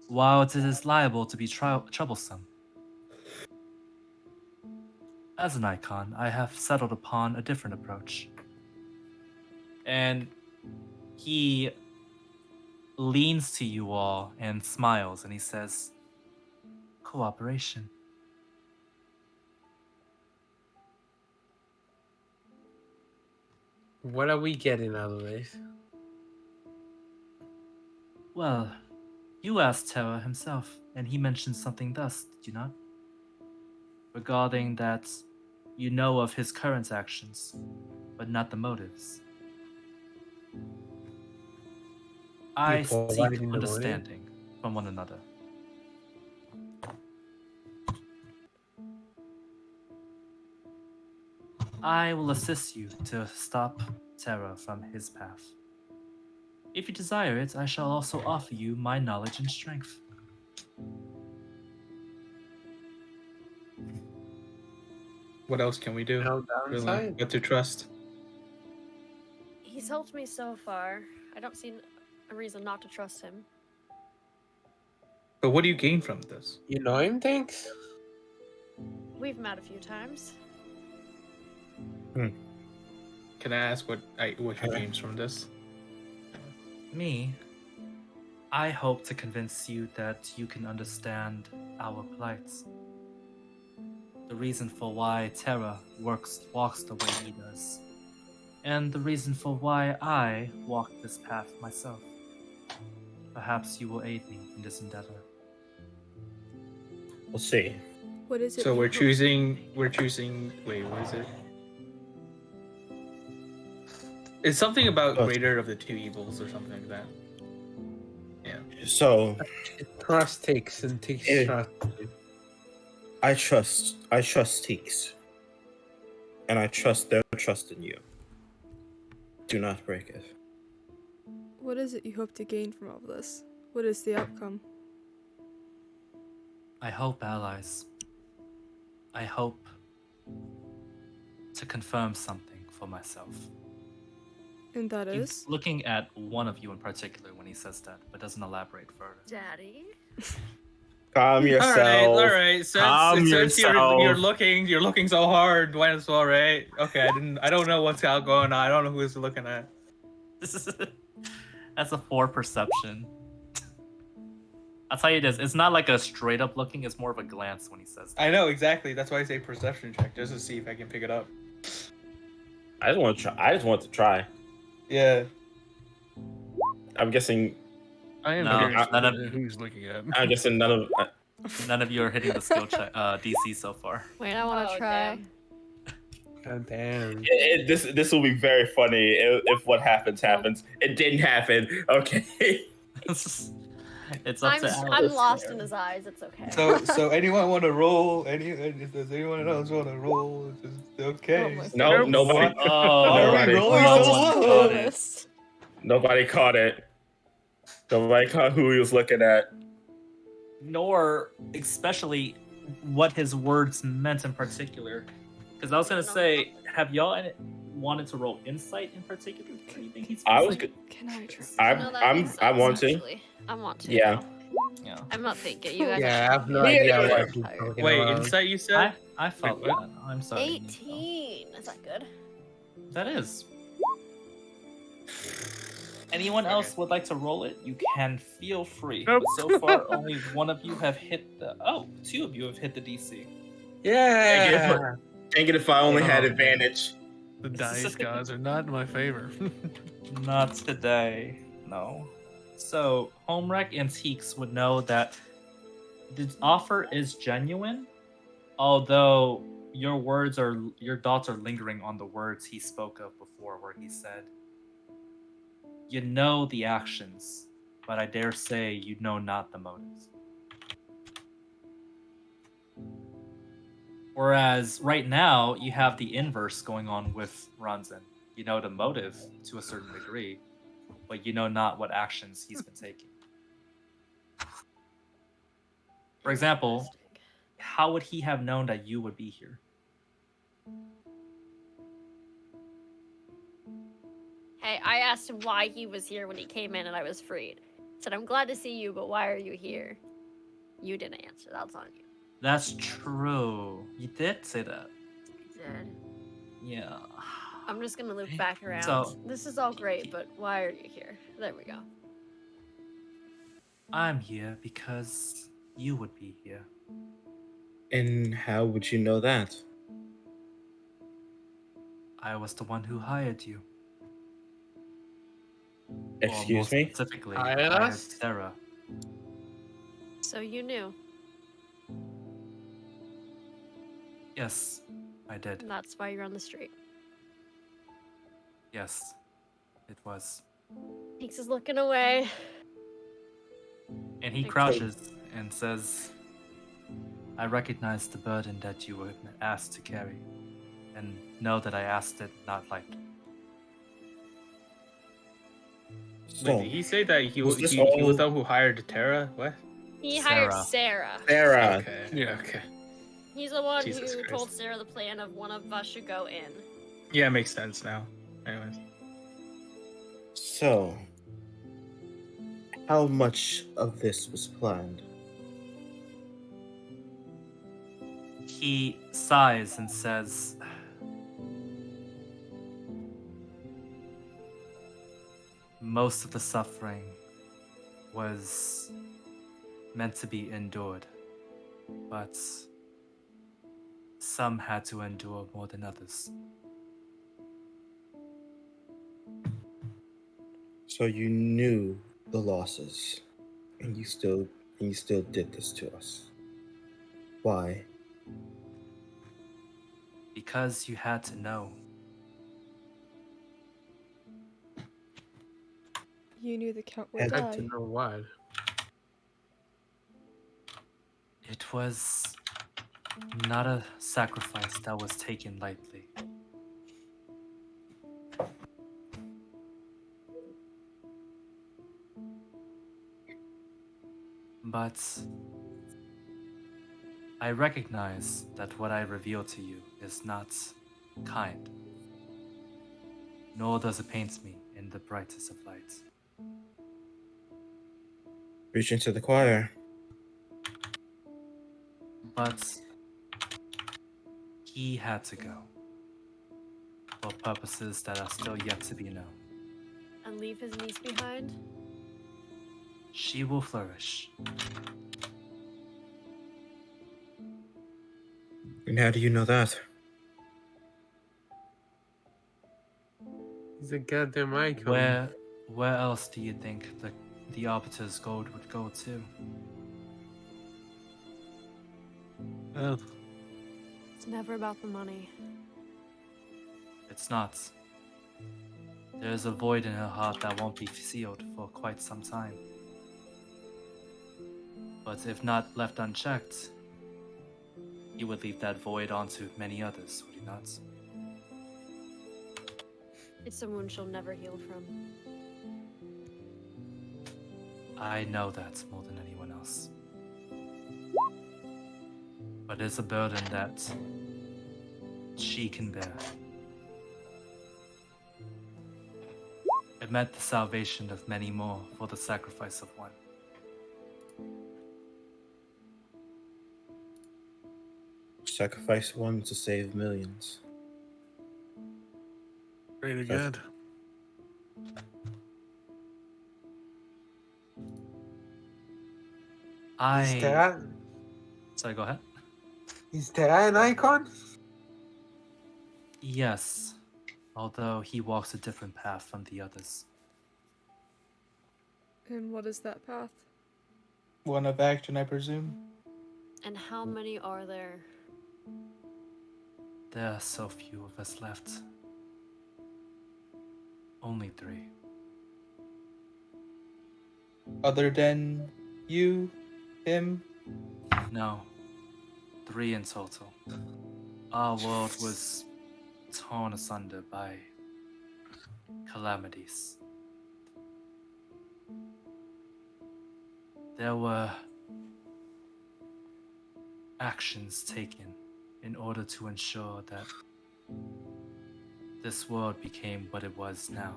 while it is liable to be troublesome, as an icon, I have settled upon a different approach. And he leans to you all and smiles and he says, cooperation. What are we getting out of this? Well, you asked Terra himself, and he mentioned something thus, did you not? Regarding that you know of his current actions, but not the motives. I seek understanding from one another. I will assist you to stop Terra from his path. If you desire it, I shall also offer you my knowledge and strength. What else can we do? Really? What to trust? He's helped me so far. I don't see a reason not to trust him. But what do you gain from this? You know him, thanks? We've met a few times. Can I ask what you gain from this? Me? I hope to convince you that you can understand our plight. The reason for why Terra walks the way he does. And the reason for why I walk this path myself. Perhaps you will aid me in this endeavor. We'll see. What is it? So we're choosing. Wait, what is it? It's something about greater of the two evils or something like that. Yeah. So Trust takes and takes trust. I trust Teeks. And I trust their trust in you. Do not break it. What is it you hope to gain from all this? What is the outcome? I hope allies. I hope to confirm something for myself. And that is? He's looking at one of you in particular when he says that, but doesn't elaborate further. Daddy? Calm yourself. All right. Since you're looking so hard, might as well, right? Okay, I don't know what's going on. I don't know who he's looking at. That's a 4 perception. I'll tell you this, it's not like a straight up looking, it's more of a glance when he says that. I know, exactly. That's why I say perception check, just to see if I can pick it up. I just want to try. Yeah. I'm guessing. I am curious who he's looking at. I'm guessing none of you are hitting the skill check DC so far. Wait, I want to try. God damn. This will be very funny if what happens. It didn't happen. Okay. It's up to Alice. I'm lost in his eyes. It's okay. So anyone want to roll? Does anyone else want to roll? It's okay. No, nobody. Nobody caught it. Nobody caught who he was looking at. Nor especially what his words meant in particular. Because I was gonna say, have y'all wanted to roll insight in particular? I was good. Can I try? I want to. I want to. Yeah. Yeah. I'm not thinking. You guys. Yeah, I have no idea what he's talking Wait, about. insight you said? I felt that. I'm sorry. 18. Is that good? That is. Anyone else would like to roll it? You can feel free. Nope. But so far, only one of you have hit the. Oh, 2 of you have hit the DC. Yeah. Dang it if I only had advantage. The dice gods are not in my favor. Not today. No. So, Homewreck and Teeks would know that the offer is genuine, although your thoughts are lingering on the words he spoke of before, where he said, "You know the actions, but I dare say you know not the motives." Whereas right now you have the inverse going on with Ranzen. You know the motive to a certain degree, but you know not what actions he's been taking. For example, how would he have known that you would be here? Hey, I asked him why he was here when he came in and I was freed. Said, I'm glad to see you, but why are you here? You didn't answer. That's on you. That's true. You did say that. I did. Yeah. I'm just gonna loop back around. So- This is all great, but why are you here? There we go. I'm here because you would be here. And how would you know that? I was the one who hired you. Excuse more me? Specifically, Hired I hired us? Sarah. So you knew. Yes, I did. And that's why you're on the street. Yes, it was. Peaks is looking away. And he Okay. crouches and says, I recognize the burden that you were asked to carry, and know that I asked it not lightly. So, Wait, did he say that he was was this he was all- the one who hired Tara? What? He hired Sarah. Sarah. Sarah. Okay. Yeah. Okay. He's the one Jesus who Christ. told Sarah the plan of one of us should go in. Yeah, it makes sense now. Anyways. So, how much of this was planned? He sighs and says, most of the suffering was meant to be endured, but some had to endure more than others. So you knew the losses, and you still did this to us. Why? Because you had to know. You knew the count would Had I had die. to know why. It was not a sacrifice that was taken lightly. But I recognize that what I reveal to you is not kind, nor does it paint me in the brightest of lights. Preaching to the choir. But he had to go for purposes that are still yet to be known. And leave his niece behind? She will flourish. And how do you know that? He's a goddamn icon. Where else do you think the Arbiter's gold would go to? Well, It's never about the money. It's not. There is a void in her heart that won't be sealed for quite some time. But if not left unchecked, he would leave that void onto many others, would he not? It's a wound she'll never heal from. I know that more than anyone else. But it's a burden that she can bear. It meant the salvation of many more for the sacrifice of one. Sacrifice one to save millions. pretty good. Is Terra, Sorry, go ahead. is Terra an icon? Yes, although he walks a different path from the others. And what is that path? One of action, I presume. And how many are there? There are so few of us left. Only 3. Other than you, him? No. 3 in total. Our world was torn asunder by calamities. There were actions taken in order to ensure that this world became what it was now.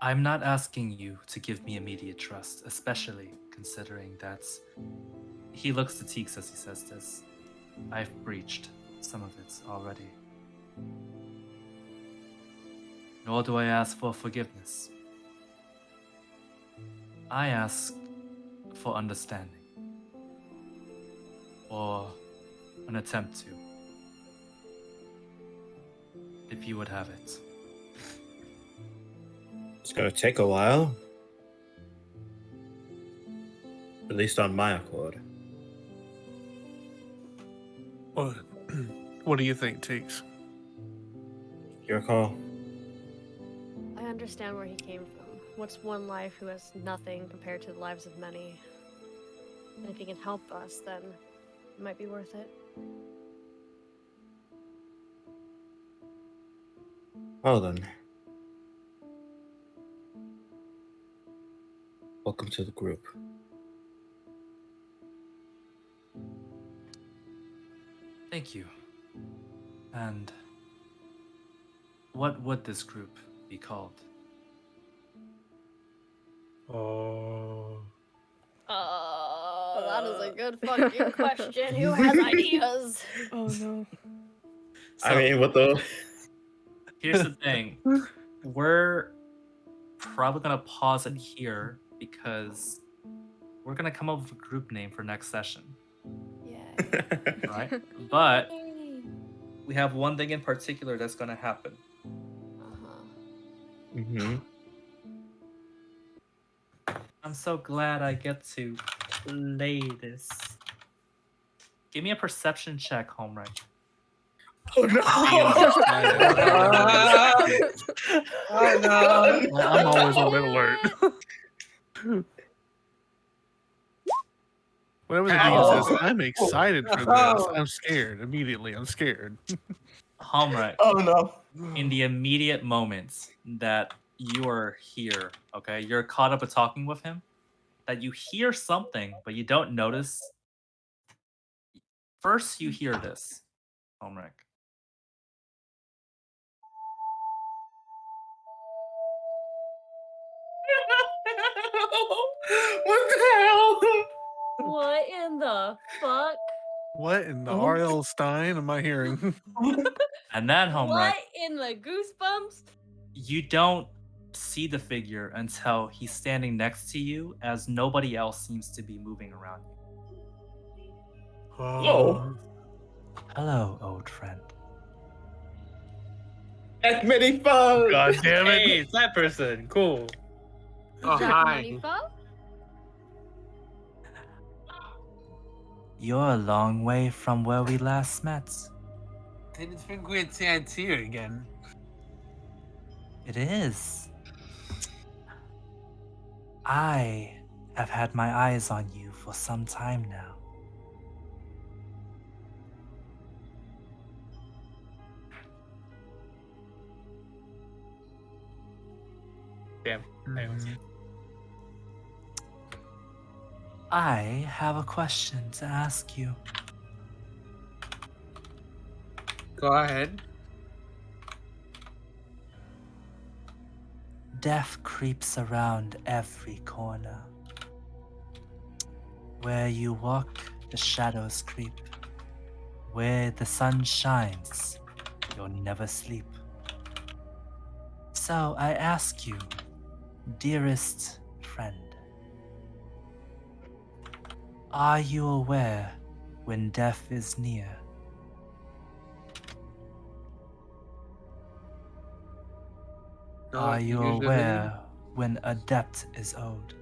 I'm not asking you to give me immediate trust, especially considering that he looks to Teeks as he says this. I've breached some of it already. Nor do I ask for forgiveness. I ask for understanding. Or an attempt to. If you would have it. It's gonna take a while. At least on my accord. What do you think, Teeks? Your call. I understand where he came from. What's one life who has nothing compared to the lives of many? And if he can help us, then it might be worth it. Well then. Welcome to the group. Thank you. And what would this group be called? That is a good fucking question. Who has ideas? Oh no. I mean, what the? Here's the thing. We're probably gonna pause it here because we're gonna come up with a group name for next session. Yeah. Right? But we have one thing in particular that's gonna happen. Mm-hmm. I'm so glad I get to play this. Give me a perception check, Homewreck. Oh no! Oh no! I'm always on red alert. Whatever the deal says, I'm excited for this. I'm scared immediately. I'm scared. Homewreck. Oh no! In the immediate moments that you are here, okay, you're caught up with talking with him, that you hear something, but you don't notice. First, you hear this, Homewreck. What the hell? What in the fuck? What in the R.L. Stein am I hearing? And then, Homewreck, What in the goosebumps? you don't see the figure until he's standing next to you, as nobody else seems to be moving around you. Whoa! Hello, old friend. That many fun! God damn it! Hey, it's that person. Cool. Oh, Jack hi. Manifa? You're a long way from where we last met. Didn't think we'd see Antia again. It is. I have had my eyes on you for some time now. Damn. Anyways. I have a question to ask you. Go ahead. Death creeps around every corner. Where you walk, the shadows creep. Where the sun shines, you'll never sleep. So I ask you, dearest friend, are you aware when death is near? Not Are you usually. aware when a debt is owed.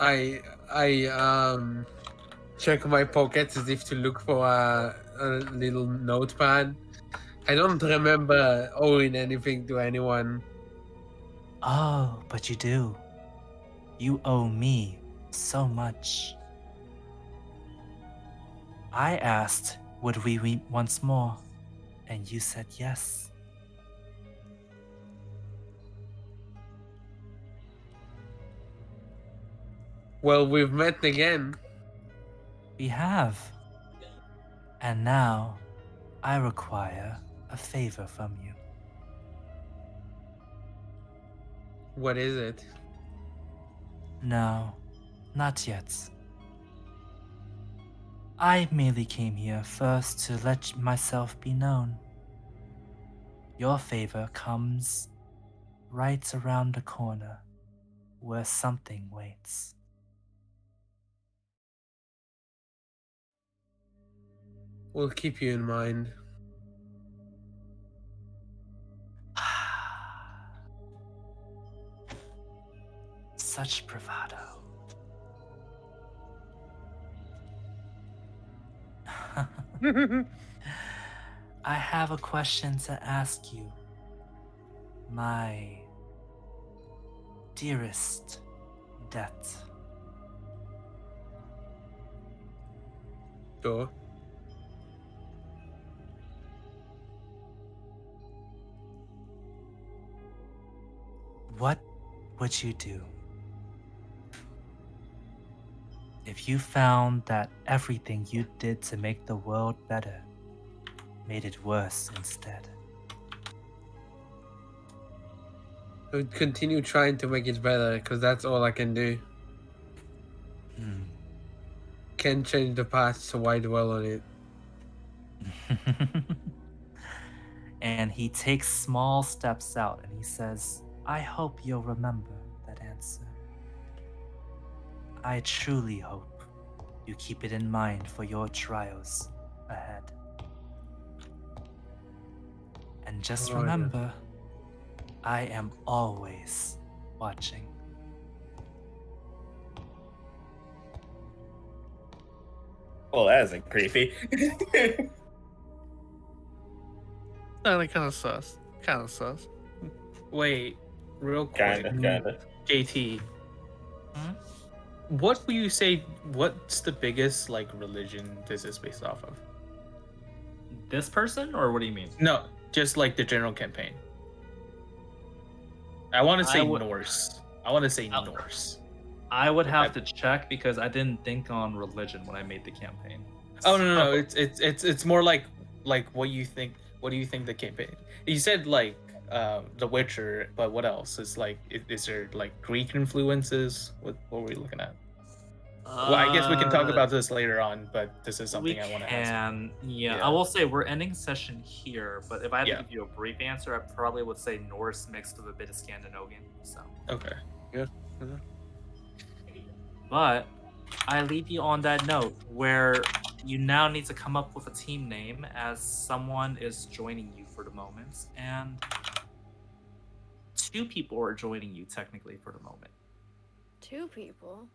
I check my pockets as if to look for a little notepad. I don't remember owing anything to anyone. Oh, but you do. You owe me so much. I asked, would we meet once more? And you said yes. Well, we've met again. We have. And now, I require a favor from you. What is it? No, not yet. I merely came here first to let myself be known. Your favor comes right around the corner where something waits. We'll keep you in mind. Such bravado. I have a question to ask you, my dearest debt. Sure. What would you do if you found that everything you did to make the world better made it worse instead? I would continue trying to make it better, because that's all I can do. Can't change the past, so why dwell on it? And he takes small steps out and he says, I hope you'll remember that answer. I truly hope you keep it in mind for your trials ahead. And just remember, I am always watching. Well, that isn't creepy. Kind of sus. Kind of sus. Wait, real quick. Kinda. JT. What will you say? What's the biggest like religion this is based off of? This person, or what do you mean? No, just like the general campaign. I want to say Norse. I want to say Norse. I would have to check because I didn't think on religion when I made the campaign. Oh no, it's more like what you think. What do you think the campaign? You said like The Witcher, but what else? Is like is there like Greek influences? What were we looking at? Well, I guess we can talk about this later on, but this is something I want to ask. Yeah, I will say we're ending session here, but if I had to give you a brief answer, I probably would say Norse mixed with a bit of Scandinavian. So okay, good. But I leave you on that note where you now need to come up with a team name as someone is joining you for the moment, and 2 people are joining you technically for the moment. 2 people?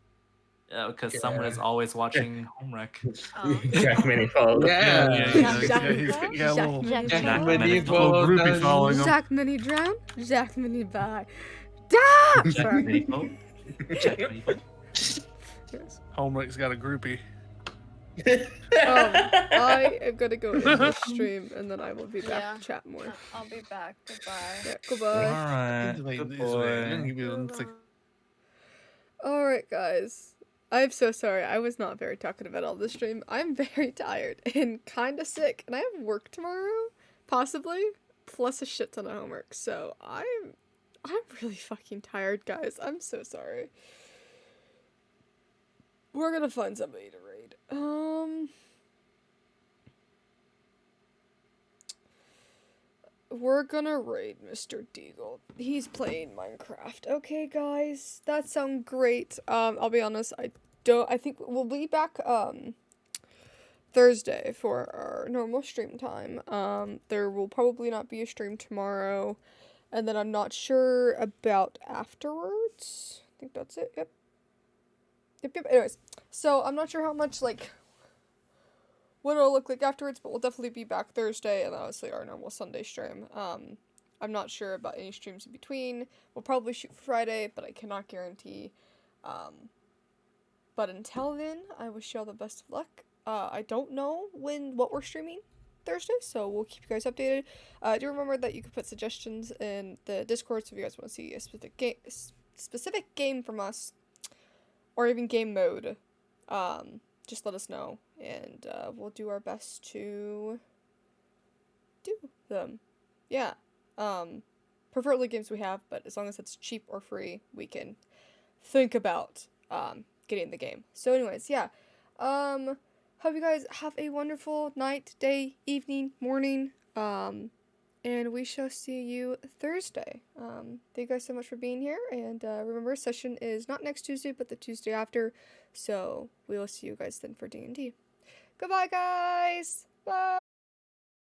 Because someone is always watching Homewreck. Oh. Jack Minifold. Jack Minifold. Groupie following him. Jack Mini Drown? Jack Mini Bye. Jack Minifold? Jack Minifold? Yes. Homewreck's got a groupie. I am gonna go into the stream and then I will be back to chat more. I'll be back. Goodbye. Yeah, goodbye. Alright. Alright, guys. I'm so sorry. I was not very talkative at all this stream. I'm very tired and kind of sick, and I have work tomorrow, possibly, plus a shit ton of homework. So I'm really fucking tired, guys. I'm so sorry. We're gonna find somebody to raid. We're gonna raid Mr. Deagle. He's playing Minecraft. Okay, guys, that sounds great. I'll be honest, I think we'll be back Thursday for our normal stream time. There will probably not be a stream tomorrow, and then I'm not sure about afterwards. I think that's it. Yep. Anyways, so I'm not sure how much, like, what it'll look like afterwards, but we'll definitely be back Thursday, and obviously our normal Sunday stream. I'm not sure about any streams in between. We'll probably shoot for Friday, but I cannot guarantee. But until then, I wish you all the best of luck. I don't know what we're streaming Thursday, so we'll keep you guys updated. Do remember that you can put suggestions in the Discord, so if you guys want to see a specific game from us, or even game mode, just let us know, and we'll do our best to do them. Yeah. Preferably games we have, but as long as it's cheap or free, we can think about getting the game. So anyways, yeah. Hope you guys have a wonderful night, day, evening, morning. And we shall see you Thursday. Thank you guys so much for being here. And remember, session is not next Tuesday, but the Tuesday after. So we will see you guys then for D&D. Goodbye, guys. Bye.